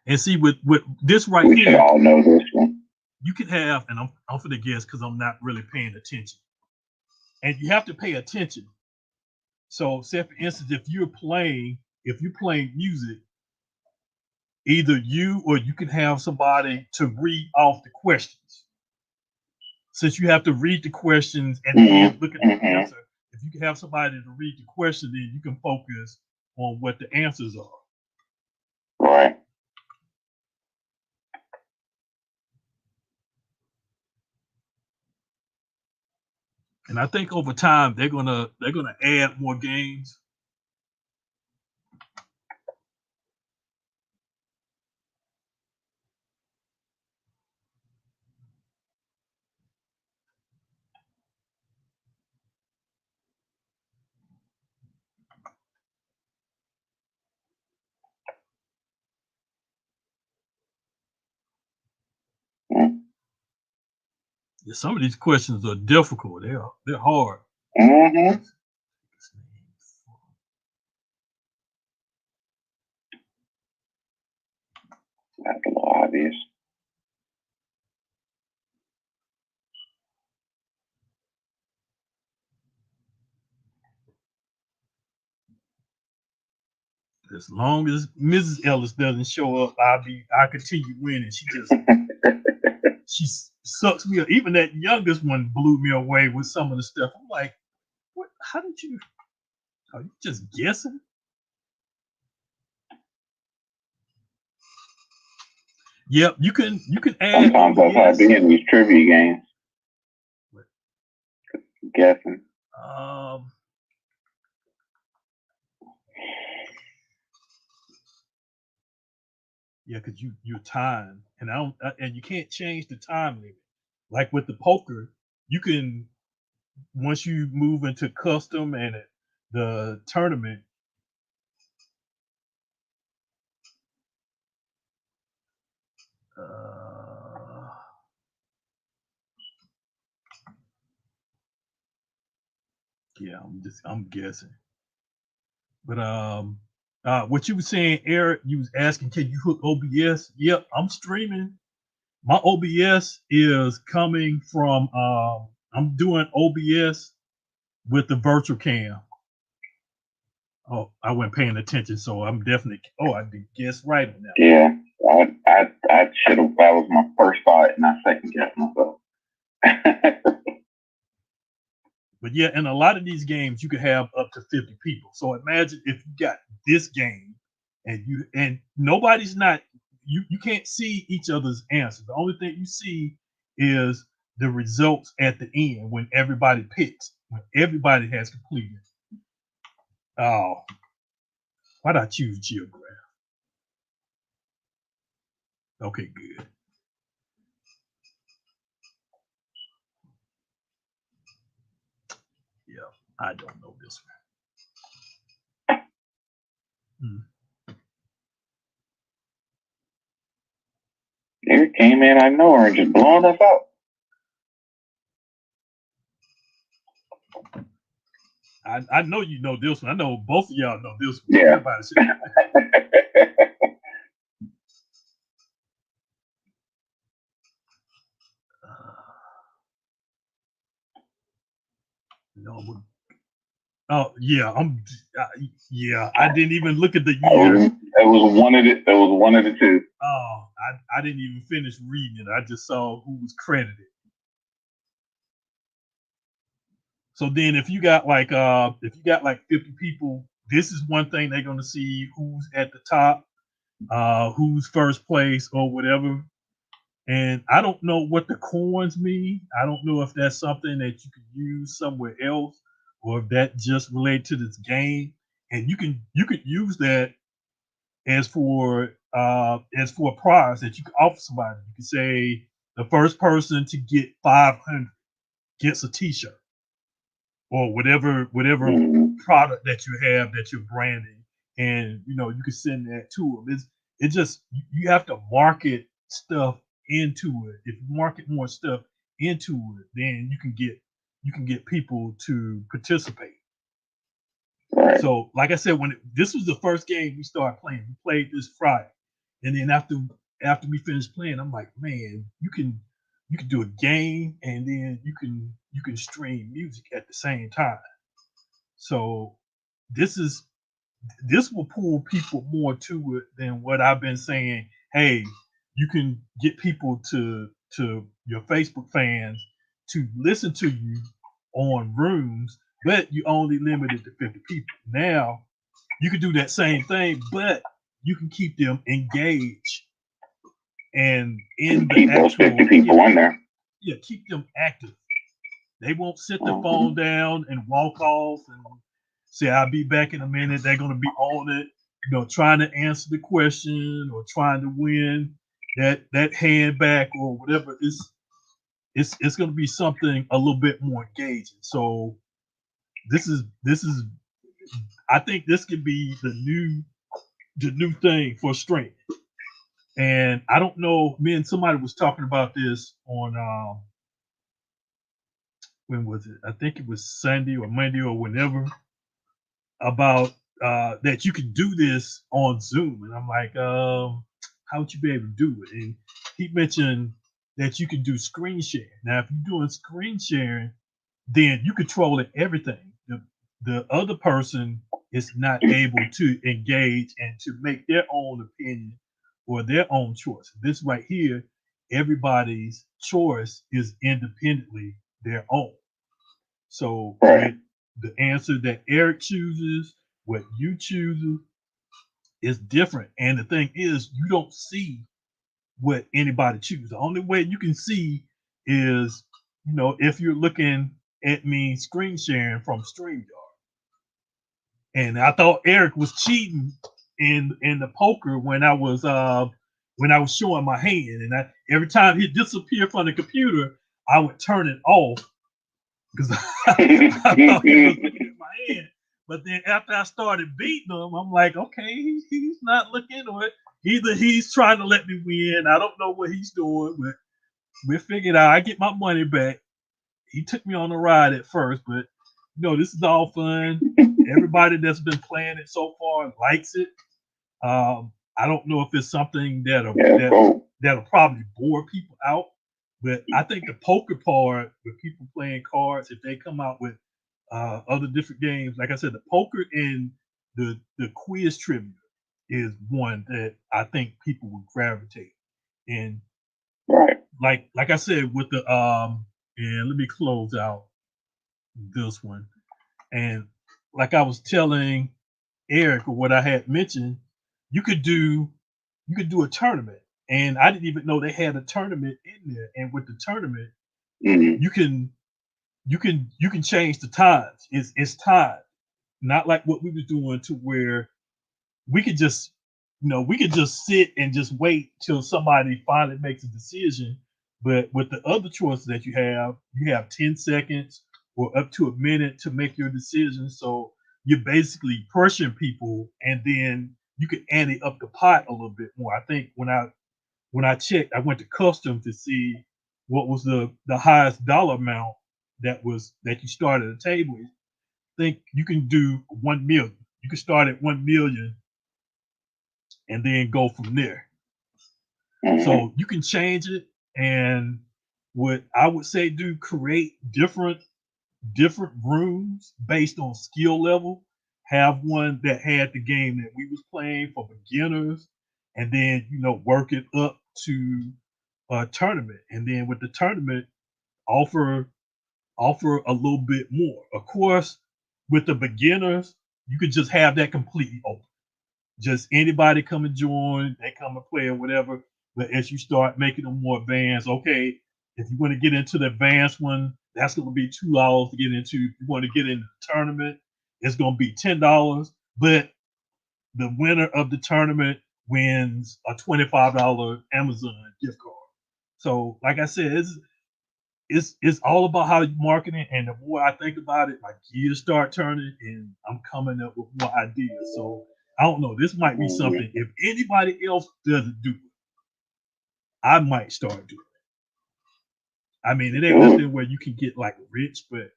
[SPEAKER 1] And see, with this right
[SPEAKER 5] We should
[SPEAKER 1] here,
[SPEAKER 5] all know this one.
[SPEAKER 1] you can have, and I'm for the guess because I'm not really paying attention. And you have to pay attention. So, say for instance, if you're playing music, either you or you can have somebody to read off the questions. Since you have to read the questions and then look at the answer, if you can have somebody to read the question, then you can focus on what the answers are.
[SPEAKER 5] Right.
[SPEAKER 1] And I think over time they're gonna add more games. Yeah, some of these questions are difficult. They're hard.
[SPEAKER 5] Mm-hmm. That's a little obvious.
[SPEAKER 1] As long as Mrs. Ellis doesn't show up, I continue winning. She sucks me up. Even that youngest one blew me away with some of the stuff. I'm like, what? How did you? Are you just guessing? Yep, you can add.
[SPEAKER 5] Sometimes that's how it be in these trivia games.
[SPEAKER 1] What?
[SPEAKER 5] Guessing.
[SPEAKER 1] Yeah, because you're timed, and and you can't change the time limit. Like with the poker, you can, once you move into custom and the tournament. Yeah, I'm guessing. But what you were saying, Eric, you was asking, can you hook OBS? Yep, I'm streaming. My OBS is coming from I'm doing OBS with the virtual cam. Oh, I wasn't paying attention, so I'm definitely. Oh, I did guess right on that.
[SPEAKER 5] Yeah, I should have. That was my first thought, and I second guessed myself.
[SPEAKER 1] But yeah, in a lot of these games, you could have up to 50 people. So imagine if you got this game, and nobody's not. You can't see each other's answers. The only thing you see is the results at the end when everybody picks, when everybody has completed. Oh, why'd I choose geograph? Okay, good. Yeah, I don't know this one.
[SPEAKER 5] It came in out of nowhere and just blowing us up.
[SPEAKER 1] I know you know this one. I know both of y'all know this one.
[SPEAKER 5] Yeah.
[SPEAKER 1] Everybody should. No. Oh yeah, yeah. I didn't even look at the year.
[SPEAKER 5] It was one of the two.
[SPEAKER 1] Oh, I didn't even finish reading it. I just saw who was credited. So then, if you got like 50 people, this is one thing they're gonna see who's at the top, who's first place or whatever. And I don't know what the coins mean. I don't know if that's something that you could use somewhere else or if that just related to this game. And you could use that as for as for a prize that you can offer somebody. You can say the first person to get 500 gets a T-shirt or whatever product that you have that you're branding, and you can send that to them. It just you have to market stuff into it. If you market more stuff into it, then you can get people to participate.
[SPEAKER 5] Right.
[SPEAKER 1] So, like I said, this was the first game we started playing. We played this Friday, and then after we finished playing, I'm like, man, you can do a game, and then you can stream music at the same time. So this will pull people more to it than what I've been saying. Hey, you can get people to your Facebook fans to listen to you on rooms, but you only limited to 50 people. Now you can do that same thing, but you can keep them engaged and in the
[SPEAKER 5] Keep those 50 people in there.
[SPEAKER 1] Yeah, keep them active. They won't sit the phone down and walk off and say, I'll be back in a minute. They're going to be on it, trying to answer the question or trying to win that hand back or whatever. It's going to be something a little bit more engaging. So this is I think this could be the new thing for streaming. And I don't know, me and somebody was talking about this on when was it? I think it was Sunday or Monday or whenever, about that you can do this on Zoom. And I'm like, how would you be able to do it? And he mentioned that you can do screen sharing. Now, if you're doing screen sharing, then you controlling everything. The other person is not able to engage and to make their own opinion or their own choice. This right here, everybody's choice is independently their own. So with the answer that Eric chooses, what you choose is different. And the thing is, you don't see what anybody chooses. The only way you can see is, if you're looking at me screen sharing from StreamYard. And I thought Eric was cheating in the poker when I was showing my hand. And every time he disappeared from the computer, I would turn it off because I thought he was looking at my hand. But then after I started beating him, I'm like, okay, he's not looking at it. Either he's trying to let me win. I don't know what he's doing, but we figured out I get my money back. He took me on the ride at first, but this is all fun. Everybody that's been playing it so far likes it. I don't know if it's something that'll probably bore people out, but I think the poker part with people playing cards, if they come out with other different games, like I said, the poker and the quiz trivia is one that I think people will gravitate. And like I said with the and let me close out this one. And like I was telling Eric, or what I had mentioned, you could do a tournament, and I didn't even know they had a tournament in there. And with the tournament, you can change the times. It's time, not like what we were doing to where we could just sit and just wait till somebody finally makes a decision. But with the other choices that you have 10 seconds or up to a minute to make your decision. So you're basically pressuring people, and then you can ante up the pot a little bit more. I think when I checked, I went to custom to see what was the highest dollar amount that you start at a table. I think you can do 1 million. You can start at 1 million and then go from there. So you can change it, and what I would say, create different rooms based on skill level. Have one that had the game that we was playing for beginners, and then work it up to a tournament, and then with the tournament offer a little bit more. Of course, with the beginners, you could just have that completely open. Just anybody come and join, they come and play or whatever. But as you start making them more advanced, okay, if you want to get into the advanced one, that's going to be $2 to get into. If you want to get into the tournament, it's going to be $10. But the winner of the tournament wins a $25 Amazon gift card. So, like I said, it's all about how you market it. And the more I think about it, my gears start turning, and I'm coming up with more ideas. So I don't know. This might be something. If anybody else doesn't do it, I might start doing it. I mean, it ain't nothing where you can get like rich, but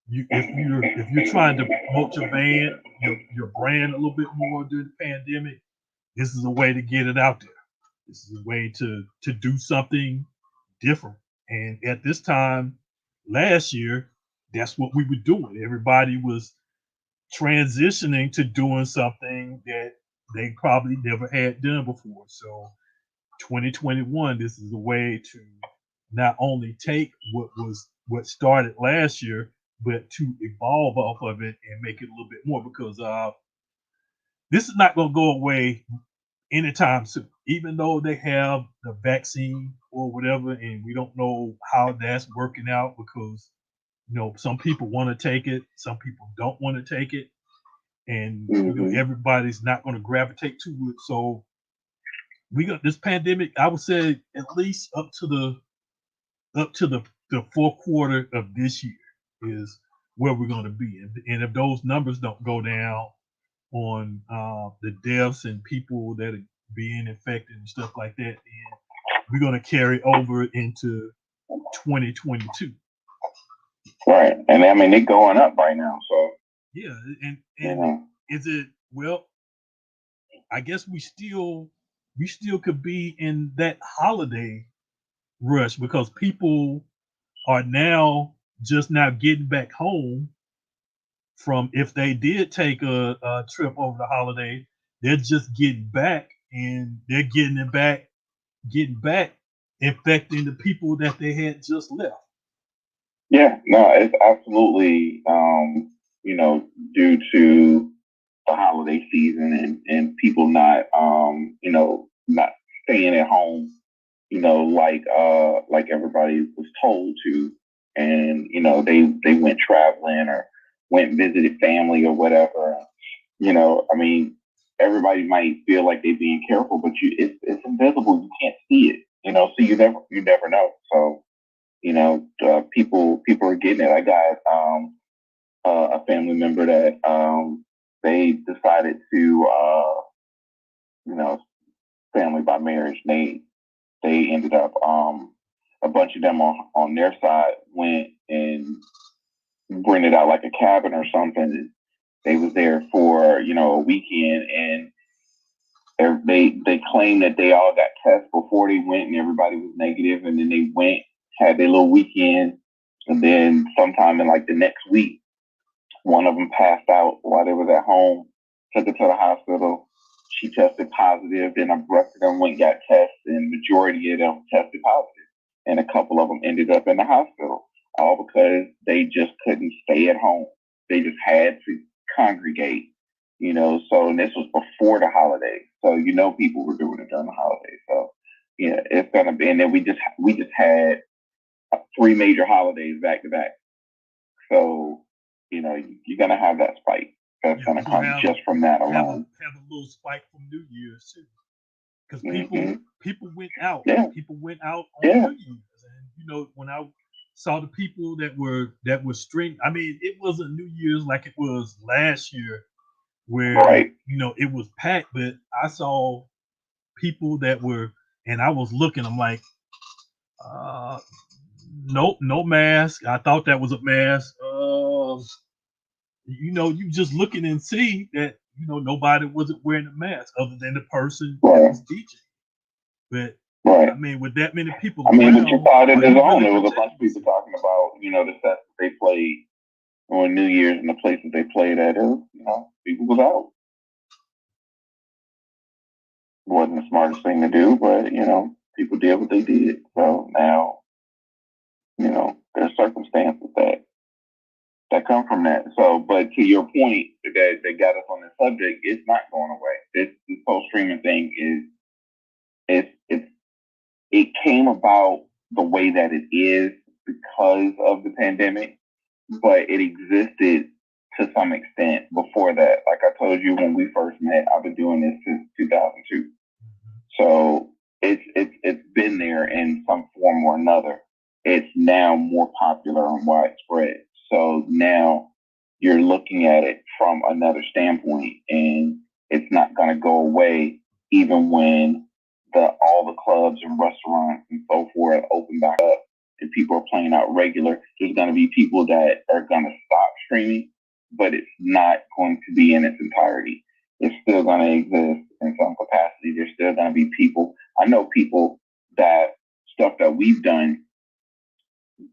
[SPEAKER 1] if you're trying to promote your brand a little bit more during the pandemic, this is a way to get it out there. This is a way to do something different. And at this time last year, that's what we were doing. Everybody was transitioning to doing something that they probably never had done before. So 2021, this is a way to not only take what started last year, but to evolve off of it and make it a little bit more, because this is not going to go away anytime soon. Even though they have the vaccine or whatever, and we don't know how that's working out, because some people want to take it, some people don't want to take it, and everybody's not going to gravitate to it. So we got this pandemic. I would say at least up to the fourth quarter of this year is where we're going to be. And if those numbers don't go down on the deaths and people that are being infected and stuff like that, then we're going to carry over into 2022.
[SPEAKER 5] Right. And I mean, they're going up right now. So
[SPEAKER 1] yeah. And is it, well, I guess we still could be in that holiday rush, because people are now just now getting back home from, if they did take a trip over the holiday, they're just getting back, and they're getting back, infecting the people that they had just left.
[SPEAKER 5] Yeah, no, it's absolutely, due to the holiday season and people not, not staying at home, like everybody was told to, and they went traveling or went and visited family or whatever. I mean, everybody might feel like they're being careful, but it's invisible. You can't see it, so you never know. So, people are getting it. I got a family member that they decided to, family by marriage. They ended up, a bunch of them on their side went and rented out like a cabin or something. And they was there for a weekend, and they claimed that they all got tests before they went, and everybody was negative. And then they went, had their little weekend, and then sometime in like the next week, one of them passed out while they was at home. Took her to the hospital. She tested positive. Then a rest of them went and got tests, and majority of them tested positive. And a couple of them ended up in the hospital, all because they just couldn't stay at home. They just had to congregate, So, and this was before the holidays, so people were doing it during the holidays. So, yeah, it's gonna be. And then we just had 3 major holidays back to back. So, you're gonna have that spike that's gonna come just from that alone.
[SPEAKER 1] Have a little spike from New Year's too, because people went out.
[SPEAKER 5] Yeah.
[SPEAKER 1] People went out on New Year's, and when I saw the people that were string, I mean, it wasn't New Year's like it was last year, where it was packed. But I saw people that were, and I was looking. I'm like, nope, no mask. I thought that was a mask. You just looking and see that nobody wasn't wearing a mask other than the person that was teaching. But I mean, with that many people,
[SPEAKER 5] but you saw it in the zone. There was a bunch of people talking about the sets that they played on New Year's and the places they played at. People was out. It wasn't the smartest thing to do, but people did what they did. So now, there's circumstances that come from that. So, but to your point that got us on this subject, it's not going away. This whole streaming thing it came about the way that it is because of the pandemic, but it existed to some extent before that. Like I told you when we first met, I've been doing this since 2002. there in some form or another. It's now more popular and widespread. So now you're looking at it from another standpoint, and it's not going to go away even when all the clubs and restaurants and so forth open back up and people are playing out regular. There's going to be people that are going to stop streaming, but it's not going to be in its entirety. It's still going to exist in some capacity. There's still going to be people. I know people that stuff that we've done,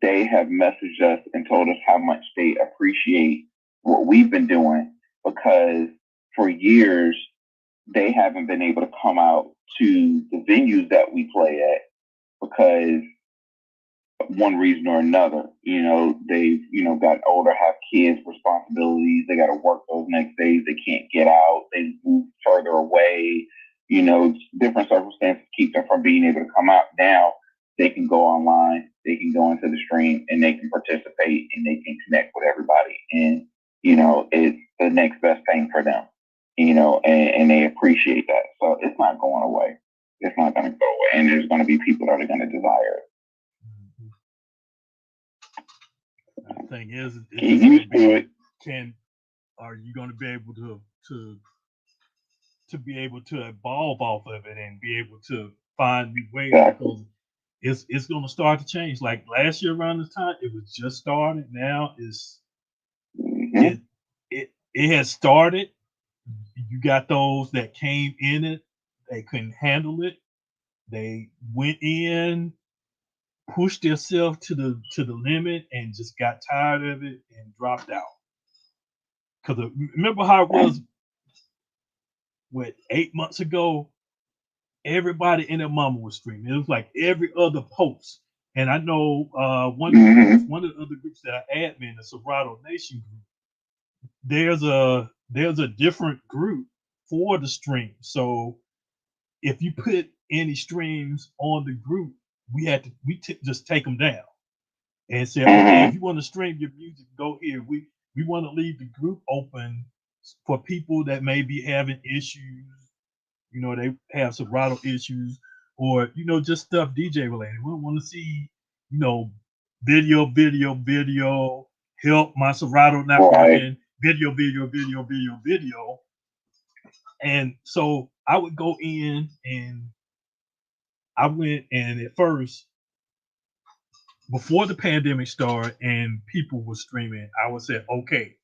[SPEAKER 5] they have messaged us and told us how much they appreciate what we've been doing, because for years they haven't been able to come out to the venues that we play at because of one reason or another. They've, got older, have kids, responsibilities. They got to work those next days. They can't get out. They move further away. Different circumstances keep them from being able to come out. Now they can go online, they can go into the stream, and they can participate, and they can connect with everybody. And, it's the next best thing for them, and they appreciate that. So it's not going away. It's not going to go away. And there's going to be people that are going to desire it.
[SPEAKER 1] The thing is, are you going to be able to be able to evolve off of it and be able to find new ways? Because it's going to start to change. Like last year around this time, it was just started. Now it has started. You got those that came in it, they couldn't handle it. They went in, pushed themselves to the limit, and just got tired of it and dropped out. Because remember how it was 8 months ago? Everybody and their mama was streaming. It was like every other post. And I know one of the other groups that I admin, the Serato Nation group, there's a different group for the stream. So if you put any streams on the group, we just take them down and say, okay, if you want to stream your music, go here. We want to leave the group open for people that may be having issues. They have Serato issues, or just stuff DJ related. We want to see, video, help my Serato not working, video. And so I would go in, and I went, and at first, before the pandemic started and people were streaming, I would say, okay,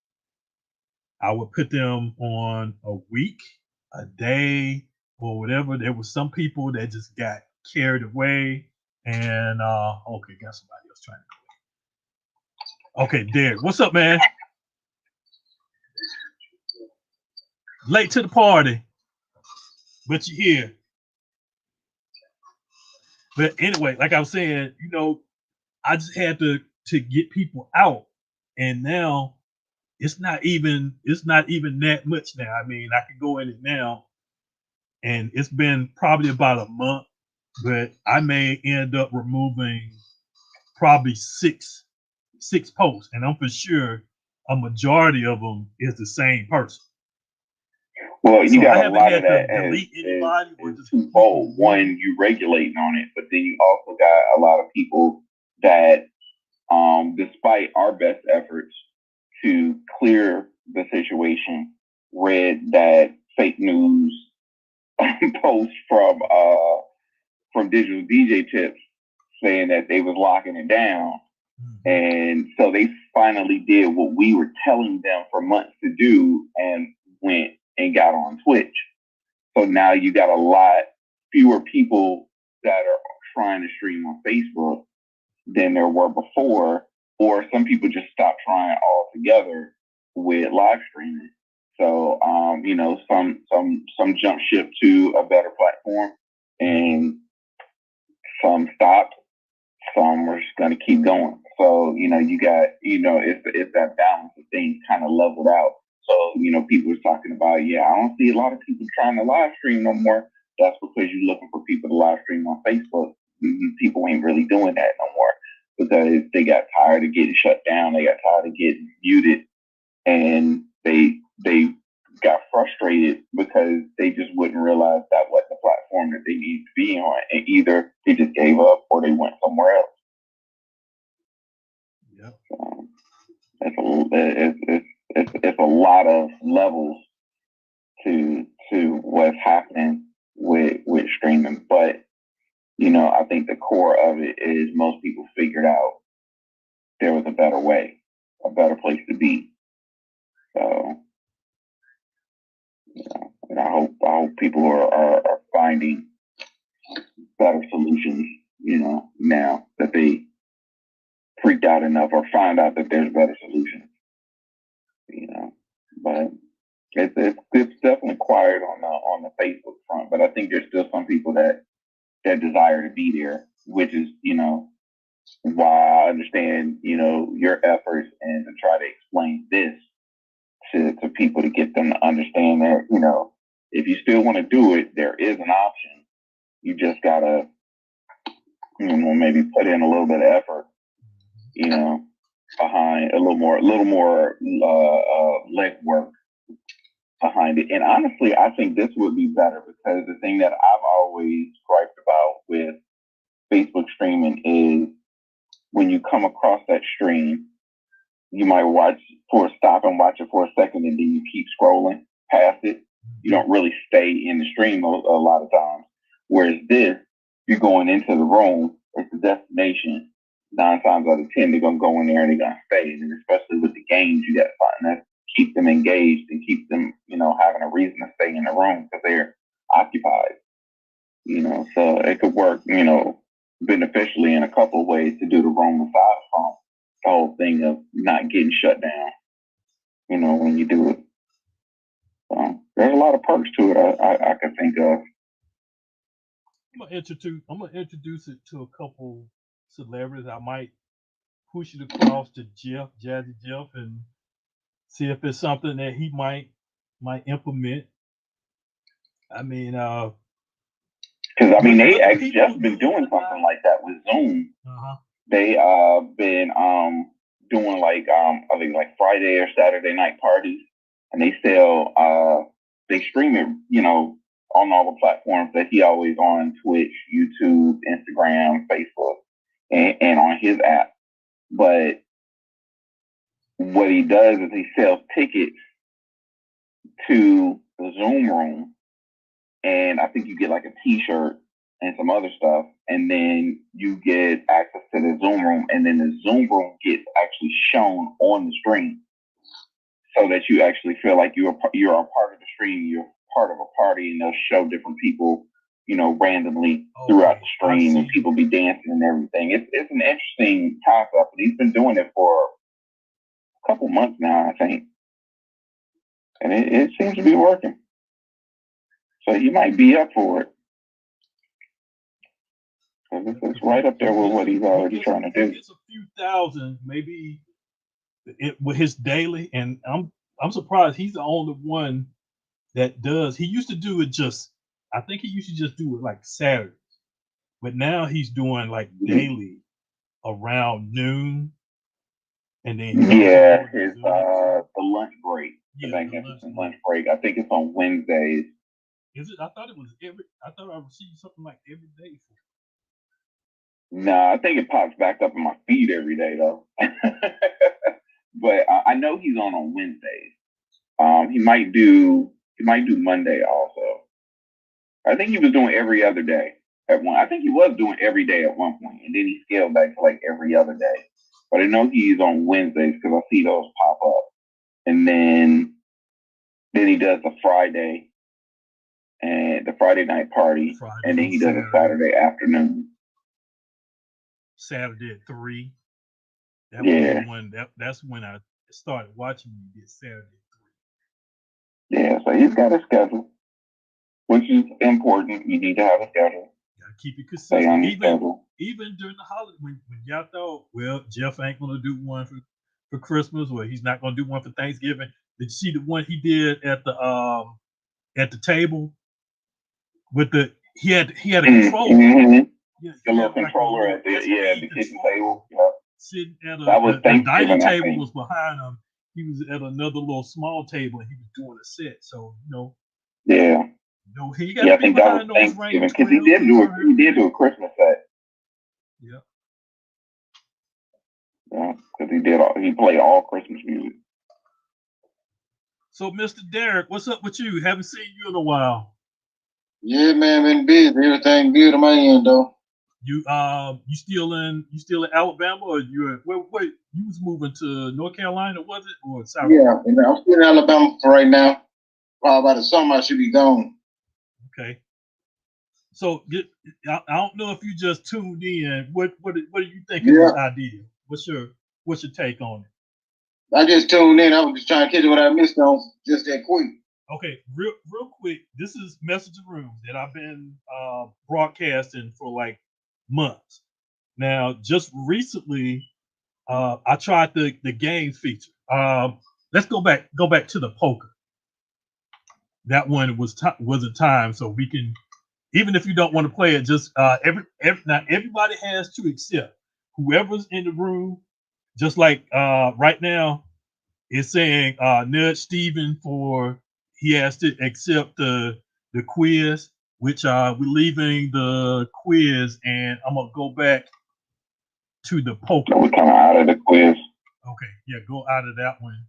[SPEAKER 1] I would put them on a week, a day, or whatever. There was some people that just got carried away, and okay, got somebody else trying to go. Okay, Derek, what's up, man? Late to the party, but you're here. But anyway, like I was saying, I just had to get people out, and now it's not even that much now. I mean, I can go in it now, and it's been probably about a month, but I may end up removing probably six posts, and I'm for sure a majority of them is the same person.
[SPEAKER 5] Well, you got a lot of that is twofold. One, you regulating on it, but then you also got a lot of people that, despite our best efforts to clear the situation, read that fake news post from Digital DJ Tips saying that they was locking it down. And so they finally did what we were telling them for months to do, and went and got on Twitch. So now you got a lot fewer people that are trying to stream on Facebook than there were before, or some people just stopped trying altogether with live streaming. So some jump ship to a better platform, and some stopped. Some are just going to keep going. So you got it's that balance of things kind of leveled out. So people are talking about, I don't see a lot of people trying to live stream no more. That's because you're looking for people to live stream on Facebook. People ain't really doing that no more, because they got tired of getting shut down. They got tired of getting muted, and they got frustrated because they just wouldn't realize that wasn't the platform that they needed to be on, and either they just gave up or they went somewhere else.
[SPEAKER 1] Yeah.
[SPEAKER 5] So it's a lot of levels to what's happening with streaming, but I think the core of it is most people figured out there was a better way, a better place to be. So, and I hope people are finding better solutions, now that they freaked out enough or find out that there's better solutions, but it's definitely quiet on the Facebook front, but I think there's still some people that desire to be there, which is, why I understand, your efforts and to try to explain this to people to get them to understand that, if you still want to do it, there is an option. You just gotta, maybe put in a little bit of effort, behind a little more legwork behind it. And honestly, I think this would be better because the thing that I've always griped about with Facebook streaming is when you come across that stream, you might stop and watch it for a second, and then you keep scrolling past it. You don't really stay in the stream a lot of times. Whereas this, you're going into the room, it's the destination. 9 times out of 10, they're gonna go in there and they're gonna stay. And especially with the games, you got something that keep them engaged and keep them, having a reason to stay in the room because they're occupied. So it could work, beneficially in a couple of ways to do the room aside from the whole thing of not getting shut down, when you do it. So there's a lot of perks to it I can think of.
[SPEAKER 1] I'm gonna introduce it to a couple celebrities. I might push it across to Jazzy Jeff, and see if it's something that he might implement. I mean,
[SPEAKER 5] because they actually just been doing something like that with Zoom. They been doing like I think like Friday or Saturday night parties, and they they stream it, on all the platforms that he always on: Twitch, YouTube, Instagram, Facebook, and on his app. But what he does is he sells tickets to the Zoom room, and I think you get like a T-shirt and some other stuff, and then you get access to the Zoom room, and then the Zoom room gets actually shown on the screen, so that you actually feel like you're a part of the stream, you're part of a party, and they'll show different people, randomly throughout the stream, and people be dancing and everything. It's an interesting concept, but he's been doing it for a couple months now, I think, and it seems to be working. So you might be up for it. It's right up there with what he's already trying to do.
[SPEAKER 1] It's a few thousand, maybe, with his daily, and I'm surprised he's the only one that does. He used to do it I think he used to just do it like Saturdays, but now he's doing like daily around noon, and then
[SPEAKER 5] his the lunch break, the magnificent lunch break. I think it's on Wednesdays.
[SPEAKER 1] Is it? I thought I received something like every day.
[SPEAKER 5] No, I think it pops back up in my feed every day though. But I know he's on Wednesdays. He might do Monday also. I think he was doing every other day at one. I think he was doing every day at one point, and then he scaled back to like every other day. But I know he's on Wednesdays because I see those pop up, and then he does the Friday and the Friday night party, and then he does a Saturday afternoon.
[SPEAKER 1] Saturday at 3. That was the one. That's when I started watching him get Saturday at 3.
[SPEAKER 5] Yeah, so he's got a schedule, which is important. You need to have a schedule.
[SPEAKER 1] Gotta keep it consistent. Even during the holiday, when y'all thought, well, Jeff ain't gonna do one for Christmas, or he's not gonna do one for Thanksgiving. Did you see the one he did at the table with he had a controller?
[SPEAKER 5] Mm-hmm. Yeah, the little controller at the kitchen table. Yeah.
[SPEAKER 1] Sitting at
[SPEAKER 5] the
[SPEAKER 1] dining table was behind him, he was at another little small table and he was doing a set. So
[SPEAKER 5] Yeah.
[SPEAKER 1] He got
[SPEAKER 5] Yeah,
[SPEAKER 1] to
[SPEAKER 5] I
[SPEAKER 1] be
[SPEAKER 5] think that was
[SPEAKER 1] behind those
[SPEAKER 5] Thanksgiving
[SPEAKER 1] reins,
[SPEAKER 5] because he
[SPEAKER 1] 12.
[SPEAKER 5] he did do a Christmas set.
[SPEAKER 1] Yeah.
[SPEAKER 5] Yeah, because he played all Christmas music.
[SPEAKER 1] So, Mr. Derek, what's up with you? Haven't seen you in a while.
[SPEAKER 6] Yeah, man, been busy. Everything good on my end though.
[SPEAKER 1] You still in Alabama, or wait, you was moving to North Carolina, was it, or South Carolina?
[SPEAKER 6] Yeah, and I'm still in Alabama for right now. Probably by the summer I should be gone.
[SPEAKER 1] Okay. So I don't know if you just tuned in. What do you think of this idea? What's your take on it?
[SPEAKER 6] I just tuned in. I was just trying to catch what I missed on just that quick.
[SPEAKER 1] Okay, real quick. This is Message Rooms that I've been broadcasting for like months. Now, just recently, I tried the games feature. Let's go back to the poker. That one wasn't time, so we can, even if you don't want to play it, just now everybody has to accept whoever's in the room. Just like right now, it's saying nudge Steven for he has to accept the quiz, which we're leaving the quiz, and I'm gonna go back to the poker.
[SPEAKER 5] We're kind of out of the quiz.
[SPEAKER 1] Okay, yeah, go out of that one.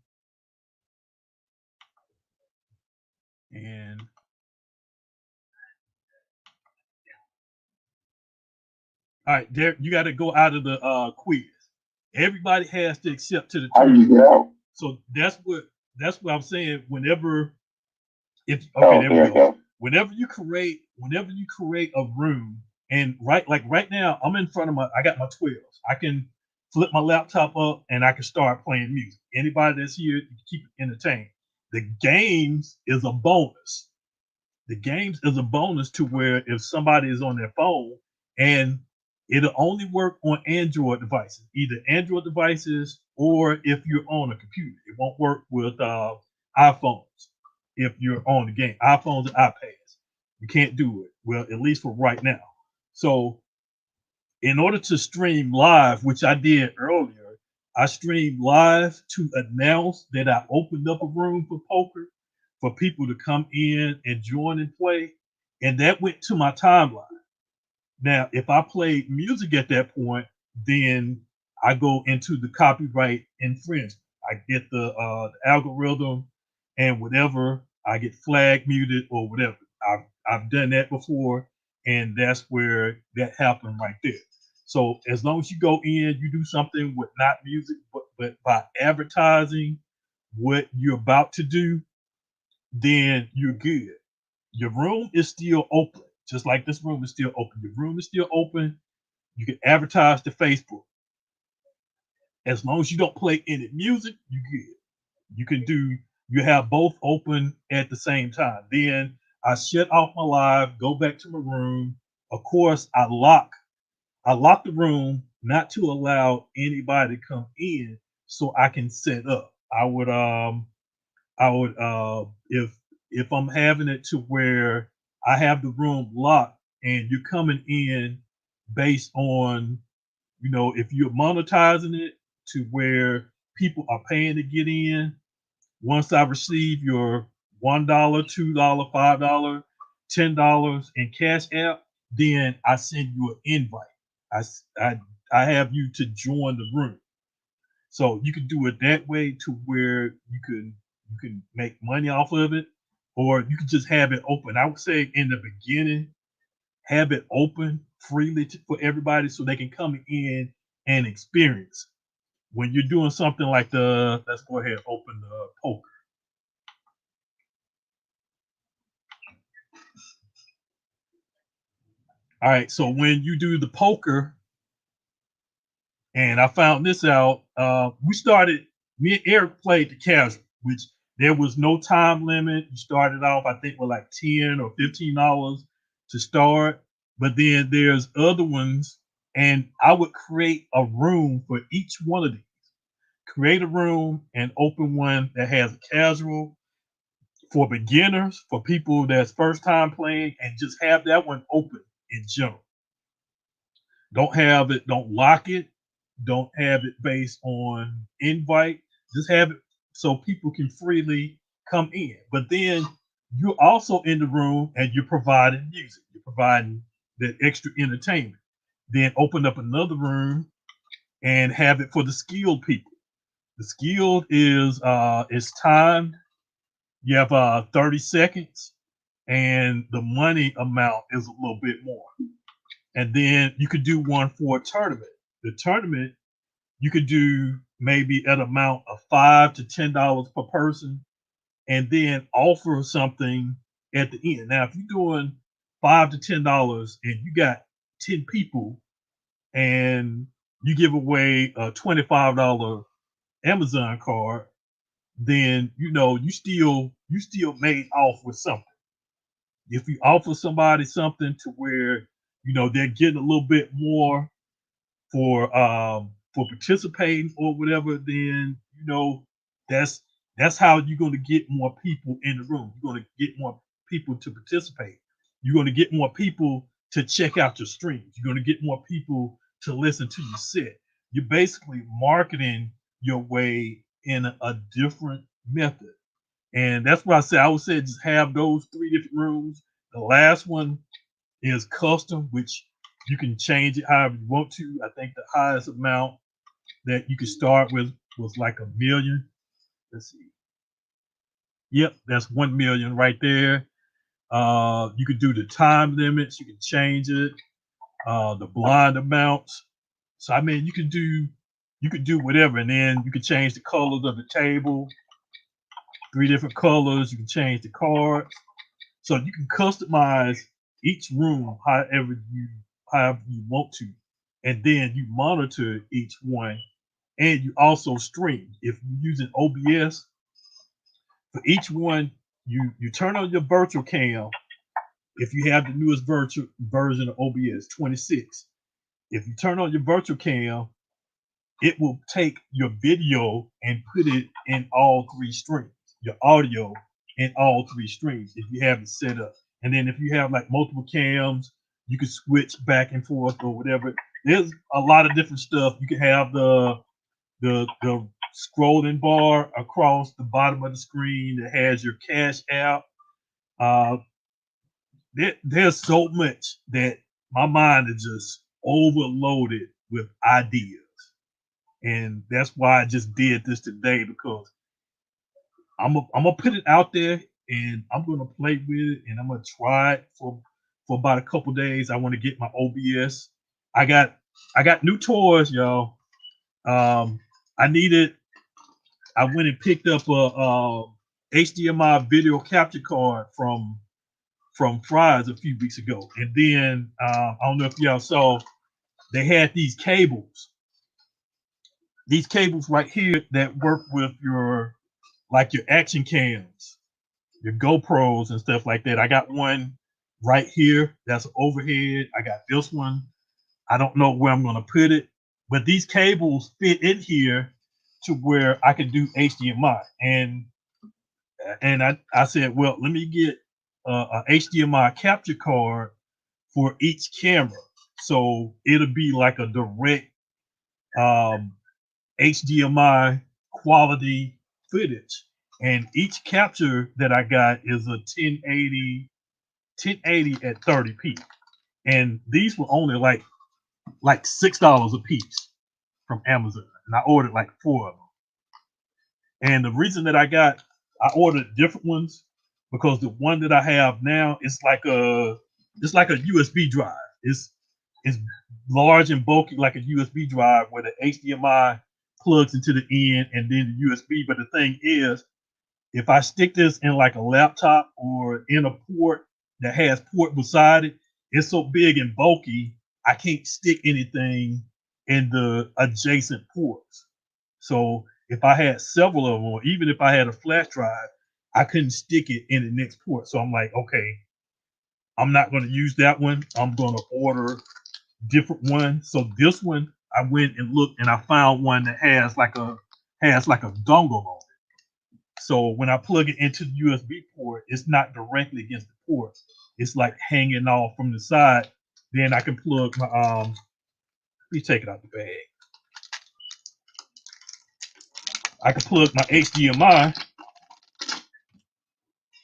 [SPEAKER 1] And all right, there you got to go out of the quiz. Everybody has to accept to the
[SPEAKER 5] How do you
[SPEAKER 1] term.
[SPEAKER 5] get out?
[SPEAKER 1] So that's what I'm saying. Whenever there
[SPEAKER 5] we go.
[SPEAKER 1] Whenever you create a room, and right now, I'm in front of I got my 12s. I can flip my laptop up and I can start playing music. Anybody that's here, you can keep it entertained. The games is a bonus. The games is a bonus to where if somebody is on their phone, and it'll only work on Android devices, either Android devices or if you're on a computer. It won't work with iPhones if you're on the game. iPhones and iPads, you can't do it. Well, at least for right now. So in order to stream live, which I did earlier, I streamed live to announce that I opened up a room for poker for people to come in and join and play. And that went to my timeline. Now, if I played music at that point, then I go into the copyright infringement. I get the algorithm and whatever, I get flag muted or whatever. I've done that before, and that's where that happened right there. So as long as you go in, you do something with not music, but by advertising what you're about to do, then you're good. Your room is still open, just like this room is still open. Your room is still open. You can advertise to Facebook. As long as you don't play any music, you're good. You have both open at the same time. Then I shut off my live, go back to my room. Of course, I lock the room not to allow anybody to come in so I can set up. I would if I'm having it to where I have the room locked and you're coming in based on, if you're monetizing it to where people are paying to get in. Once I receive your $1, $2, $5, $10 in Cash App, then I send you an invite. I, I, I have you to join the room. So you can do it that way to where you can make money off of it, or you can just have it open. I would say in the beginning, have it open freely for everybody so they can come in and experience. When you're doing something like let's go ahead and open the poker. All right, so when you do the poker, and I found this out, me and Eric played the casual, which there was no time limit. You started off, I think, with like $10 or $15 to start, but then there's other ones, and I would create a room for each one of these. Create a room and open one that has a casual for beginners, for people that's first time playing, and just have that one open in general. Don't lock it. Don't have it based on invite. Just have it so people can freely come in. But then you're also in the room and you're providing music, you're providing that extra entertainment. Then open up another room and have it for the skilled people. The skilled is timed. You have 30 seconds, and the money amount is a little bit more. And then you could do one for a tournament. The tournament you could do maybe at amount of $5 to $10 per person, and then offer something at the end. Now, if you're doing $5 to $10 and you got 10 people, and you give away a $25 Amazon card, then you still made off with something. If you offer somebody something to where they're getting a little bit more for participating or whatever, then that's that's how you're going to get more people in the room. You're going to get more people to participate. You're going to get more people to check out your streams. You're going to get more people to listen to your set. You're basically marketing your way in a different method. And that's why I would say just have those three different rooms. The last one is custom, which you can change it however you want to. I think the highest amount that you could start with was like 1 million. Let's see. Yep, that's 1 million right there. You could do the time limits. You can change it. The blind amounts. So I mean, you could do whatever, and then you could change the colors of the table. 3 different colors. You can change the cards. So you can customize each room however you want to, and then you monitor each one, and you also stream. If you're using OBS for each one, you turn on your virtual cam. If you have the newest virtual version of OBS 26, if you turn on your virtual cam, it will take your video and put it in all 3 streams, your audio in all 3 streams if you have it set up. And then if you have like multiple cams, you can switch back and forth or whatever. There's a lot of different stuff. You can have the scrolling bar across the bottom of the screen that has your cash app. Uh, there's so much that my mind is just overloaded with ideas. And that's why I just did this today, because I'm gonna put it out there and I'm gonna play with it and I'm gonna try it for about a couple days. I want to get my OBS. I got new toys, y'all. I went and picked up a HDMI video capture card from Fry's a few weeks ago, and then I don't know if y'all saw, they had these cables right here that work with your action cams, your GoPros and stuff like that. I got one right here that's overhead. I got this one. I don't know where I'm gonna put it, but these cables fit in here to where I can do HDMI. And I said, well, let me get a HDMI capture card for each camera, so it'll be like a direct HDMI quality footage. And each capture that I got is a 1080 at 30p. And these were only like $6 a piece from Amazon, and I ordered like 4 of them. And the reason that I ordered different ones, because the one that I have now is like a USB drive. It's large and bulky like a USB drive where the HDMI plugs into the end and then the USB. But the thing is, if I stick this in like a laptop or in a port that has port beside it, it's so big and bulky, I can't stick anything in the adjacent ports. So if I had several of them, or even if I had a flash drive, I couldn't stick it in the next port. So I'm like, okay, I'm not going to use that one. I'm going to order different one. So this one, I went and looked and I found one that has like a dongle on it. So when I plug it into the USB port, it's not directly against the port. It's like hanging off from the side. Then I can plug my let me take it out the bag. I can plug my HDMI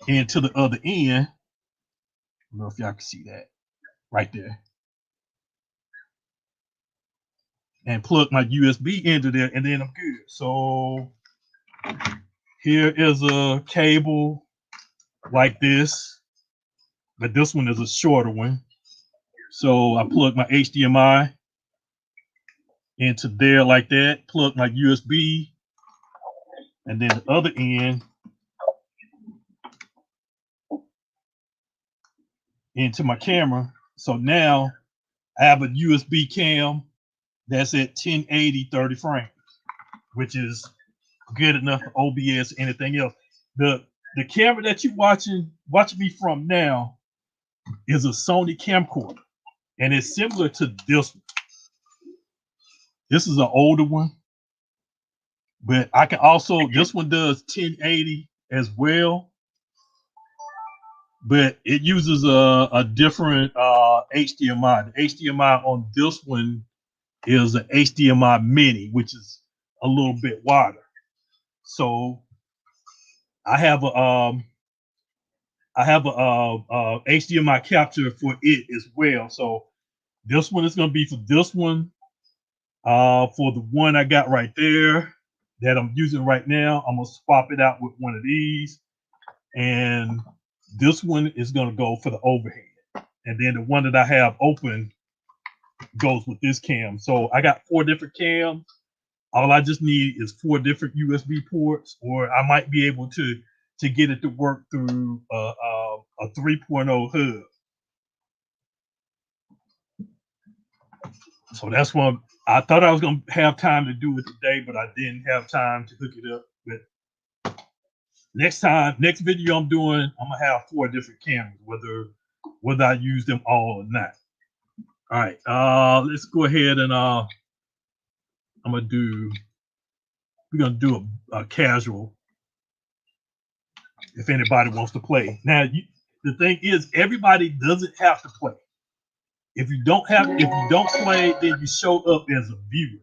[SPEAKER 1] into the other end. I don't know if y'all can see that right there. And plug my USB into there, and then I'm good. So here is a cable like this, but this one is a shorter one. So I plug my HDMI into there like that, plug my USB, and then the other end into my camera. So now I have a USB cam that's at 1080 30 frames, which is good enough for OBS, anything else. The camera that you're watching me from now is a Sony camcorder, and it's similar to this one. This is an older one, but I can also, this one does 1080 as well, but it uses a different HDMI. The HDMI on this one is an HDMI mini, which is a little bit wider. So I have a HDMI capture for it as well. So this one is going to be for this one. For the one I got right there that I'm using right now, I'm gonna swap it out with one of these, and this one is gonna go for the overhead, and then the one that I have open goes with this cam. So I got 4 different cams. All I just need is 4 different USB ports, or I might be able to get it to work through a 3.0 hub. So that's one. I thought I was gonna have time to do it today, but I didn't have time to hook it up. But next video I'm doing, I'm gonna have 4 different cameras, whether I use them all or not. All right, let's go ahead and we're gonna do a casual. If anybody wants to play. Now, the thing is, everybody doesn't have to play. If you don't play, then you show up as a viewer.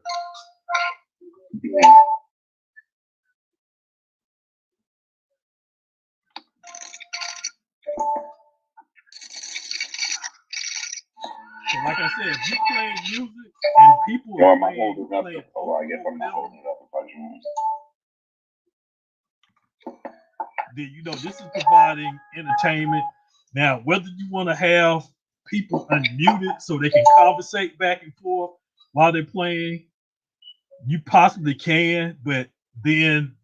[SPEAKER 1] So like I said, if you play music and people
[SPEAKER 5] Or
[SPEAKER 1] are
[SPEAKER 5] am I holding up
[SPEAKER 1] playing,
[SPEAKER 5] the I guess I'm not holding it up if I join.
[SPEAKER 1] then this is providing entertainment. Now, whether you want to have people unmuted so they can conversate back and forth while they're playing, you possibly can, but then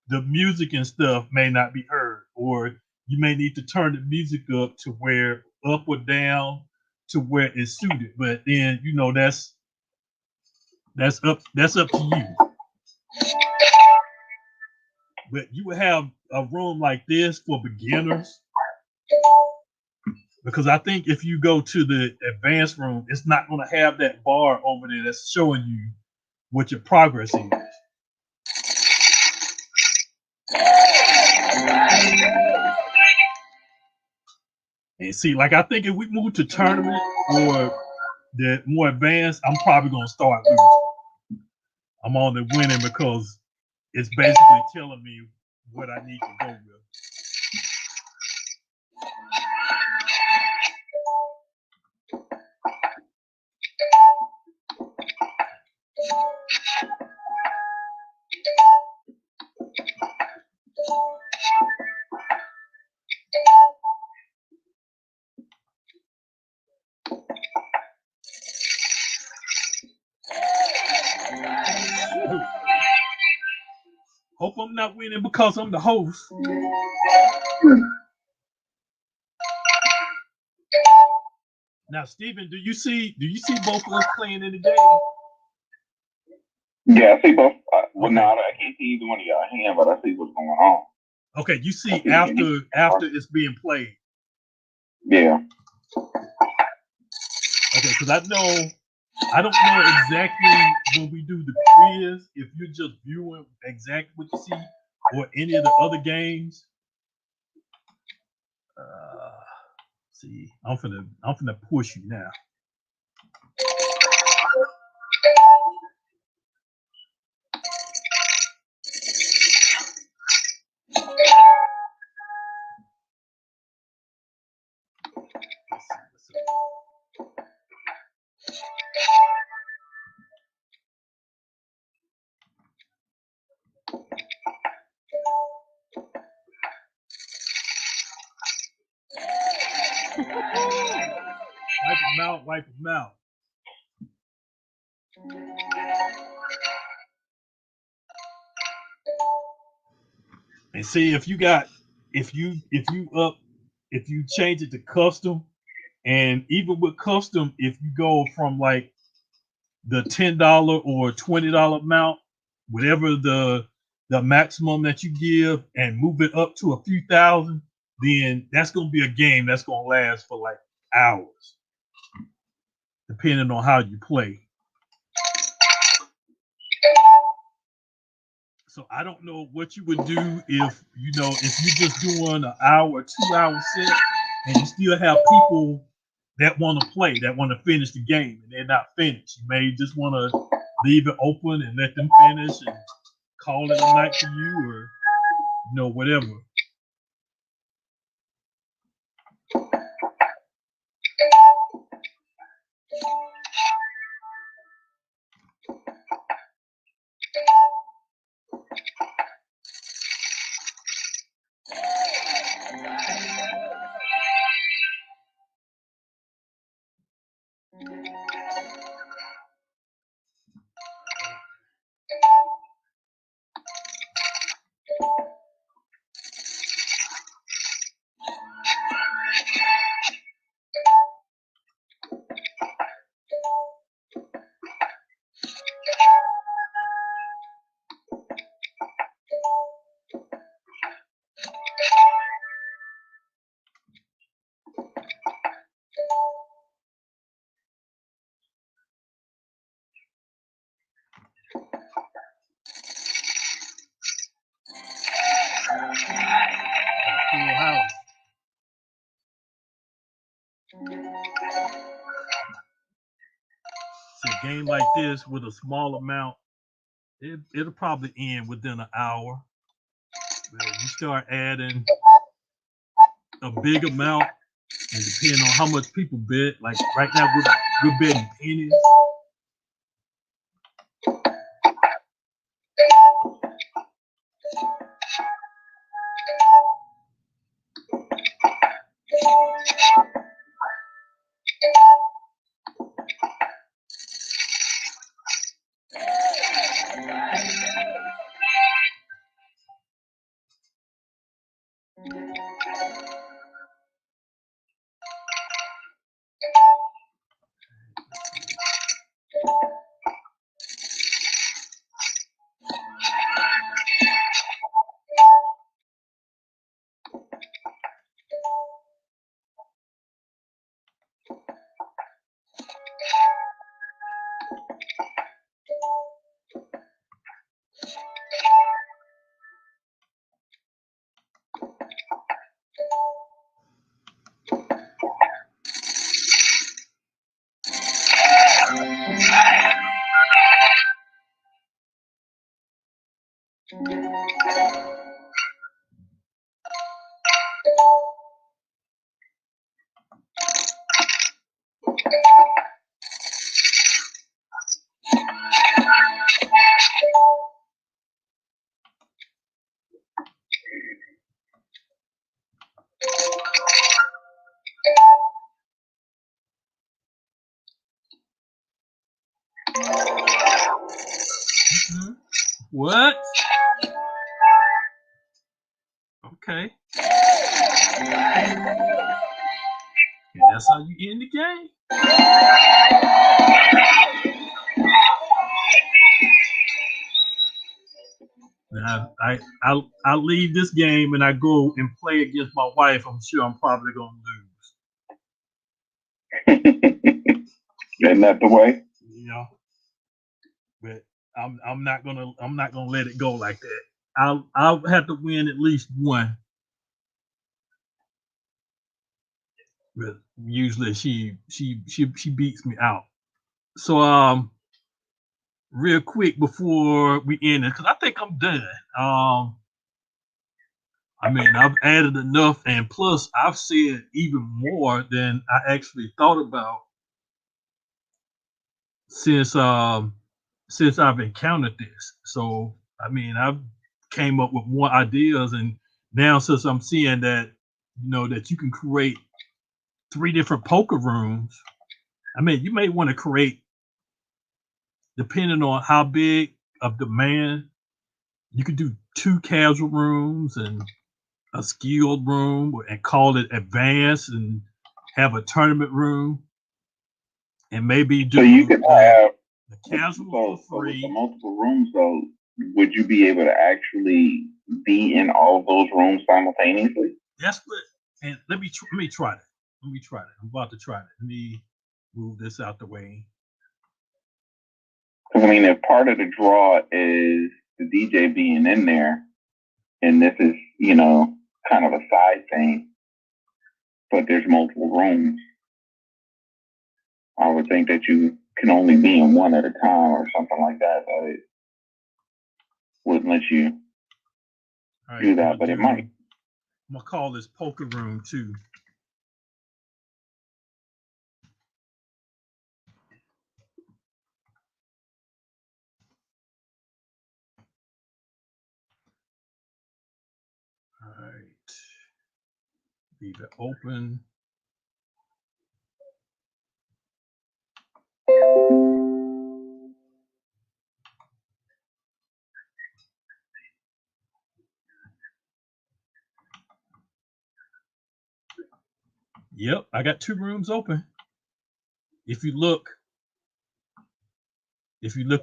[SPEAKER 1] the music and stuff may not be heard, or you may need to turn the music up to where up or down to where it's suited. But then that's up to you. But you would have a room like this for beginners, because I think if you go to the advanced room, it's not going to have that bar over there that's showing you what your progress is. And see, like, I think if we move to tournament or the more advanced, I'm probably going to start losing. I'm on the winning because it's basically telling me what I need to go with. Hope I'm not winning because I'm the host. Now, Steven, do you see both of us playing in the game?
[SPEAKER 5] Yeah, I see both. Well,
[SPEAKER 1] Okay.
[SPEAKER 5] no, I can't see either one of y'all hand, but I see what's going on.
[SPEAKER 1] Okay, you see after it's being played.
[SPEAKER 5] Yeah.
[SPEAKER 1] Okay, because I don't know exactly when we do the quiz if you're just viewing exactly what you see or any of the other games. See, I'm finna push you now. Wipe them out, wipe them out. And see if you change it to custom, and even with custom, if you go from like the $10 or $20 amount, whatever the maximum that you give, and move it up to a few thousand, then that's gonna be a game that's gonna last for like hours, depending on how you play. So I don't know what you would do if you're just doing an hour, 2 hour set, and you still have people that want to play, that want to finish the game, and they're not finished. You may just want to leave it open and let them finish and call it a night for you, or whatever. Full house. So a game like this with a small amount, it'll probably end within an hour. But you start adding a big amount, and depending on how much people bet, like right now we're betting pennies. What? Okay. And that's how you end the game. Now, I leave this game and I go and play against my wife. I'm sure I'm probably gonna lose.
[SPEAKER 5] Isn't that the way?
[SPEAKER 1] But I'm not gonna let it go like that. I'll have to win at least one. But usually she beats me out. So real quick before we end it, because I think I'm done. I mean, I've added enough, and plus, I've said even more than I actually thought about since I've encountered this. So, I mean, I've came up with more ideas, and now since I'm seeing that, that you can create 3 different poker rooms. I mean, you may want to create, depending on how big of demand, you could do 2 casual rooms and a skilled room and call it advanced and have a tournament room and maybe
[SPEAKER 5] So you
[SPEAKER 1] do
[SPEAKER 5] could have
[SPEAKER 1] the casual for
[SPEAKER 5] so with the
[SPEAKER 1] free.
[SPEAKER 5] multiple rooms though, would you be able to actually be in all of those rooms simultaneously?
[SPEAKER 1] That's what. And let me try that. Let me try that. I'm about to try that. Let me move this out the way.
[SPEAKER 5] Because I mean, if part of the draw is the DJ being in there, and this is kind of a side thing, but there's multiple rooms, I would think that you can only be in one at a time or something like that. That it wouldn't let you do that, but it might.
[SPEAKER 1] I'm gonna call this poker room 2. All right. Leave it open. Yep, I got 2 rooms open. If you look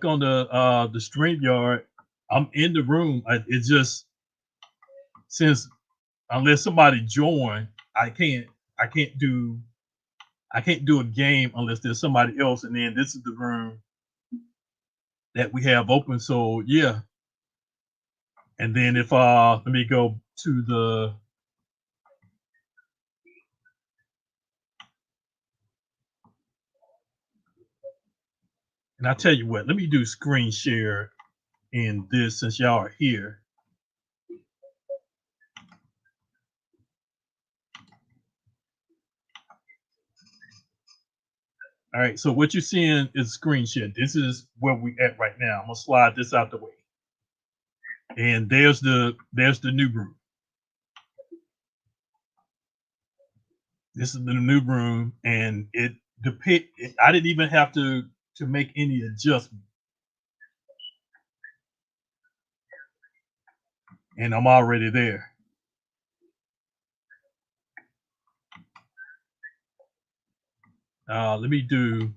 [SPEAKER 1] on the StreamYard, I'm in the room. It's just since unless somebody join, I can't do a game unless there's somebody else. And then this is the room that we have open. So yeah. And then if let me go to the and I tell you what, let me do screen share in this since y'all are here. All right, so what you're seeing is screen share. This is where we at right now. I'm gonna slide this out the way. And there's the new room. This is the new room, and it I didn't even have to make any adjustment. And I'm already there. Let me do,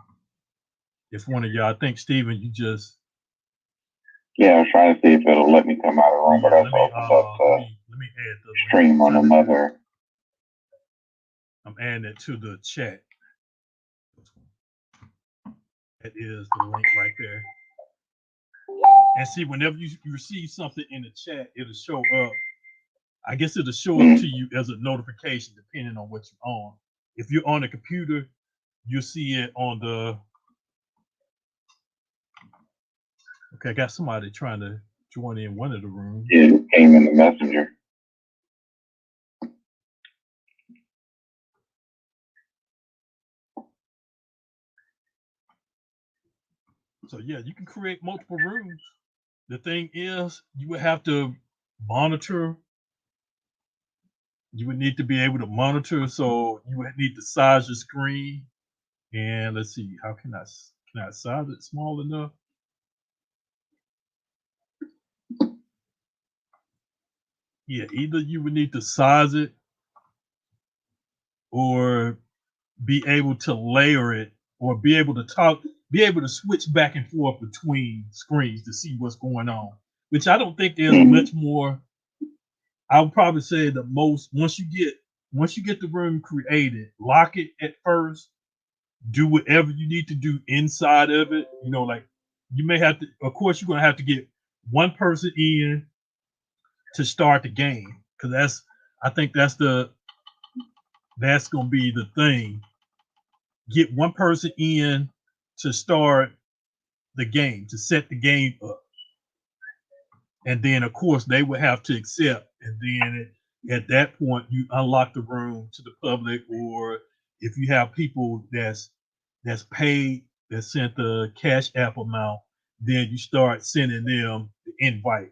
[SPEAKER 1] if one of y'all, I think Steven, you just.
[SPEAKER 5] Yeah, I was trying to see if it'll let me come out of the room, but I opens up
[SPEAKER 1] let me add the
[SPEAKER 5] stream on another.
[SPEAKER 1] I'm adding it to the chat. That is the link right there. And see, whenever you receive something in the chat, it'll show up. I guess it'll show up to you as a notification, depending on what you're on. If you're on a computer, you'll see it on the. Okay, I got somebody trying to join in one of the rooms.
[SPEAKER 5] Yeah, it came in the messenger.
[SPEAKER 1] So yeah, you can create multiple rooms. The thing is, you would have to monitor. You would need to be able to monitor, so you would need to size your screen. And let's see, how can I size it small enough? Yeah, either you would need to size it or be able to layer it or be able to switch back and forth between screens to see what's going on, which I don't think there's much more. I would probably say the most, once you get the room created, lock it at first, do whatever you need to do inside of it. Like you may have to, of course, you're going to have to get one person in to start the game, because I think that's going to be the thing. Get one person in to start the game, to set the game up. And then, of course, they would have to accept. And then At that point, you unlock the room to the public, or if you have people that's paid that sent the Cash App amount, then you start sending them the invite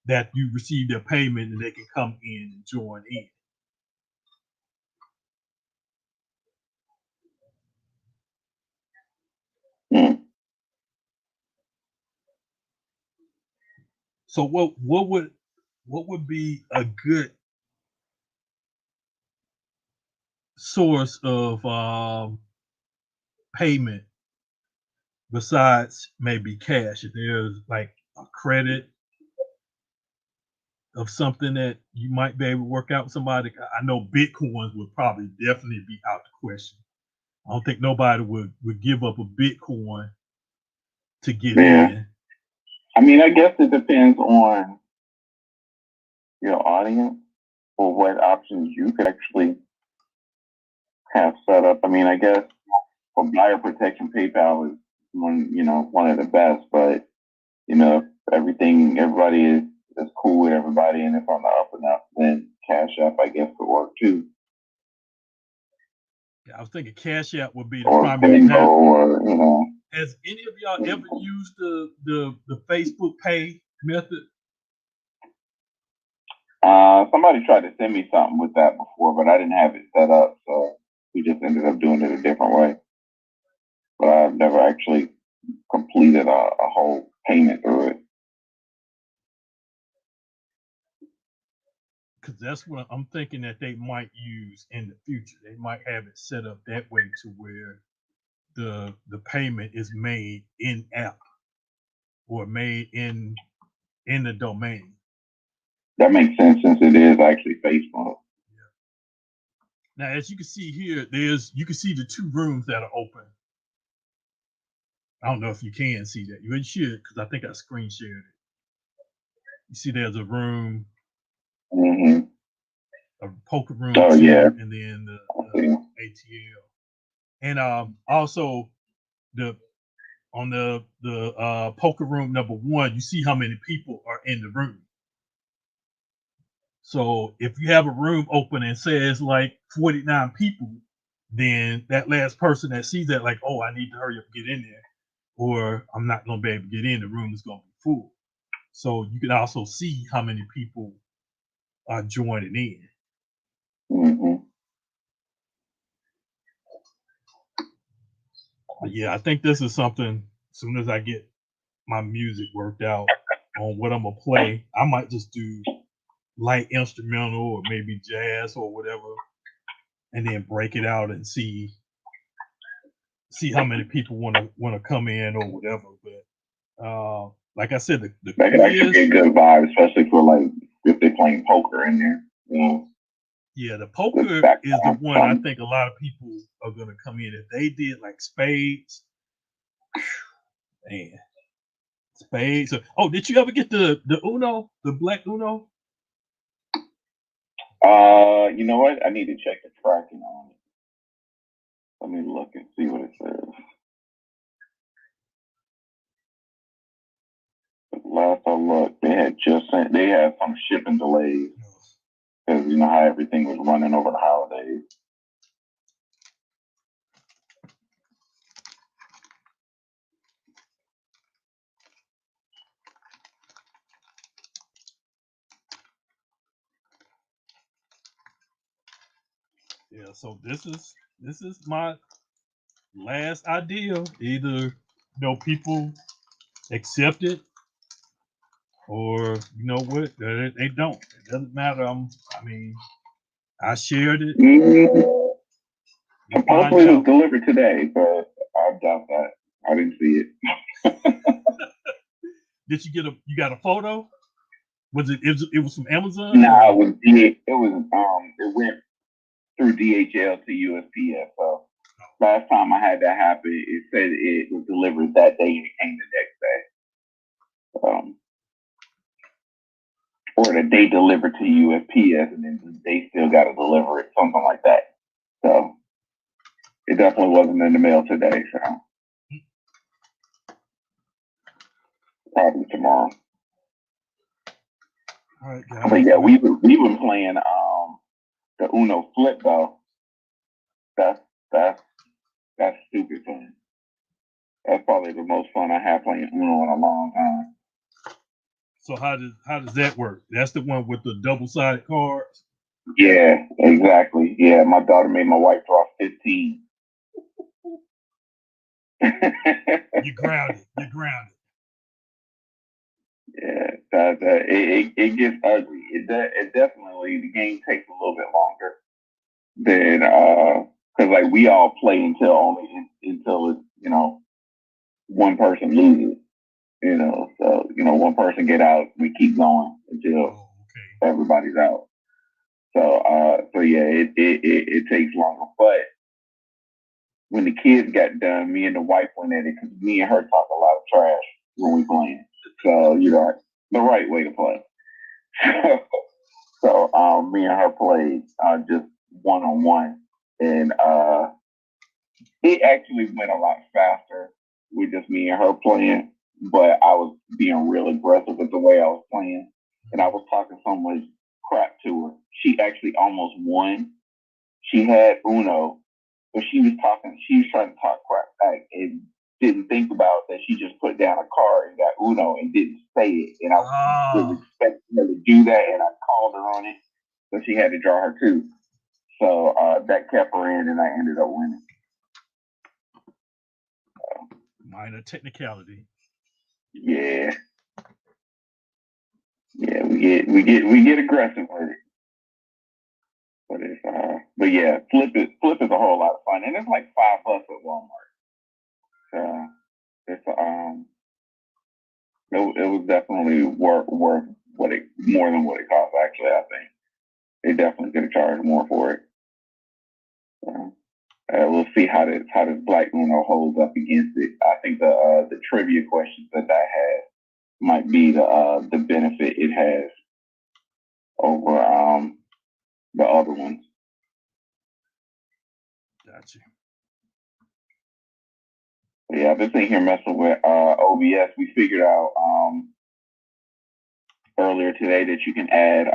[SPEAKER 1] that you receive their payment and they can come in and join in.
[SPEAKER 5] Mm.
[SPEAKER 1] So what would be a good source of payment besides maybe cash? If there's like a credit of something that you might be able to work out with somebody. I know Bitcoins would probably definitely be out the question. I don't think nobody would give up a Bitcoin to get
[SPEAKER 5] Yeah.
[SPEAKER 1] in.
[SPEAKER 5] I mean, I guess it depends on your audience or what options you could actually have set up. I mean, I guess for buyer protection, PayPal is one of the best, but if everybody is cool with everybody and it's on the up and up, then Cash App, I guess, could work too.
[SPEAKER 1] Yeah, I was thinking Cash App would be the
[SPEAKER 5] Or
[SPEAKER 1] primary.
[SPEAKER 5] Venmo,
[SPEAKER 1] Now,
[SPEAKER 5] or
[SPEAKER 1] has any of y'all ever used the Facebook Pay method?
[SPEAKER 5] Somebody tried to send me something with that before, but I didn't have it set up, so we just ended up doing it a different way. But I've never actually completed a whole payment through it.
[SPEAKER 1] Because that's what I'm thinking that they might use in the future. They might have it set up that way to where the payment is made in app or made in the domain.
[SPEAKER 5] That makes sense since it is actually Facebook.
[SPEAKER 1] Now, as you can see here, you can see the two rooms that are open. I don't know if you can see that. You should, because I think I screen shared it. You see, there's a room,
[SPEAKER 5] Mm-hmm.
[SPEAKER 1] a poker room,
[SPEAKER 5] Oh,
[SPEAKER 1] two,
[SPEAKER 5] yeah.
[SPEAKER 1] and then the ATL, and also on the poker room number 1, you see how many people are in the room. So if you have a room open and says like 49 people, then that last person that sees that, like, oh, I need to hurry up and get in there, or I'm not going to be able to get in, the room is going to be full. So you can also see how many people are joining in.
[SPEAKER 5] Mm-hmm.
[SPEAKER 1] But yeah, I think this is something, as soon as I get my music worked out on what I'm going to play, I might just do light instrumental or maybe jazz or whatever, and then break it out and see how many people want to come in or whatever. But like I said, the
[SPEAKER 5] That could actually be a good vibe, especially for like if they're playing poker in there.
[SPEAKER 1] Yeah, the poker is the one I think a lot of people are gonna come in. If they did like spades, man, spades. Oh, did you ever get the Uno, the black Uno?
[SPEAKER 5] You know what? I need to check the tracking on it. Let me look and see what it says. Last I looked, they had some shipping delays because you know how everything was running over the holidays.
[SPEAKER 1] Yeah, so this is my last idea. Either people accept it, or you know what, they don't. It doesn't matter. I shared it.
[SPEAKER 5] Hopefully it was delivered today, but I doubt that. I didn't see it.
[SPEAKER 1] Did you got a photo? Was it was from Amazon?
[SPEAKER 5] No, it went through DHL to USPS. So last time I had that happen, it said it was delivered that day and it came the next day. Or that they delivered to USPS and then they still got to deliver it, something like that. So it definitely wasn't in the mail today. So probably tomorrow.
[SPEAKER 1] All right,
[SPEAKER 5] But
[SPEAKER 1] guys.
[SPEAKER 5] yeah, we've been playing the Uno flip though. That's that's that's stupid fun. That's probably the most fun I have playing Uno in a long time.
[SPEAKER 1] So how does that work? That's the one with the double sided cards.
[SPEAKER 5] Yeah, exactly. Yeah, my daughter made my wife draw 15.
[SPEAKER 1] You're grounded. You're grounded.
[SPEAKER 5] Yeah, it gets ugly. It definitely, the game takes a little bit longer than because like we all play until it's, one person loses. So one person get out, we keep going until
[SPEAKER 1] Oh, okay.
[SPEAKER 5] everybody's out. So yeah, it takes longer. But when the kids got done, me and the wife went at it because me and her talk a lot of trash when we playing. So the right way to play. So me and her played just one on one, and it actually went a lot faster with just me and her playing. But I was being real aggressive with the way I was playing, and I was talking so much crap to her. She actually almost won. She had Uno, but she was talking. She was trying to talk crap back and didn't think about that. She just put down a card and got Uno and didn't say it. And I was expecting her to do that, and I called her on it, so she had to draw her too. So that kept her in, and I ended up winning.
[SPEAKER 1] Minor technicality.
[SPEAKER 5] Yeah, yeah, we get aggressive with it, but yeah, flip is a whole lot of fun, and it's like $5 at Walmart. So it's it was definitely worth what it more than what it cost. Actually, I think they definitely could have charged more for it. So, we'll see how this Black Uno holds up against it. I think the trivia questions that has might be the benefit it has over the other ones.
[SPEAKER 1] Gotcha.
[SPEAKER 5] Yeah, I've been sitting here messing with OBS. We figured out earlier today that you can add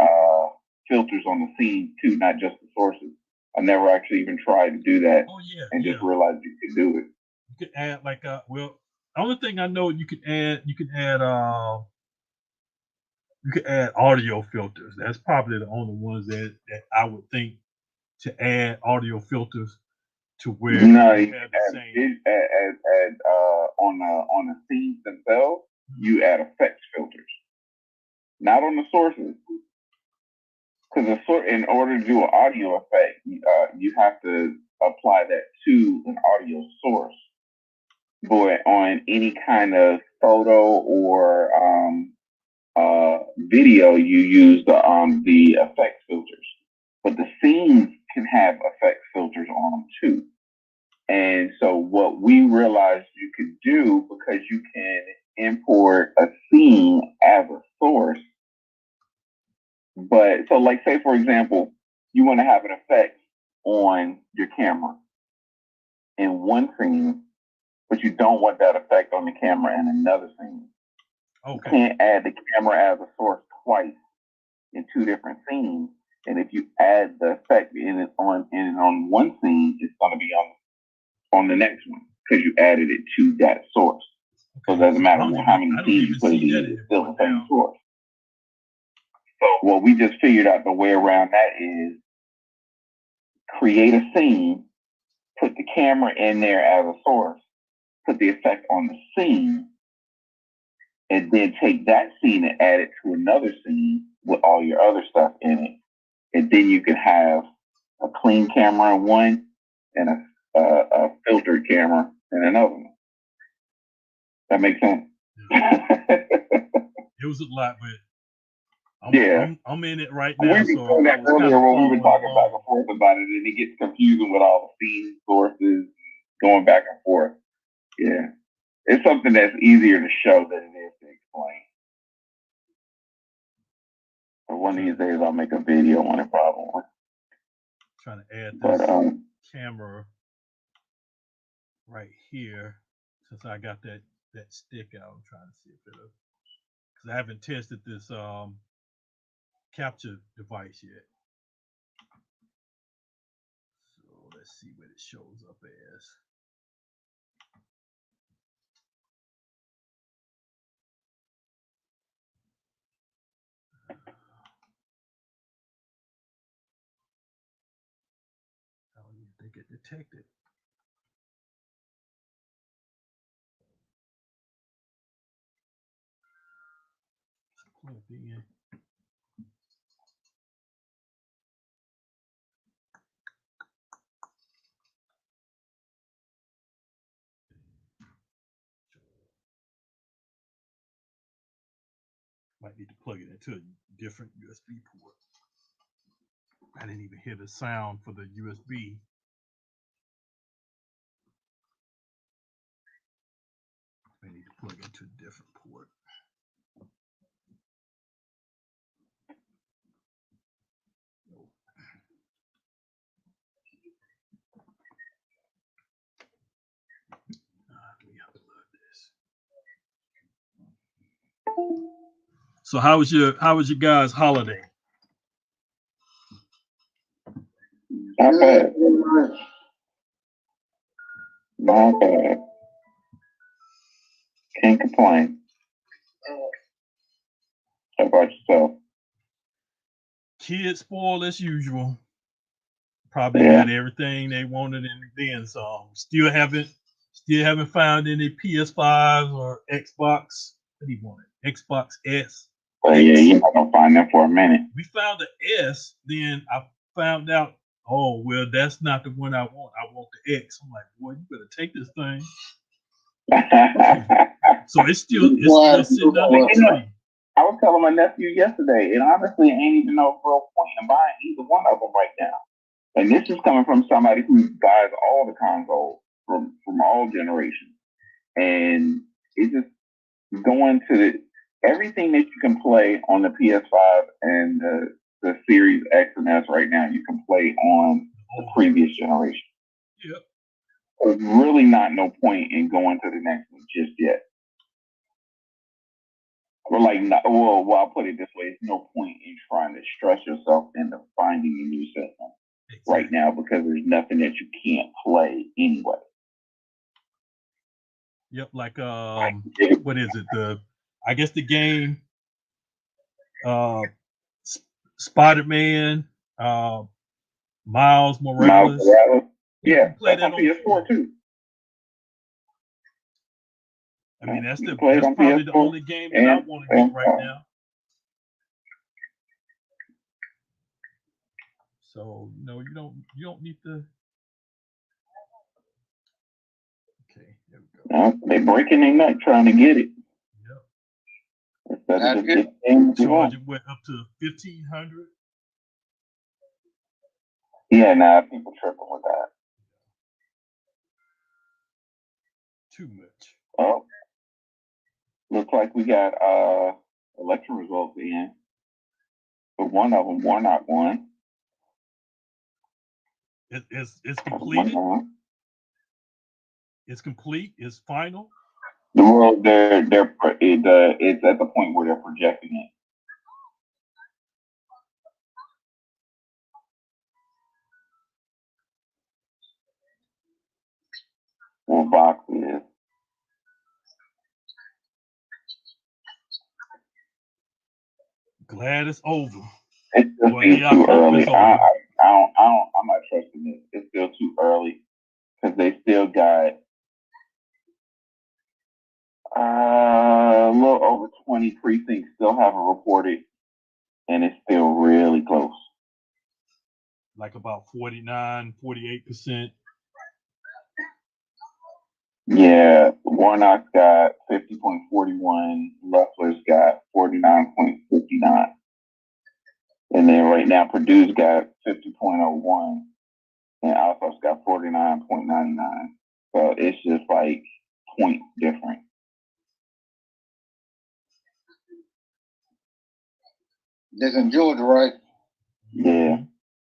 [SPEAKER 5] filters on the scenes too, not just the sources. I never actually even tried to do that.
[SPEAKER 1] Oh yeah.
[SPEAKER 5] And
[SPEAKER 1] Yeah.
[SPEAKER 5] just realized you could do it.
[SPEAKER 1] You could add like well, the only thing I know you can add audio filters. That's probably the only ones that I would think to add audio filters to where
[SPEAKER 5] No,
[SPEAKER 1] you
[SPEAKER 5] you
[SPEAKER 1] have
[SPEAKER 5] can
[SPEAKER 1] the
[SPEAKER 5] add,
[SPEAKER 1] same.
[SPEAKER 5] add on the scenes themselves. You add effects filters, not on the sources. Because in order to do an audio effect, you have to apply that to an audio source. But on any kind of photo or video, you use the effects filters. But the scenes can have effects filters on them too. And so what we realized you could do, because you can import a scene as a source. But so like say for example, you want to have an effect on your camera in one scene, but you don't want that effect on the camera in another scene.
[SPEAKER 1] Okay.
[SPEAKER 5] You can't add the camera as a source twice in two different scenes. And if you add the effect in on one scene, it's going to be on the next one because you added it to that source. Okay. So it doesn't matter how many scenes you put it in, it's still the same source. So what we just figured out the way around that is create a scene, put the camera in there as a source, put the effect on the scene, and then take that scene and add it to another scene with all your other stuff in it. And then you can have a clean camera in one and a filtered camera in another one. That makes sense?
[SPEAKER 1] It was a lot, but I'm in it right now.
[SPEAKER 5] We were doing that earlier when we were talking back and forth about it, and it gets confusing with all the scene sources going back and forth. Yeah. It's something that's easier to show than it is to explain. So one of these days I'll make a video on it probably.
[SPEAKER 1] Trying to add this camera right here since I got that stick out. I'm trying to see if it'll, because I haven't tested this capture device yet. So let's see what it shows up as. How do you think it detected? Plug in. Might need to plug it into a different USB port. I didn't even hear the sound for the USB. I need to plug into a different port. Nope. Let me upload this. So how was your guys' holiday?
[SPEAKER 5] Not bad. Not bad. Can't complain. How about yourself?
[SPEAKER 1] Kids spoiled as usual. Probably got everything they wanted and then some. Still haven't found any PS5s or Xbox. What do you want? Xbox S.
[SPEAKER 5] Oh yeah, you're not gonna find that for a minute.
[SPEAKER 1] We found the S, then I found out, oh well, that's not the one I want. I want the X. I'm like, boy, you better take this thing. So it's still sitting under the tree.
[SPEAKER 5] I was telling my nephew yesterday, and honestly, ain't even no real point in buying either one of them right now. And this is coming from somebody who buys all the consoles from all generations, and it's just going to everything that you can play on the PS5 and the Series X and S right now, you can play on the previous generation.
[SPEAKER 1] Yep.
[SPEAKER 5] There's really not no point in going to the next one just yet. Or I'll put it this way: there's no point in trying to stress yourself into finding a new system right now because there's nothing that you can't play anyway.
[SPEAKER 1] Yep, like what is it? I guess the game Spider-Man, Miles Morales.
[SPEAKER 5] Yeah,
[SPEAKER 1] play
[SPEAKER 5] that's
[SPEAKER 1] that
[SPEAKER 5] on PS4 too.
[SPEAKER 1] I mean, that's probably the only game that I want to get right now. So you don't need to. Okay, there we go.
[SPEAKER 5] They're breaking their neck trying to get it.
[SPEAKER 1] Yep.
[SPEAKER 5] Charge
[SPEAKER 1] it went up to 1,500.
[SPEAKER 5] Yeah, nah, people tripping with that.
[SPEAKER 1] Too much.
[SPEAKER 5] Oh, looks like we got election results in. But one of them, Warnock won.
[SPEAKER 1] It's completed. It's complete. It's final.
[SPEAKER 5] The world, it's at the point where they're projecting it. What box is?
[SPEAKER 1] Glad it's over.
[SPEAKER 5] It's just too early. I'm not trusting this. It's still too early because they still got a little over 20 precincts still haven't reported, and it's still really close.
[SPEAKER 1] Like about 49, 48%.
[SPEAKER 5] Yeah, Warnock's got 50.41. Loeffler's got 49.59. And then right now, Purdue's got 50.01. And Alpha's got 49.99. So it's just like point different.
[SPEAKER 6] That's in Georgia, right?
[SPEAKER 5] Yeah.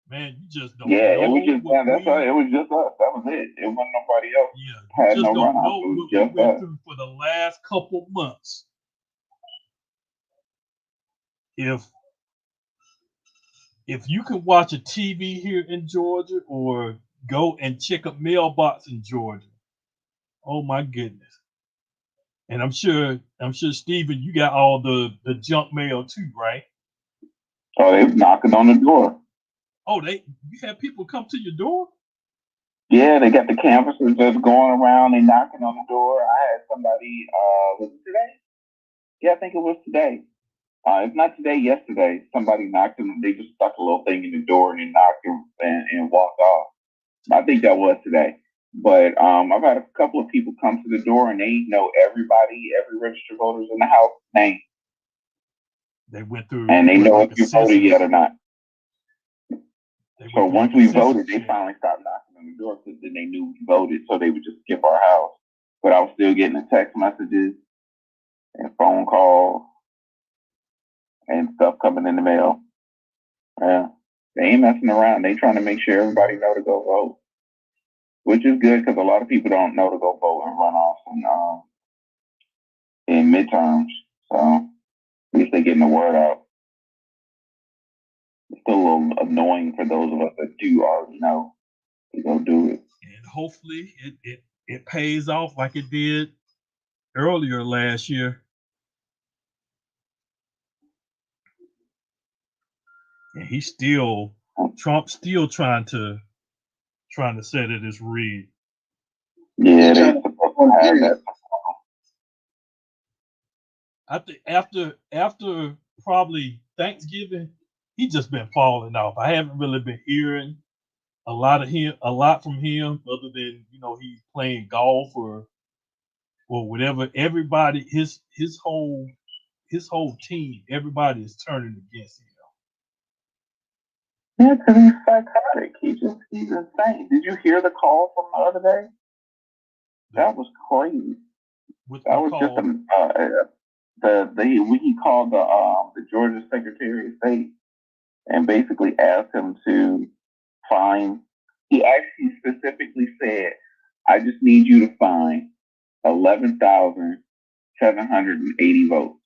[SPEAKER 1] Man, you just don't
[SPEAKER 5] know.
[SPEAKER 1] It was
[SPEAKER 5] just that's right. It was just us. That was it. It wasn't nobody else.
[SPEAKER 1] Yeah. You
[SPEAKER 5] had
[SPEAKER 1] just
[SPEAKER 5] no
[SPEAKER 1] don't
[SPEAKER 5] runoff.
[SPEAKER 1] know what we went through for the last couple months. If if you can watch a TV here in Georgia or go and check a mailbox in Georgia, oh my goodness. And I'm sure Stephen, you got all the junk mail too, right?
[SPEAKER 5] So they was knocking on the door.
[SPEAKER 1] Oh, you had people come to your door?
[SPEAKER 5] Yeah, they got the canvassers just going around. They knocking on the door. I had somebody. Was it today? Yeah, I think it was today. If not today, yesterday, somebody knocked them. They just stuck a little thing in the door and they knocked them and walked off. I think that was today. But I've had a couple of people come to the door and they know everybody, every registered voter's in the house name.
[SPEAKER 1] They went through,
[SPEAKER 5] and they know if you voted yet or not. So once we voted, they finally stopped knocking on the door because then they knew we voted, so they would just skip our house. But I was still getting the text messages and phone calls and stuff coming in the mail. Yeah, they ain't messing around. They trying to make sure everybody know to go vote, which is good because a lot of people don't know to go vote in runoffs and in midterms. So at least they're getting the word out. It's still a little annoying for those of us that do already know to go do it.
[SPEAKER 1] And hopefully it pays off like it did earlier last year. And Trump's still trying to set it as rigged.
[SPEAKER 5] Yeah, they're supposed to have that.
[SPEAKER 1] I think after probably Thanksgiving, he just been falling off. I haven't really been hearing a lot from him, other than he's playing golf or whatever. Everybody, his whole team, everybody is turning against him.
[SPEAKER 5] Yeah, because he's psychotic. He's insane. Did you hear the call from the other day? That was crazy. That was just he called the Georgia Secretary of State and basically asked him to find. He actually specifically said, "I just need you to find 11,780 votes."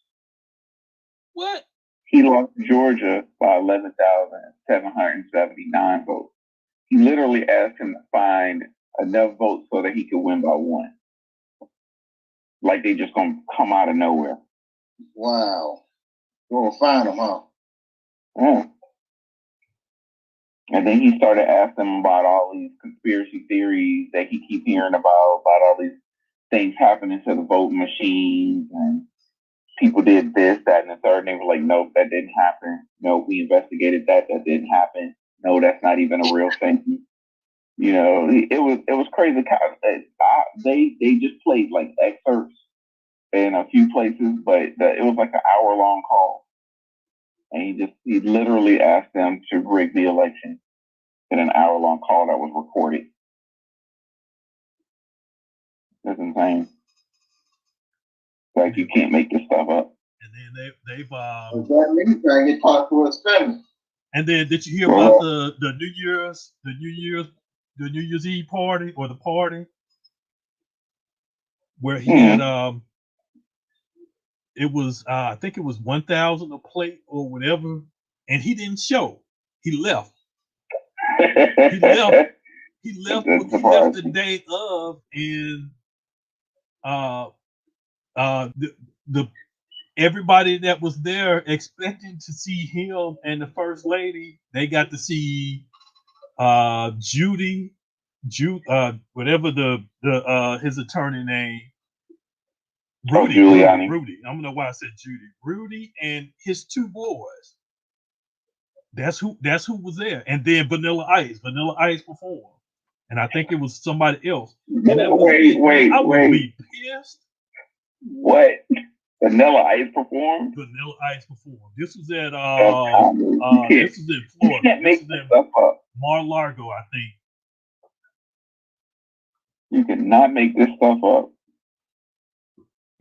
[SPEAKER 1] What?
[SPEAKER 5] He lost Georgia by 11,779 votes. He literally asked him to find enough votes so that he could win by one. Like they just gonna come out of nowhere.
[SPEAKER 6] Wow. You're gonna find them, huh?
[SPEAKER 5] Yeah. And then he started asking him about all these conspiracy theories that he keep hearing about all these things happening to the voting machines and people did this, that, and the third. And they were like, nope, that didn't happen. No, we investigated that. That didn't happen. No, that's not even a real thing. It was crazy. They just played like excerpts in a few places, but it was like an hour-long call. And he literally asked them to rig the election in an hour-long call that was recorded. That's insane. Like, you can't make this stuff up.
[SPEAKER 1] And then they've
[SPEAKER 6] that means trying to get caught for his family.
[SPEAKER 1] And then did you hear about the New Year's Eve party or the party where he had it was I think it was 1,000 a plate or whatever, and he didn't show. He left. He left the day of, and the everybody that was there expecting to see him and the first lady, they got to see Judy, whatever the his attorney name, Rudy. I don't know why I said Judy. Rudy and his two boys. That's who was there. And then Vanilla Ice performed, and I think it was somebody else. And that was I would be pissed.
[SPEAKER 5] What? Vanilla Ice performed?
[SPEAKER 1] Vanilla Ice performed. This was at
[SPEAKER 5] this
[SPEAKER 1] was in Florida.
[SPEAKER 5] You can't make this stuff up.
[SPEAKER 1] Mar-a-Lago, I think.
[SPEAKER 5] You cannot make this stuff up.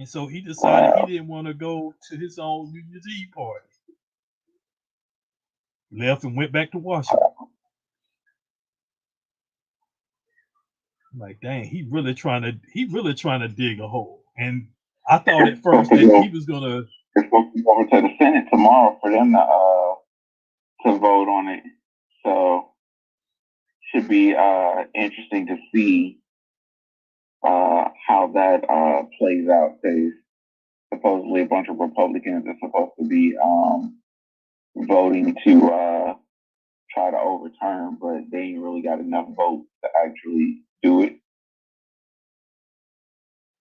[SPEAKER 1] And so he decided he didn't want to go to his own New Year's Eve party. Left and went back to Washington. I'm like, dang, he really trying to dig a hole. And I thought at first that he was gonna.
[SPEAKER 5] They're supposed to go over to the Senate tomorrow for them to to vote on it. So should be interesting to see how that plays out. Because supposedly a bunch of Republicans are supposed to be voting to try to overturn, but they ain't really got enough votes to actually do it.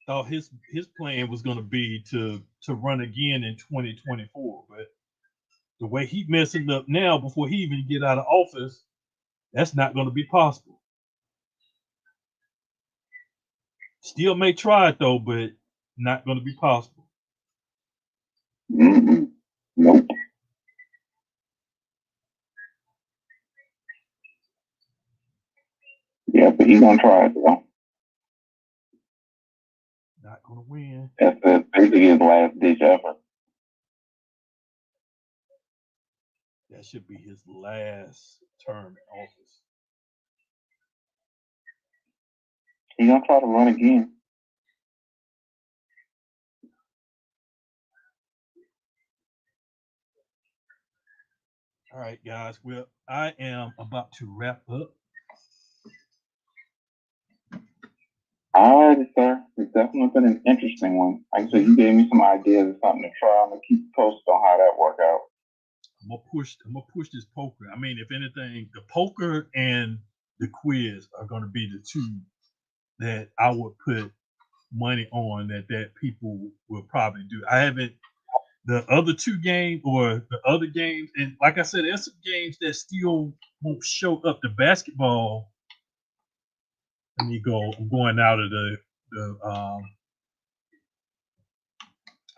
[SPEAKER 1] Thought his plan was going to be to run again in 2024, but the way he messing up now, before he even get out of office, that's not going to be possible. Still may try it though, but not going to be possible.
[SPEAKER 5] Mm-hmm. Nope. Yeah, but he's gonna try it though.
[SPEAKER 1] Not going to win.
[SPEAKER 5] That's basically his last ditch effort.
[SPEAKER 1] That should be his last term in office.
[SPEAKER 5] He's gonna try to run again.
[SPEAKER 1] All right, guys. Well, I am about to wrap up.
[SPEAKER 5] All right, sir. It's definitely been an interesting one. Like I said, you gave me some ideas of something to try. I'm gonna keep you posted on how that work out.
[SPEAKER 1] I'm gonna push this poker. I mean, if anything, the poker and the quiz are gonna be the two that I would put money on that people will probably do. I haven't the other two games or the other games, and like I said, there's some games that still won't show up. The basketball. Let me go. I'm going out of the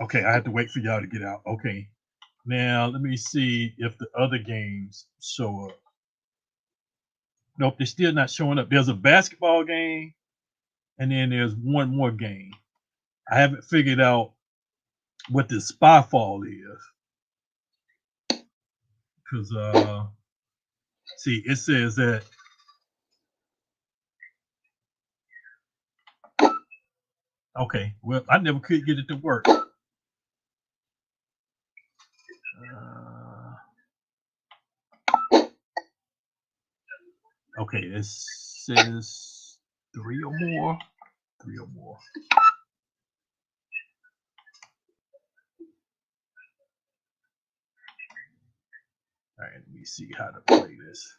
[SPEAKER 1] okay, I have to wait for y'all to get out. Okay. Now let me see if the other games show up. Nope, they're still not showing up. There's a basketball game, and then there's one more game. I haven't figured out what the Spyfall is. Because see, it says that okay, well, I never could get it to work. Okay, it says three or more. All right, let me see how to play this.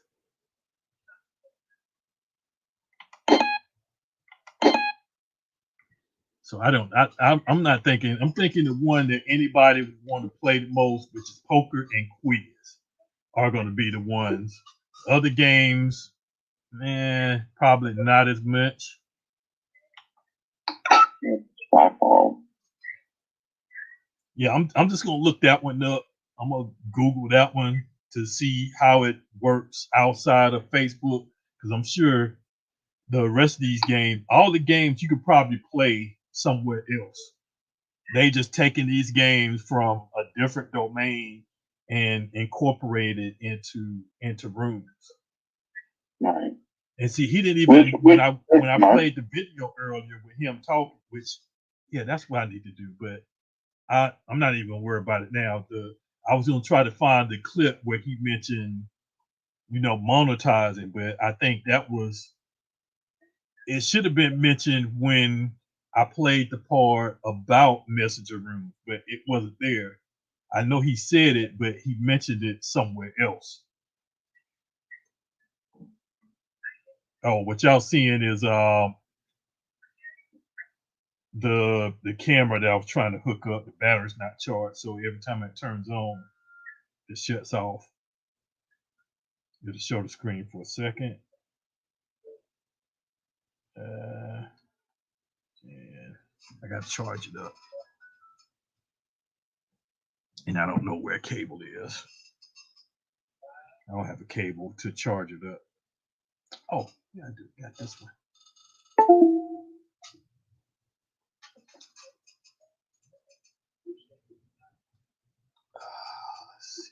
[SPEAKER 1] So I'm not thinking. I'm thinking the one that anybody would want to play the most, which is poker and quiz, are going to be the ones. Other games, man, probably not as much.
[SPEAKER 5] Spyfall.
[SPEAKER 1] Yeah, I'm just gonna look that one up. I'm gonna Google that one to see how it works outside of Facebook, because I'm sure the rest of these games, all the games you could probably play somewhere else. They just taking these games from a different domain and incorporate it into rooms.
[SPEAKER 5] Right.
[SPEAKER 1] And see, he didn't even when I played the video earlier with him talking, which yeah, that's what I need to do. But I'm not even gonna worry about it now. I was gonna try to find the clip where he mentioned, monetizing, but I think it should have been mentioned when I played the part about messenger rooms, but it wasn't there. I know he said it, but he mentioned it somewhere else. Oh, what y'all seeing is the camera that I was trying to hook up. The battery's not charged, so every time it turns on, it shuts off. It'll show the screen for a second. And I got to charge it up. And I don't know where cable is. I don't have a cable to charge it up. Oh, yeah, I do. Got this one. Let's see.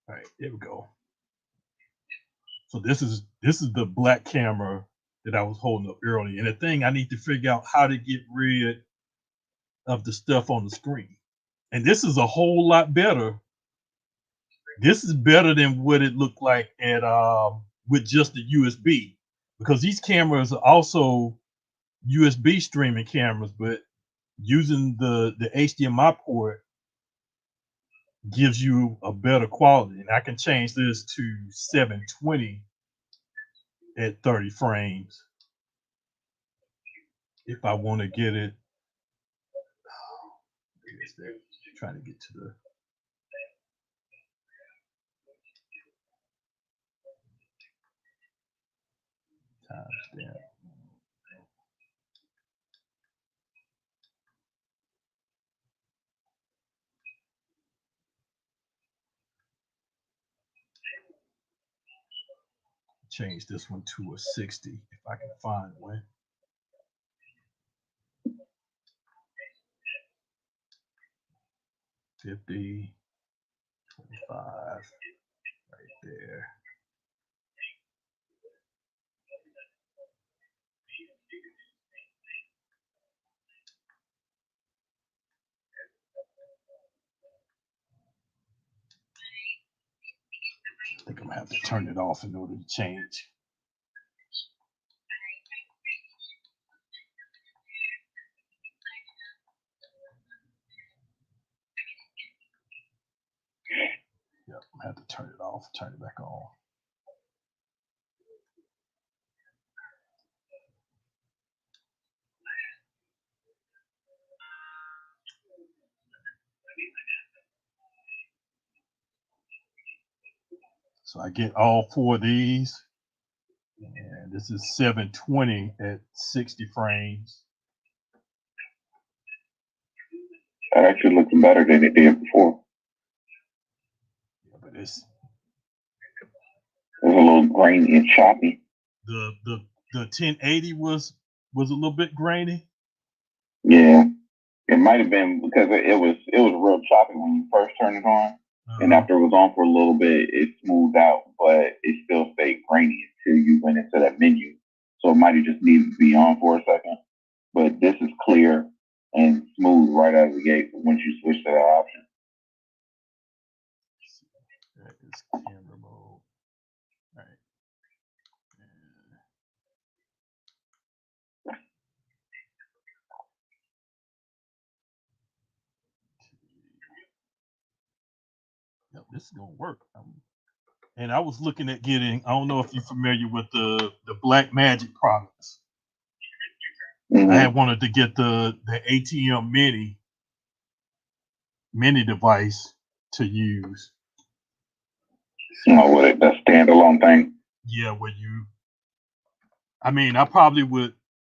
[SPEAKER 1] All right, there we go. So this is the black camera that I was holding up earlier. And the thing, I need to figure out how to get rid of the stuff on the screen. And this is a whole lot better. This is better than what it looked like at with just the USB, because these cameras are also USB streaming cameras, but using the HDMI port gives you a better quality. And I can change this to 720 at 30 frames if I want to get it. Trying to get to the timestamp. Change this one to a 60 if I can find one. $50, $25, right there. I think I'm gonna have to turn it off in order to change. Yep, I'm gonna have to turn it off, turn it back on. So I get all four of these, and this is 720 at 60 frames.
[SPEAKER 5] That actually looks better than it did before.
[SPEAKER 1] Yeah, but it's
[SPEAKER 5] a little grainy and choppy.
[SPEAKER 1] The 1080 was a little bit grainy.
[SPEAKER 5] Yeah, it might have been because it was real choppy when you first turned it on, and after it was on for a little bit, it smoothed out, but it still stayed grainy until you went into that menu. So it might have just needed to be on for a second. But this is clear and smooth right out of the gate once you switch to that option.
[SPEAKER 1] That is camera mode. All right. Yep, this is gonna work. And I was looking at getting, I don't know if you're familiar with the Black Magic products.
[SPEAKER 5] Mm-hmm.
[SPEAKER 1] I had wanted to get the ATM mini device to use.
[SPEAKER 5] Oh, what that standalone thing?
[SPEAKER 1] Yeah, where you, I mean, I probably would,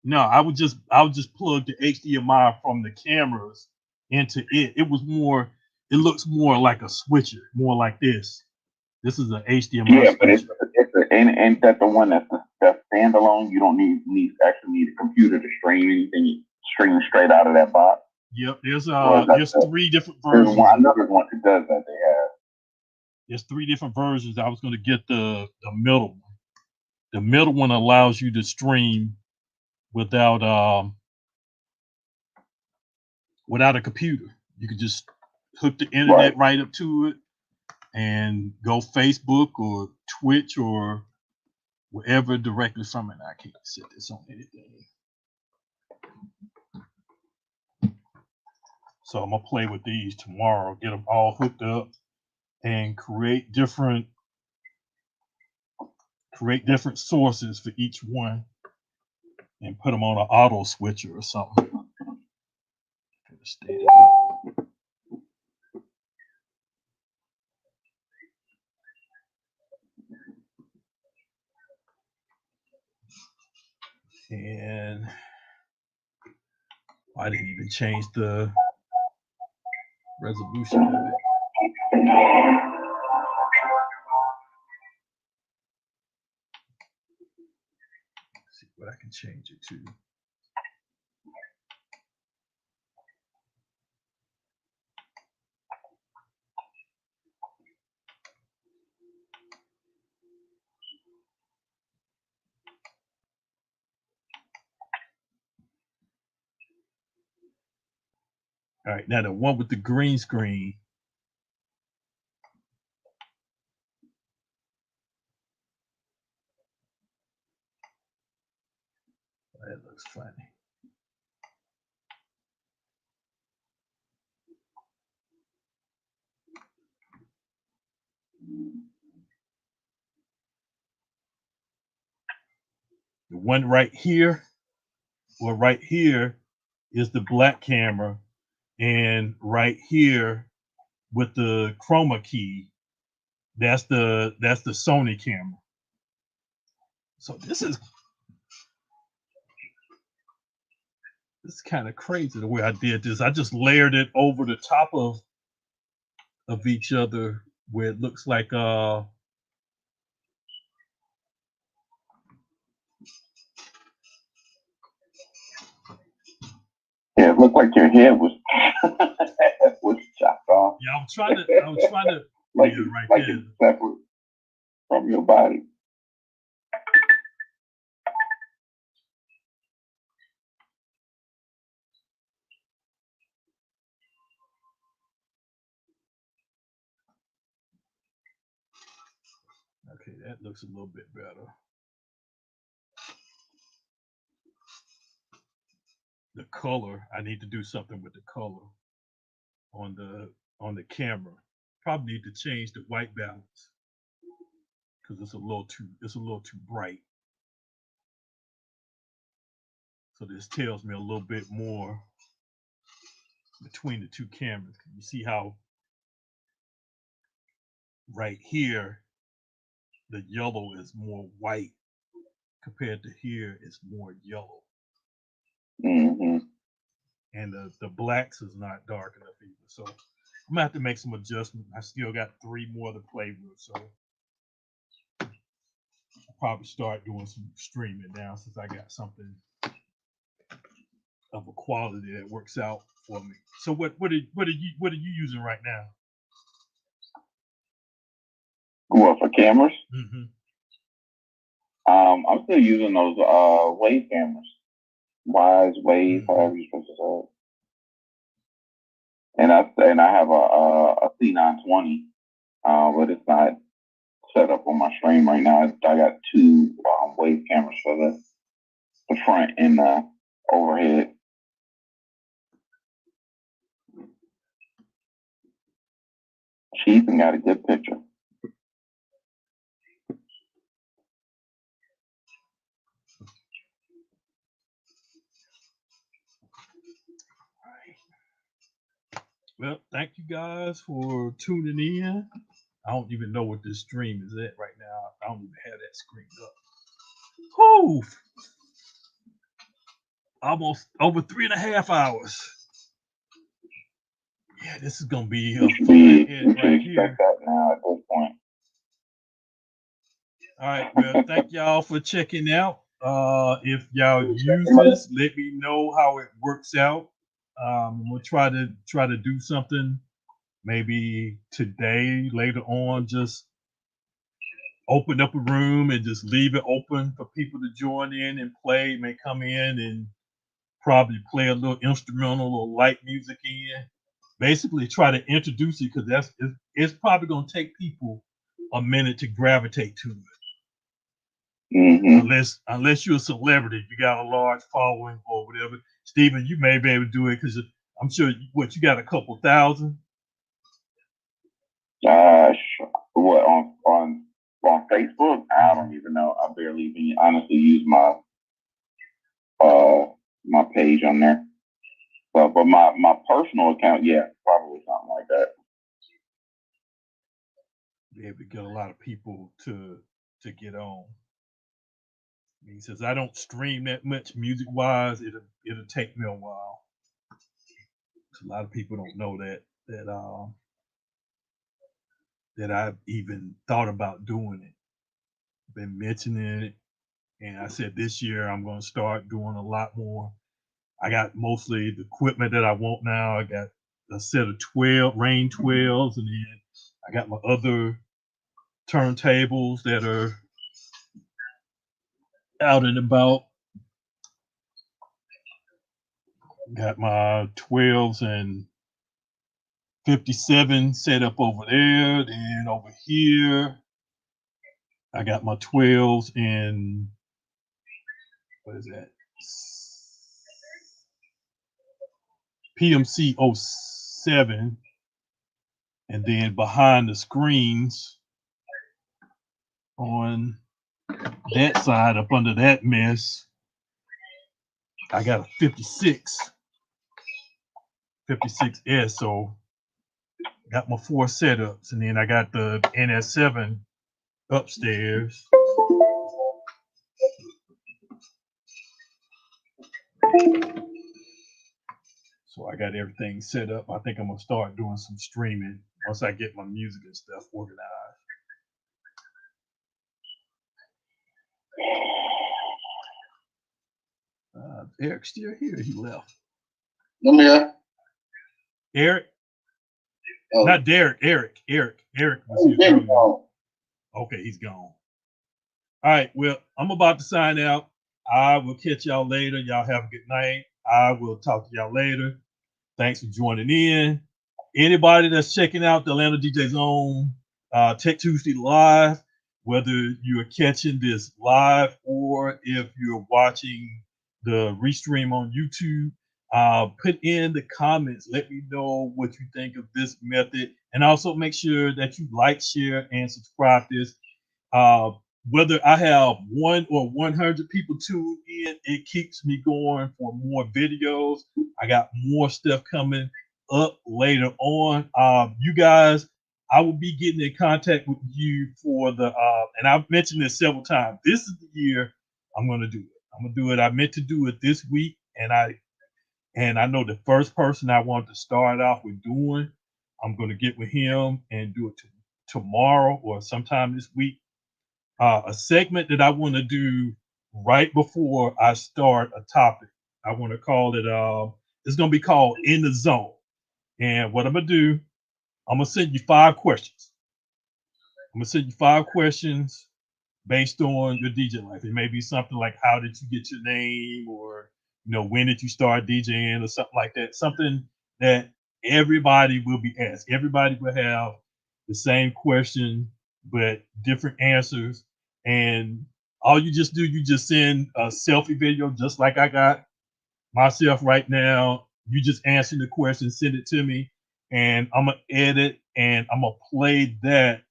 [SPEAKER 1] no, I would just plug the HDMI from the cameras into it. It looks more like a switcher, more like this. This is an HDMI.
[SPEAKER 5] Yeah, but ain't that the one that's standalone? You don't need a computer to stream anything. Stream straight out of that box.
[SPEAKER 1] Yep, there's three different versions.
[SPEAKER 5] I know there's one that does that. They have.
[SPEAKER 1] There's three different versions. I was going to get the middle one. The middle one allows you to stream without a computer. You can just hook the internet right up to it and go Facebook or Twitch or wherever directly from it. I can't set this on anything. So I'm gonna play with these tomorrow, get them all hooked up, and create different sources for each one, and put them on an auto switcher or something. And I didn't even change the resolution of it. Let's see what I can change it to. All right, now the one with the green screen. That looks funny. The one right here, well, right here is the black camera, and right here with the chroma key, that's the Sony camera. So this is kind of crazy the way I did this. I just layered it over the top of each other where it looks like
[SPEAKER 5] Yeah, it looked like your head was was chopped off.
[SPEAKER 1] yeah, I was trying to
[SPEAKER 5] like
[SPEAKER 1] yeah, right
[SPEAKER 5] like
[SPEAKER 1] there.
[SPEAKER 5] it's separate from your body.
[SPEAKER 1] Okay, that looks a little bit better. The color, I need to do something with the color on the camera. Probably need to change the white balance because it's a little too bright. So this tells me a little bit more between the two cameras. You see how right here the yellow is more white compared to here it's more yellow.
[SPEAKER 5] Mm-hmm.
[SPEAKER 1] And the blacks is not dark enough either. So I'm gonna have to make some adjustments. I still got 3 more to play with, so I'll probably start doing some streaming now since I got something of a quality that works out for me. So what are you using right now?
[SPEAKER 5] What, for cameras?
[SPEAKER 1] Mm-hmm.
[SPEAKER 5] I'm still using those wave cameras. Wise wave, however you're supposed to say it. And I have a C920, but it's not set up on my stream right now. I got 2 wave cameras for the front and the overhead. She even got a good picture.
[SPEAKER 1] Well, thank you guys for tuning in. I don't even know what this stream is at right now. I don't even have that screen up. Whew. Almost over 3.5 hours. Yeah, this is gonna be a fun hit right here.
[SPEAKER 5] That now at this point.
[SPEAKER 1] All right, well, thank y'all for checking out. If y'all use this, let me know how it works out. We'll try to do something maybe today, later on, just open up a room and just leave it open for people to join in and play. May come in and probably play a little instrumental or light music in. Basically, try to introduce it because it's probably gonna take people a minute to gravitate to it.
[SPEAKER 5] Mm-hmm.
[SPEAKER 1] Unless you're a celebrity, you got a large following or whatever. Stephen, you may be able to do it because I'm sure you got a couple thousand.
[SPEAKER 5] What on Facebook? I don't even know. I barely even honestly use my my page on there. So, but my personal account, yeah, probably something like that.
[SPEAKER 1] Be able to get a lot of people to get on. He says I don't stream that much music wise. It'll take me a while. A lot of people don't know that I've even thought about doing it. Been mentioning it, and I said this year I'm going to start doing a lot more. I got mostly the equipment that I want now. I got a set of 12 Rain 12s, and then I got my other turntables that are out and about. Got my 12s and 57 set up over there. Then over here, I got my 12s in, what is that? PMC 07. And then behind the screens on that side, up under that mess, I got a 56S. So got my 4 setups, and then I got the NS7 upstairs. So I got everything set up. I think I'm gonna start doing some streaming once I get my music and stuff organized. Eric's still here. He left.
[SPEAKER 6] I'm here.
[SPEAKER 1] Eric?
[SPEAKER 6] Oh.
[SPEAKER 1] Not Derek. Eric. Eric was here earlier. Okay, he's gone. All right. Well, I'm about to sign out. I will catch y'all later. Y'all have a good night. I will talk to y'all later. Thanks for joining in. Anybody that's checking out the Atlanta DJ Zone Tech Tuesday Live, whether you're catching this live or if you're watching the restream on YouTube, put in the comments. Let me know what you think of this method. And also make sure that you like, share, and subscribe this. Whether I have 1 or 100 people tune in, it keeps me going for more videos. I got more stuff coming up later on. You guys, I will be getting in contact with you for the, and I've mentioned this several times. This is the year I'm going to do it. I meant to do it this week, and I know the first person I want to start off with doing, I'm going to get with him and do it tomorrow or sometime this week. A segment that I want to do right before I start a topic. I want to call it, it's going to be called In the Zone. And what I'm going to do, I'm going to send you 5 questions. Based on your DJ life. It may be something like, how did you get your name? Or, when did you start DJing or something like that? Something that everybody will be asked. Everybody will have the same question, but different answers. And all you just do, you just send a selfie video, just like I got myself right now. You just answer the question, send it to me, and I'm gonna edit and I'm gonna play that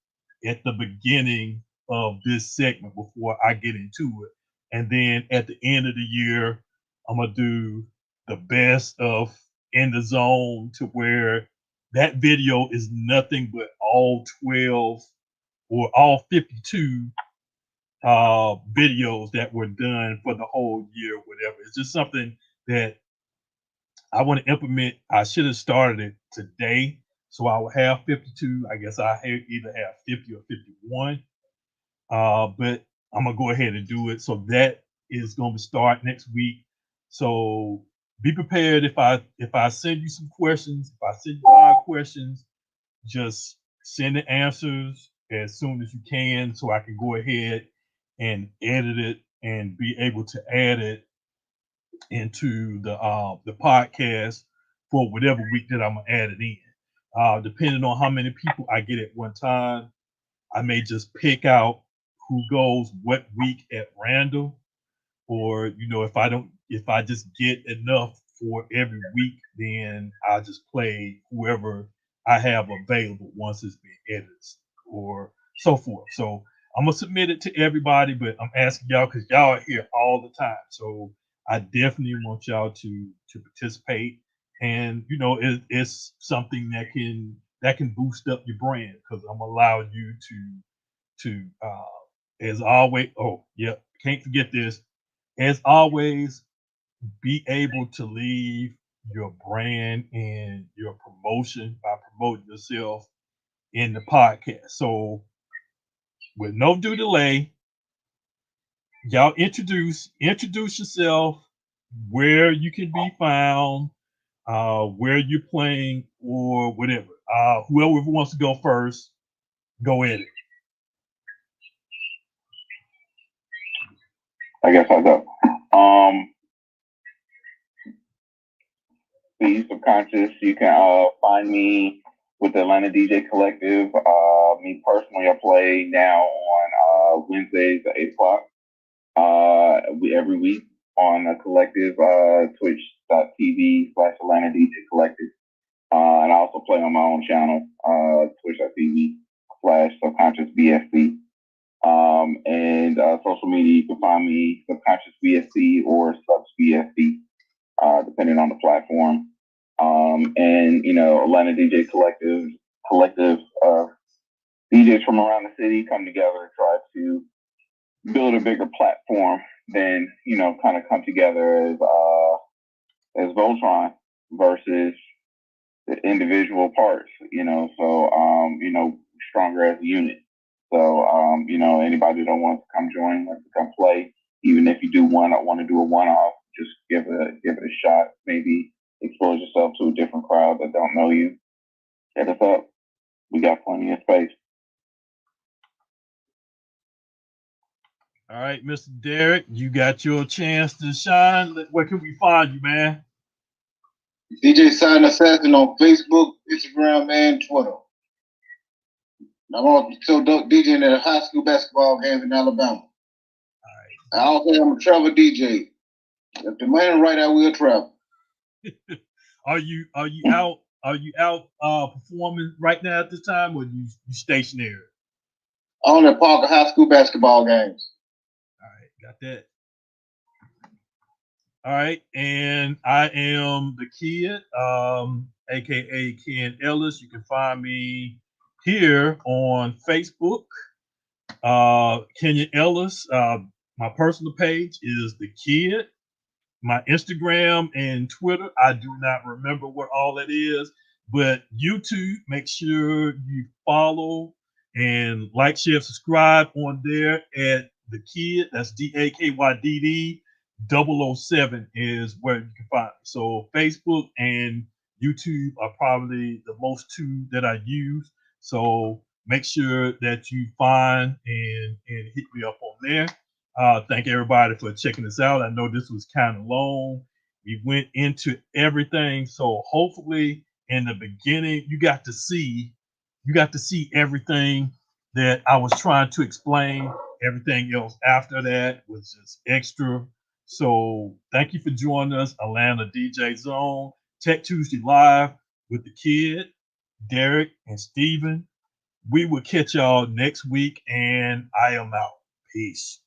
[SPEAKER 1] at the beginning of this segment before I get into it. And then at the end of the year, I'm gonna do the best of In the Zone, to where that video is nothing but all 12 or all 52 videos that were done for the whole year, whatever. It's just something that I want to implement. I should have started it today, so I will have 52. I guess I either have 50 or 51. But I'm gonna go ahead and do it. So that is going to start next week. So be prepared. If I send you some questions, if I send you 5 questions, just send the answers as soon as you can, so I can go ahead and edit it and be able to add it into the podcast for whatever week that I'm gonna add it in. Depending on how many people I get at one time, I may just pick out who goes what week at random, or if I just get enough for every week, then I'll just play whoever I have available once it's been edited or so forth. So I'm gonna submit it to everybody, but I'm asking y'all because y'all are here all the time. So I definitely want y'all to participate, and it's something that can boost up your brand, because I'm allowing you to as always. Oh yeah, can't forget this. As always, be able to leave your brand and your promotion by promoting yourself in the podcast. So with no due delay, y'all introduce yourself, where you can be found, where you're playing, or whatever. Whoever wants to go first, go at it.
[SPEAKER 5] I guess I'll go. Be Subconscious. You can find me with the Atlanta DJ Collective. Me personally, I play now on Wednesdays at 8 o'clock. Every week on a collective, twitch.tv/Atlanta DJ Collective. And I also play on my own channel, twitch.tv/Subconscious BSC. And social media, you can find me Subconscious BSC or Subs BSC, depending on the platform. And Atlanta DJ Collective DJs from around the city come together and try to build a bigger platform than kind of come together as Voltron versus the individual parts. So stronger as a unit. So anybody that wants to come join, wants to come play, even if you want to do a one-off, just give it a shot. Maybe expose yourself to a different crowd that don't know you. Hit us up. We got plenty of space.
[SPEAKER 1] All right, Mr. Derek, you got your chance to shine. Where can we find you, man?
[SPEAKER 6] DJ Silent Assassin on Facebook, Instagram, and Twitter. I'm also DJing at high school basketball games in Alabama.
[SPEAKER 1] All right.
[SPEAKER 6] I also am a travel DJ. If the money right, I will travel.
[SPEAKER 1] Are you out? Are you out performing right now at this time, or you stationary?
[SPEAKER 6] On the Parker High School basketball games.
[SPEAKER 1] All right, got that. All right, and I am the Kid, aka Ken Ellis. You can find me here on Facebook, Kenya Ellis. My personal page is the Kid. My Instagram and Twitter, I do not remember what all that is, but YouTube, make sure you follow and like, share, subscribe on there at the Kid. That's DAKYDD 007 is where you can find me. So Facebook and YouTube are probably the most two that I use. So make sure that you find and hit me up on there. Thank everybody for checking us out. I know this was kind of long. We went into everything, so hopefully in the beginning you got to see everything that I was trying to explain. Everything else after that was just extra. So thank you for joining us, Atlanta DJ Zone Tech Tuesday Live with the Kid, Derek, and Steven. We will catch y'all next week, and I am out. Peace.